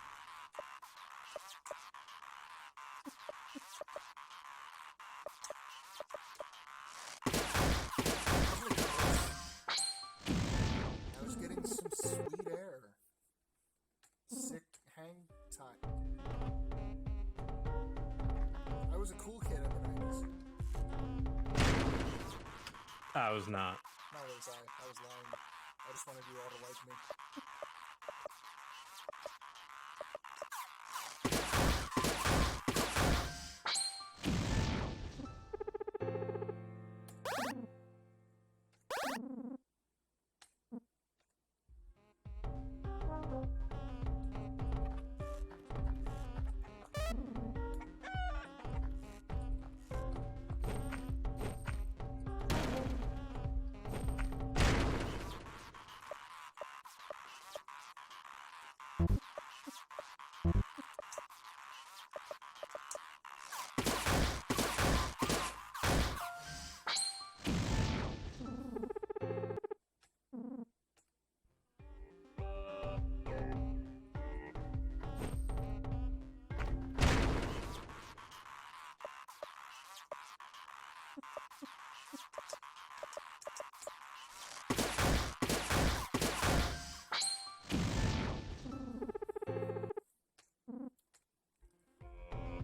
I was getting some sweet air. Sick hang time. I was a cool kid in the 90s. I was not. Neither was I. I was lying. I just wanted you all to like me.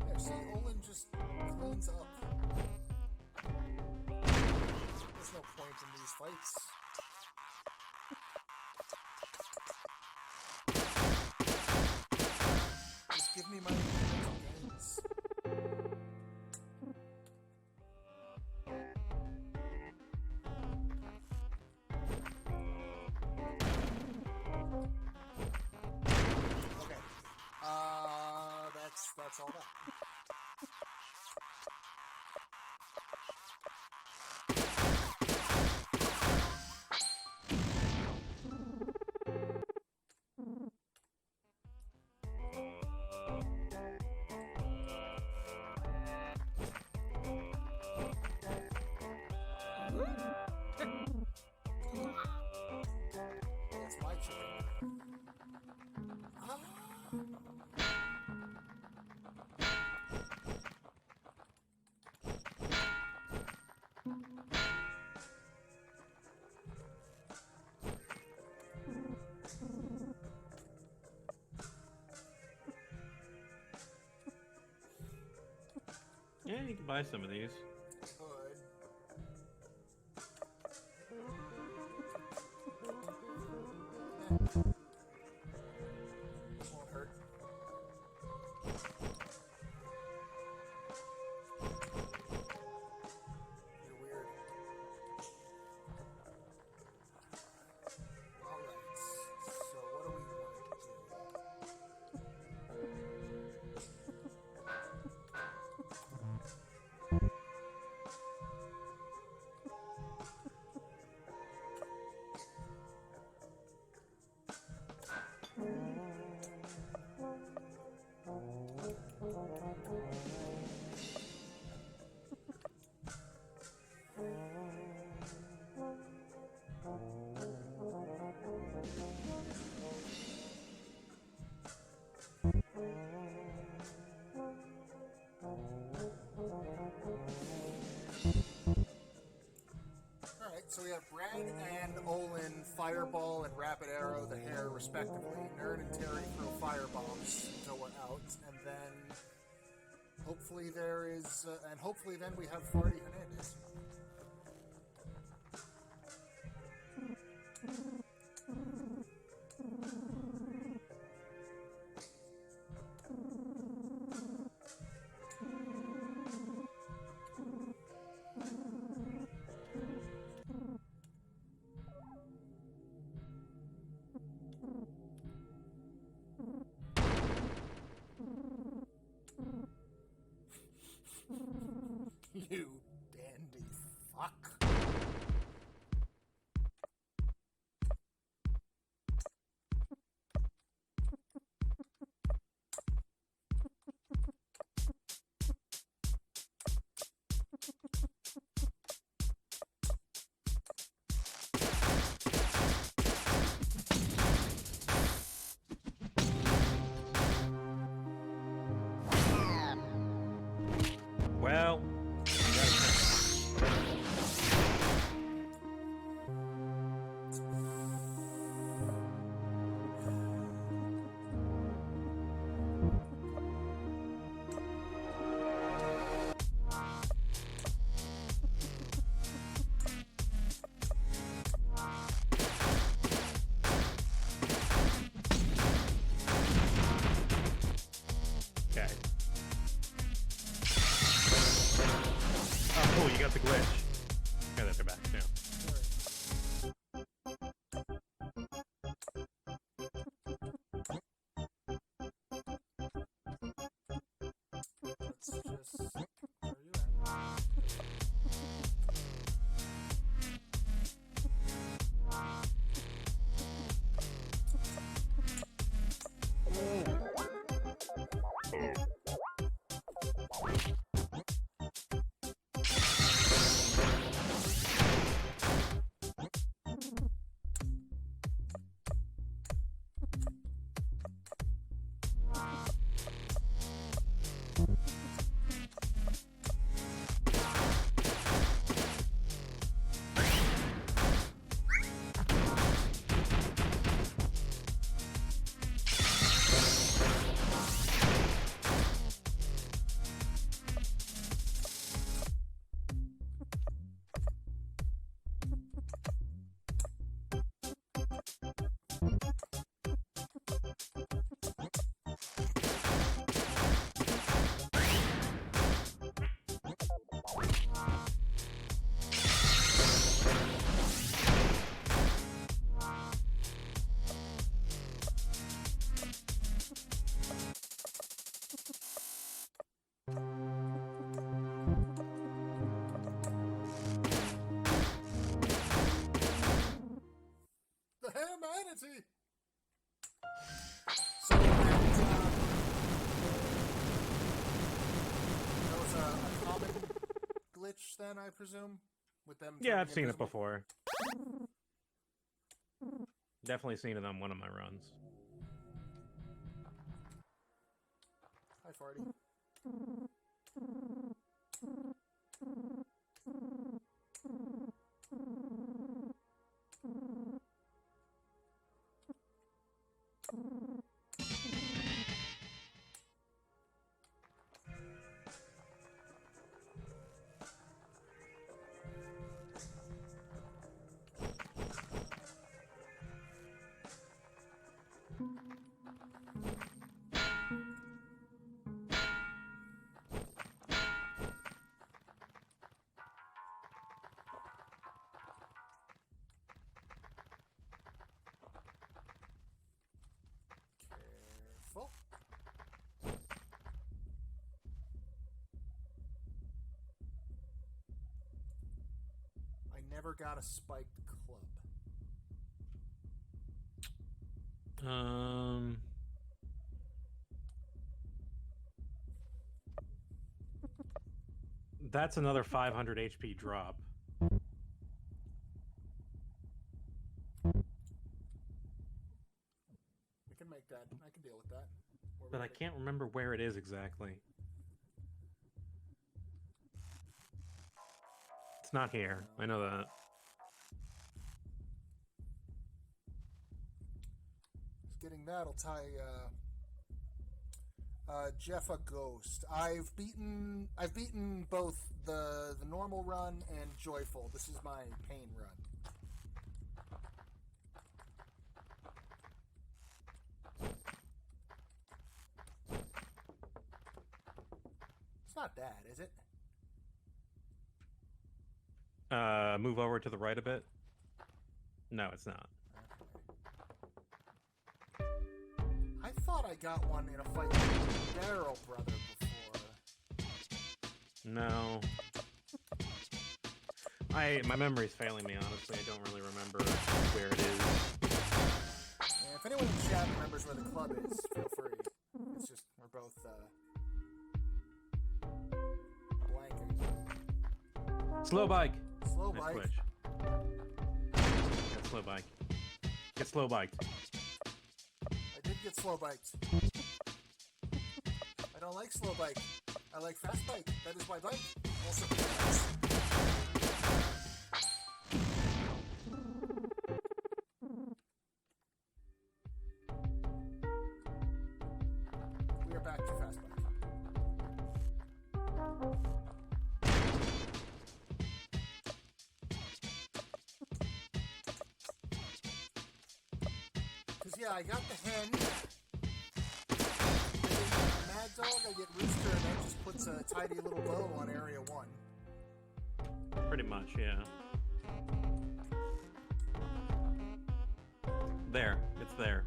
Yeah, see, Olin just cleans up. There's no point in these fights. Just give me my mental gains. Okay. That's all that. That's my chicken. Yeah, you can buy some of these. Good. Won't hurt. You're weird. Alright, so what do we want to do? Alright, so we have Brad and Olin Fireball and Rapid Arrow the Hare, respectively. Nerd and Terry throw firebombs until we're out, and then hopefully there is, and hopefully then we have Farty Hernandez. You dandy fuck. got the glitch. Yeah, they're back now. Let's just... Where are you at? The hair manatee! So that was a common glitch then, I presume? With them Yeah, turning I've seen it invisible? before. Definitely seen it on one of my runs. Hi, Farty. Careful. I never got a spiked club. That's another 500 HP drop. We can make that. I can deal with that. We're But I ready. can't remember where it is exactly. It's not here. I know that. Just getting that. I'll tie Jeff a ghost. I've beaten both the normal run and joyful. This is my pain run. It's not bad, is it? Move over to the right a bit. No, it's not. I thought I got one in a fight with Daryl Brother before. No. My memory's failing me, honestly. I don't really remember where it is. Yeah, if anyone in chat remembers where the club is, feel free. It's just, we're both, blanking. Slow bike. Slow Nice bike. glitch. Get slow bike. Get slow biked. I did get slow biked. I don't like slow bike. I like fast bike. That is my bike. Also, we are back to fast bike. Cause yeah, I got the hen. Mad Dog, I get Rooster, and that just puts a tidy little bow on Area 1. Pretty much, yeah. There, it's there.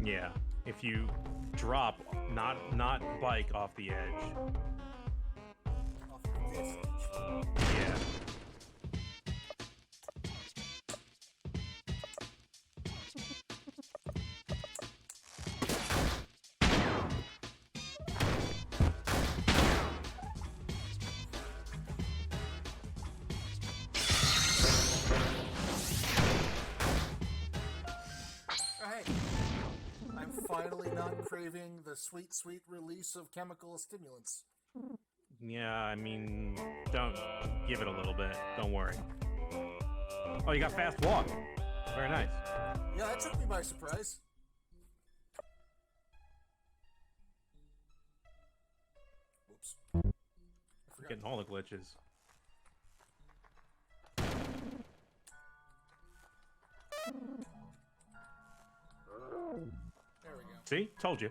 Yeah, if you drop, not bike off the edge. Off of this. Yeah. Alright. I'm finally not craving the sweet, sweet release of chemical stimulants. Yeah, I mean, don't give it a little bit. Don't worry. Oh, you got fast walk. Very nice. Yeah, that took me by surprise. Whoops. I forgot. Getting all the glitches. There we go. See? Told you.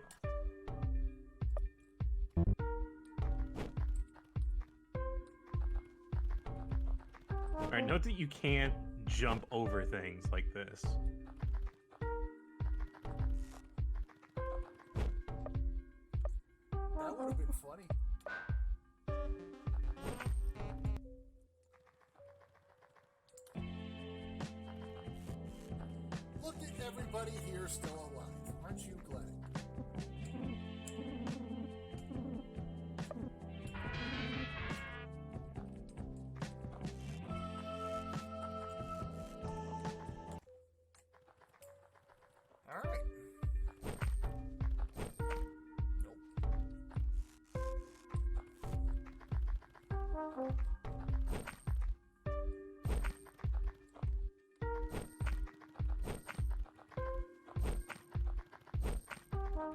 Alright, note that you can't jump over things like this. That would have been funny. Look at everybody here still alive. Aren't you glad? All right.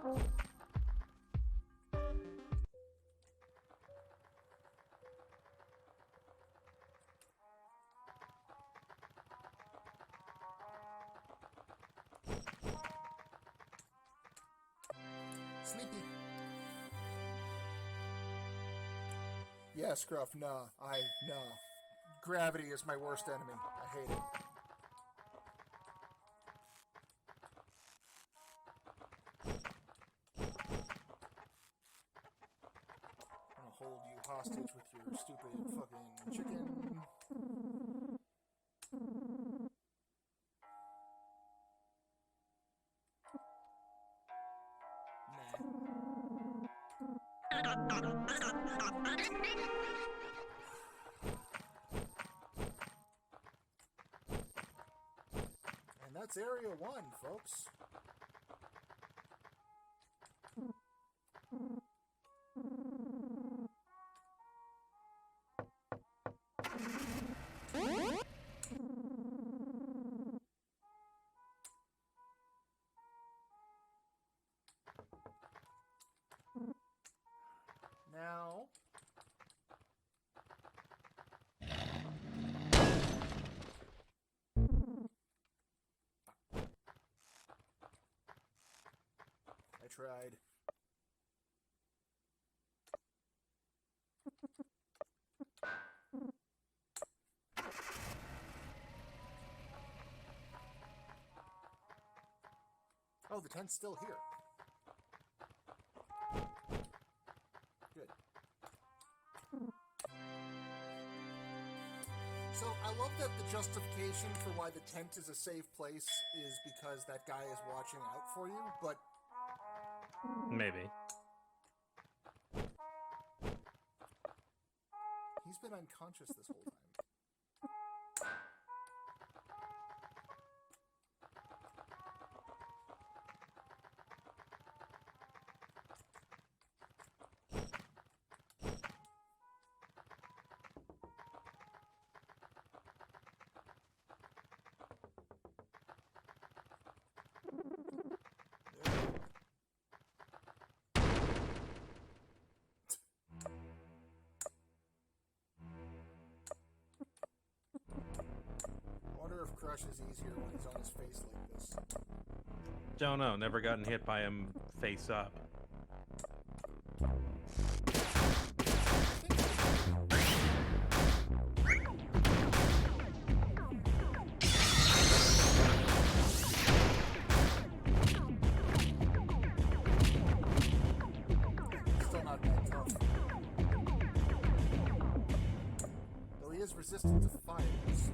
Nope. Sleepy. Yeah, Scruff, nah. Nah. Gravity is my worst enemy. I hate it. I'm gonna hold you hostage with your stupid fucking chicken. And that's Area 1, folks. Now... I tried. Oh, the tent's still here. Good. So I love that the justification for why the tent is a safe place is because that guy is watching out for you, but... Maybe. He's been unconscious this whole time. If Crush is easier when he's on his face like this. Don't know. Never gotten hit by him face up. Still not that tough. Though he is resistant to fire, so...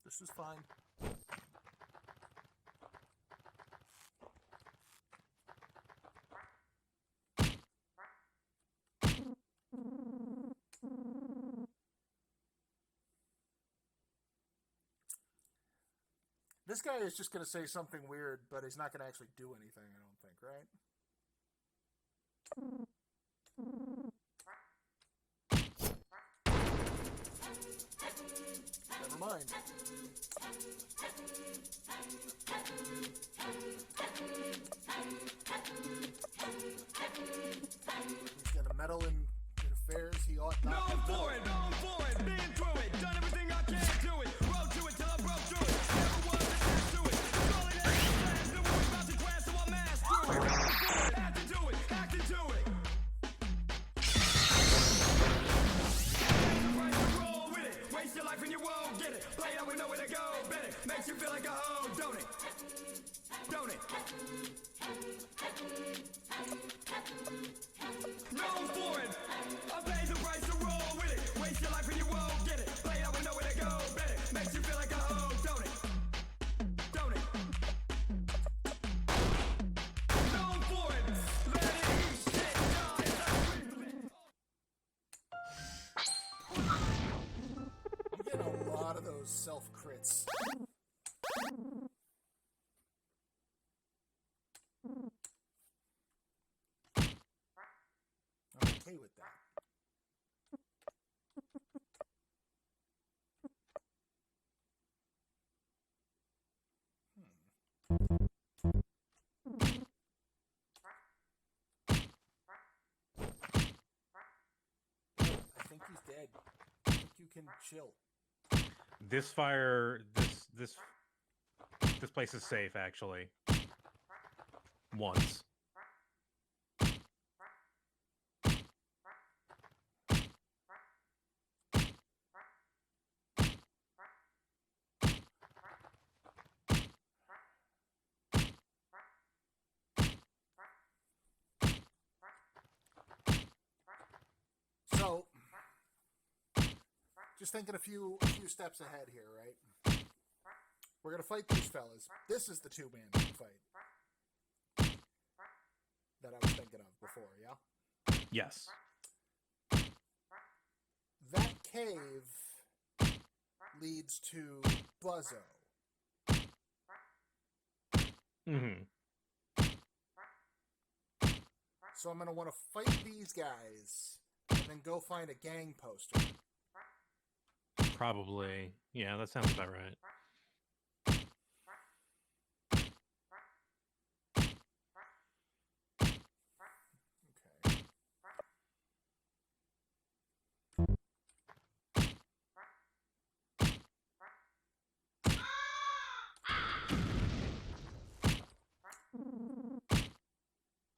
This is fine. This guy is just going to say something weird, but he's not going to actually do anything, I don't think, right? Never mind. He's gonna meddle in affairs he ought not to. Known for it, been through it, done everything I can do it, rode to it till I broke through it, never was attached to it, calling it flash, knew it was about to crash, so I masked through it, had to do it, acted to it. Roll with it, waste your life and you won't get it, play it, we know where to go, bet it, makes you feel like a hoe, don't it? Don't it? Known for it, I pay the price to roll with it, waste your life and you won't get it, play it, we know where to go, bet it, makes you feel like a hoe, don't it? Don't it? Known for it, let it eat shit, I'm getting a lot of those self-crits. I'm okay with that. I think he's dead. I think you can chill. This fire, this place is safe, actually. Once. So, just thinking a few steps ahead here, right? We're gonna fight these fellas. This is the two-man fight that I was thinking of before, yeah? Yes. That cave leads to Buzzo. Mm-hmm. So I'm going to want to fight these guys and then go find a gang poster. Probably. Yeah, that sounds about right. Okay.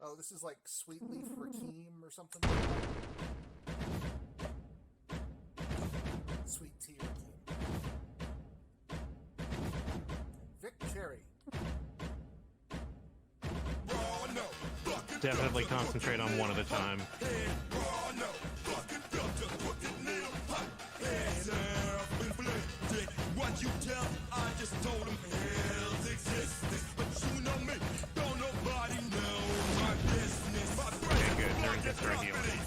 Oh, this is like Sweet Leaf Rakeem or something like that. Sweet Tea Rakeem. And Vic Cherry. Definitely concentrate on one at a time. What you tell, I just told him hell's existence. But you know me, don't nobody know my business. My Okay, good. They're in good healing.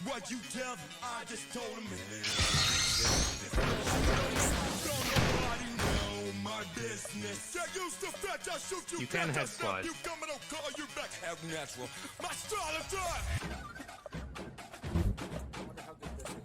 What you tell, I just told him hell's existence. Don't nobody know my business. I used to fetch, I shoot you. You can head slide. You come and I'll call you back. Have natural. My style of drive. I wonder how good this is.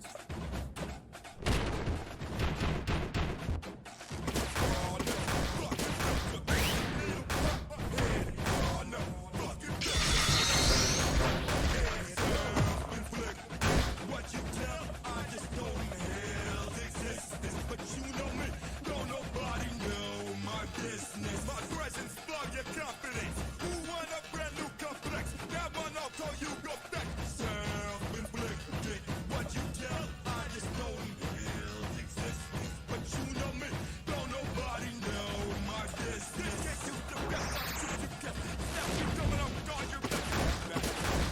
What you tell, I just told him hell's existence. But you know me, don't nobody know my business. My presence, plug your confidence. Who want a brand new complex? That one I'll call you go back. Self-inflicted. What you tell, I just told him hell's existence. But you know me, don't nobody know my business. Can't shoot the best, I'll shoot you get. Now you coming up, call your back.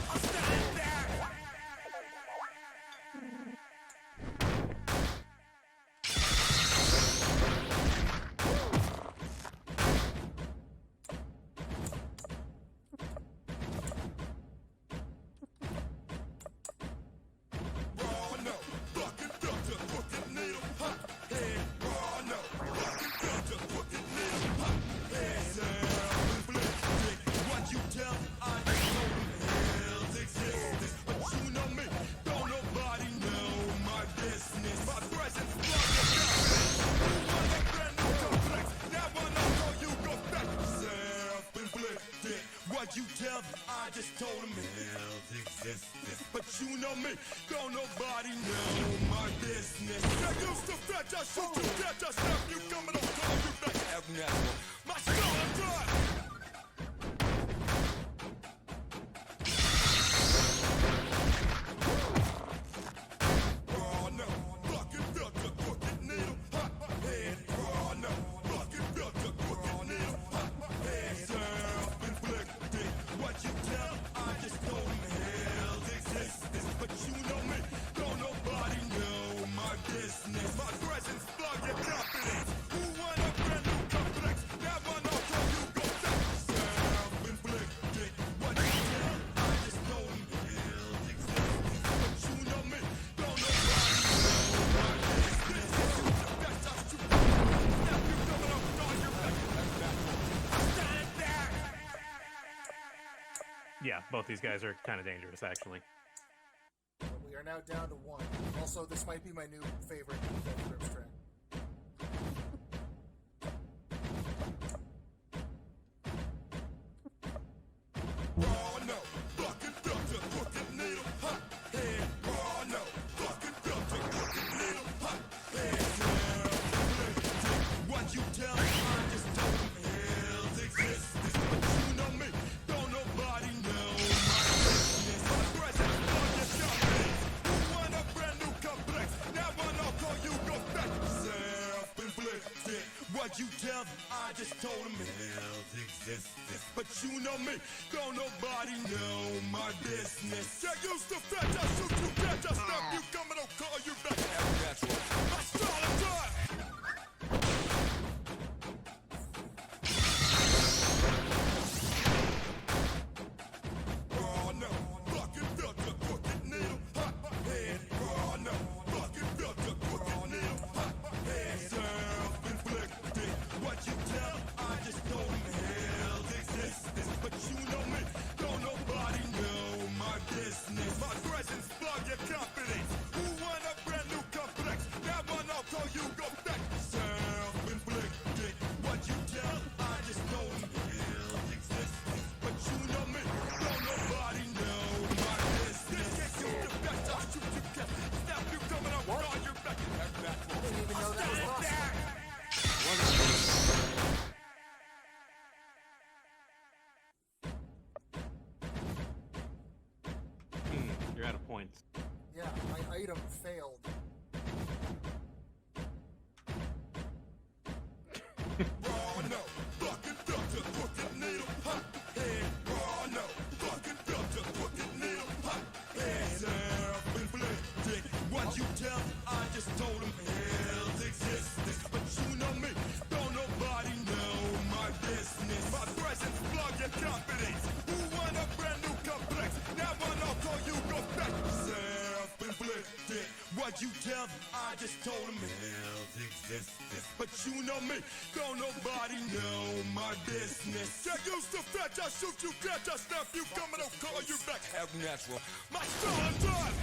I'll stand there. What you tell, I just told him hell's existence. But you know me, don't nobody know my business. My presence, plug your confidence. Who want a brand new complex? That one I'll call you go back. Self-inflicted. What you tell, I just told him hell's existence. But you know me, don't nobody know my business. I used to fetch, I shoot you dead, I snap you coming, I'll call you back. Have natural. My style of drive. Oh no, fucking filter, crooked needle, hot head. Oh no, fucking filter, crooked needle, hot head. Self-inflicted. What you tell, I just told him hell's existence. But you know me, don't nobody know my business. My presence, plug your confidence. Who want a brand new complex? That one I'll call you go back. Self-inflicted. What you tell, I just told him hell's existence. But you know me, don't nobody know my business. Shoot the best, I'll shoot you. Now you coming up, call your back. Stand there. Yeah, both these guys are kind of dangerous, actually. But we are now down to one. Also, this might be my new favorite Death Grips track. Oh no, fucking filter, crooked needle, hot head. Oh no, fucking filter, crooked needle, hot head. Self-inflicted. What you tell, I just told him hell's existence. But you know me, don't nobody know my business. My presence, plug your confidence. Who want a brand new complex? That one I'll call you go back. Self-inflicted. What you tell, I just told him hell's existence. But you know me, don't nobody know my business. I used to fetch, I shoot you dead, I snap you coming, I'll call you back. Have natural. My style of drive. Oh no, fucking filter, crooked needle, hot head. Oh no, fucking filter, crooked needle, hot head. Self-inflicted. What you tell, I out of points. Yeah, my item failed. What you tell, I just told him hell's existence. But you know me, don't nobody know my business. My presence plug your confidence. Who want a brand new complex? Now I know call you go back. Self-inflicted. What you tell, I just told him hell's existence. But you know me, don't nobody know my business. Get used to fetch, I shoot you, catch, I snap you, coming, I'll call you back. Have natural. My son done.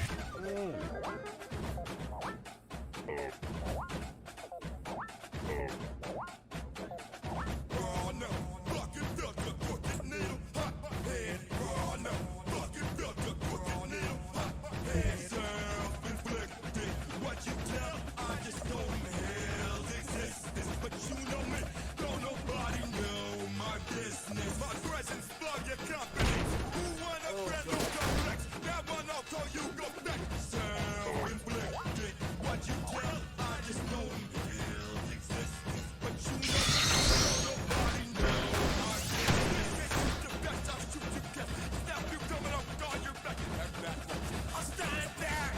Oh no, fucking filter, crooked needle, hot head. Oh no, fucking filter, crooked needle, hot head. Self-inflicted, what you tell, I just told him hell's existence. But you know me, don't nobody know my business. My presence plug your confidence. Who want a brand new complex? Now I know call you go back. Self-inflicted, what you tell, I just told him hell's existence. But you know me, don't nobody know my business. Shoot the best, I'll shoot you dead. Snap you coming up, guard your back. I'll stand there.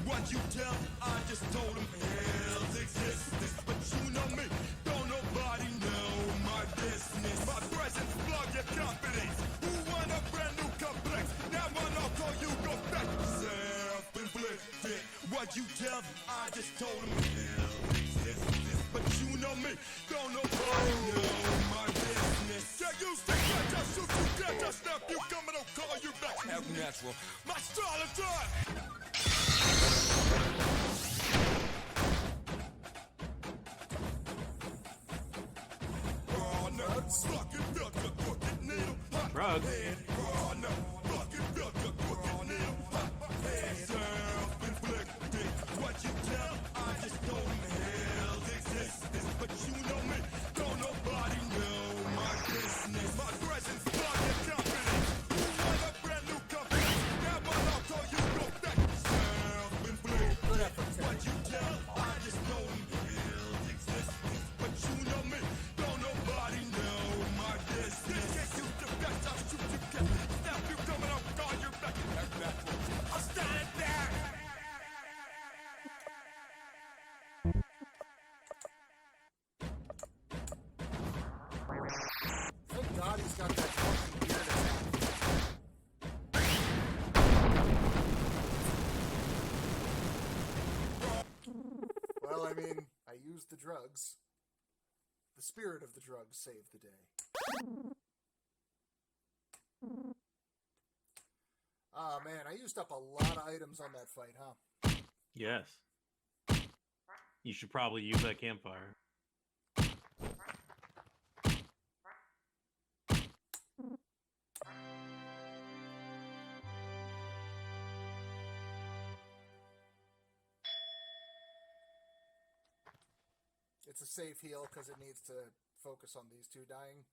What you tell, I just told him hell's existence. But you know me, don't nobody know my business. My presence plug your confidence. Who want a brand new complex? Now I know call you go back. Self-inflicted. What you tell, I just told him hell's existence. But you know me, don't nobody know my business. Get used to catch, I shoot you dead, I snap you coming, I'll call you back. Have natural. My style is done. Oh no, fucking filter, crooked needle, hot Drugs. head. Oh no, fucking filter, crooked needle, hot head. Self-inflicted, what you tell, I just told him hell's existence. But you know me, don't nobody know my business. My presence, plug your confidence. Who want a brand new company? Now I know call you go back. Self-inflicted, what you tell, I just told him hell's existence. But you know me, don't nobody know my business. Get you the best, I'll shoot you dead. Snap you coming up, guard your back. I'll stand there. Thank God he's got that fucking weird attack. Well, I mean, I used the drugs. The spirit of the drugs saved the day. Ah, man, I used up a lot of items on that fight, huh? Yes. You should probably use that campfire. It's a safe heal because it needs to focus on these two dying.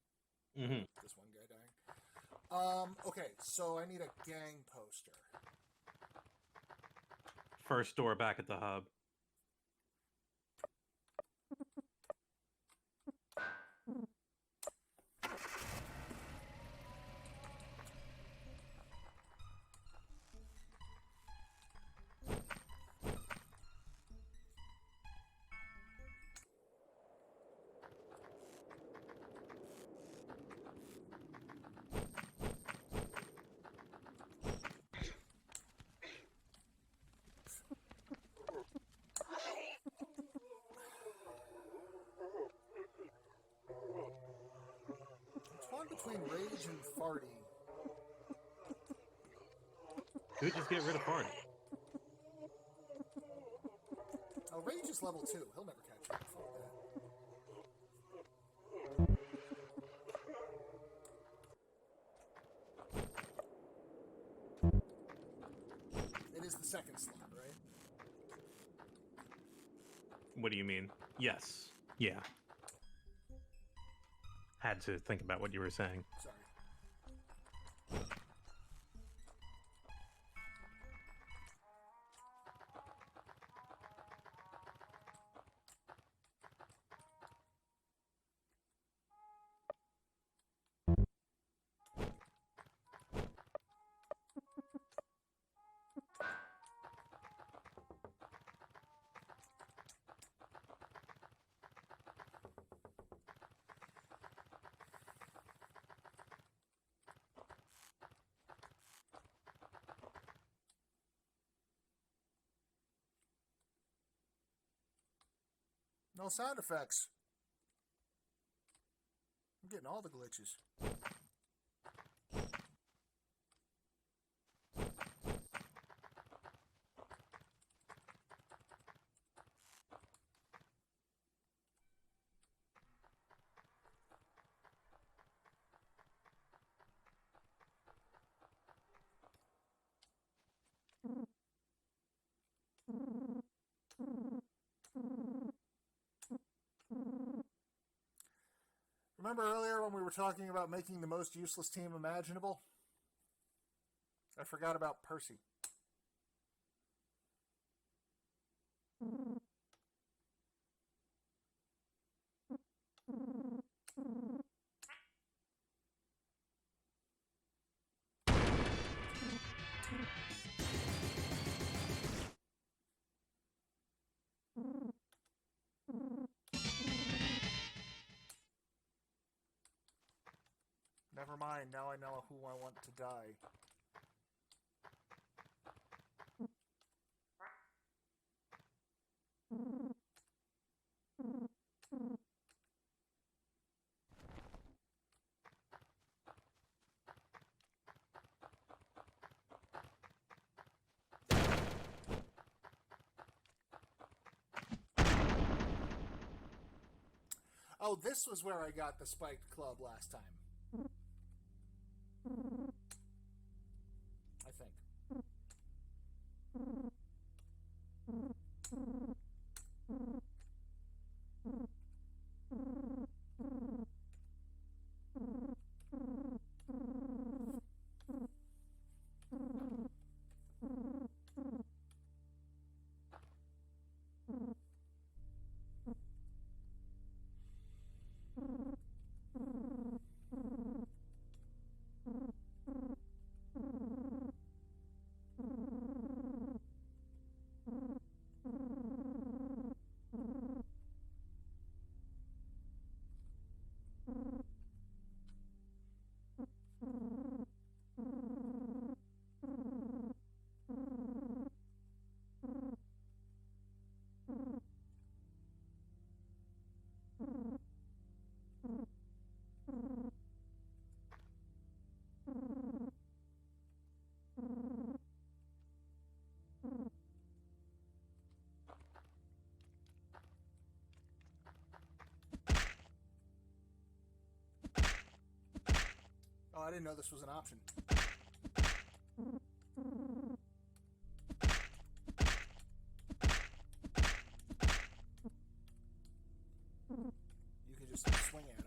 Mm-hmm. This one guy dying. Okay, so I need a gang poster. First door back at the hub. Between rage and farty. Could just get rid of farty. Oh, Rage is level 2. He'll never catch you. Fuck that. It is the second slot, right? What do you mean? Yes. Yeah. Had to think about what you were saying. Sorry. No sound effects. I'm getting all the glitches. Remember earlier when we were talking about making the most useless team imaginable? I forgot about Percy. Never mind, now I know who I want to die. Oh, this was where I got the spiked club last time. I think. Oh, I didn't know this was an option. You could just swing at him.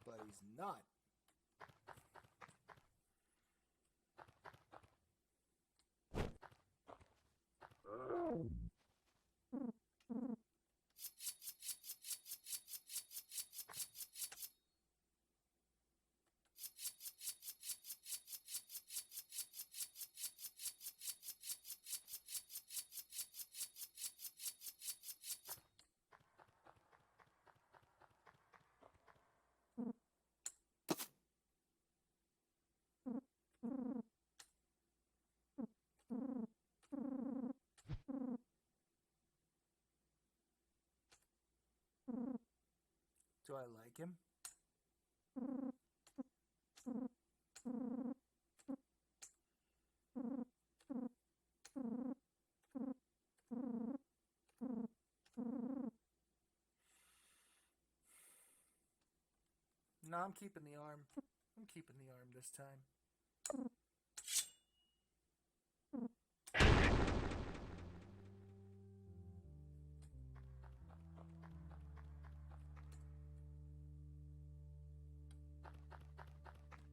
But he's not. Do I like him? No, I'm keeping the arm. I'm keeping the arm this time.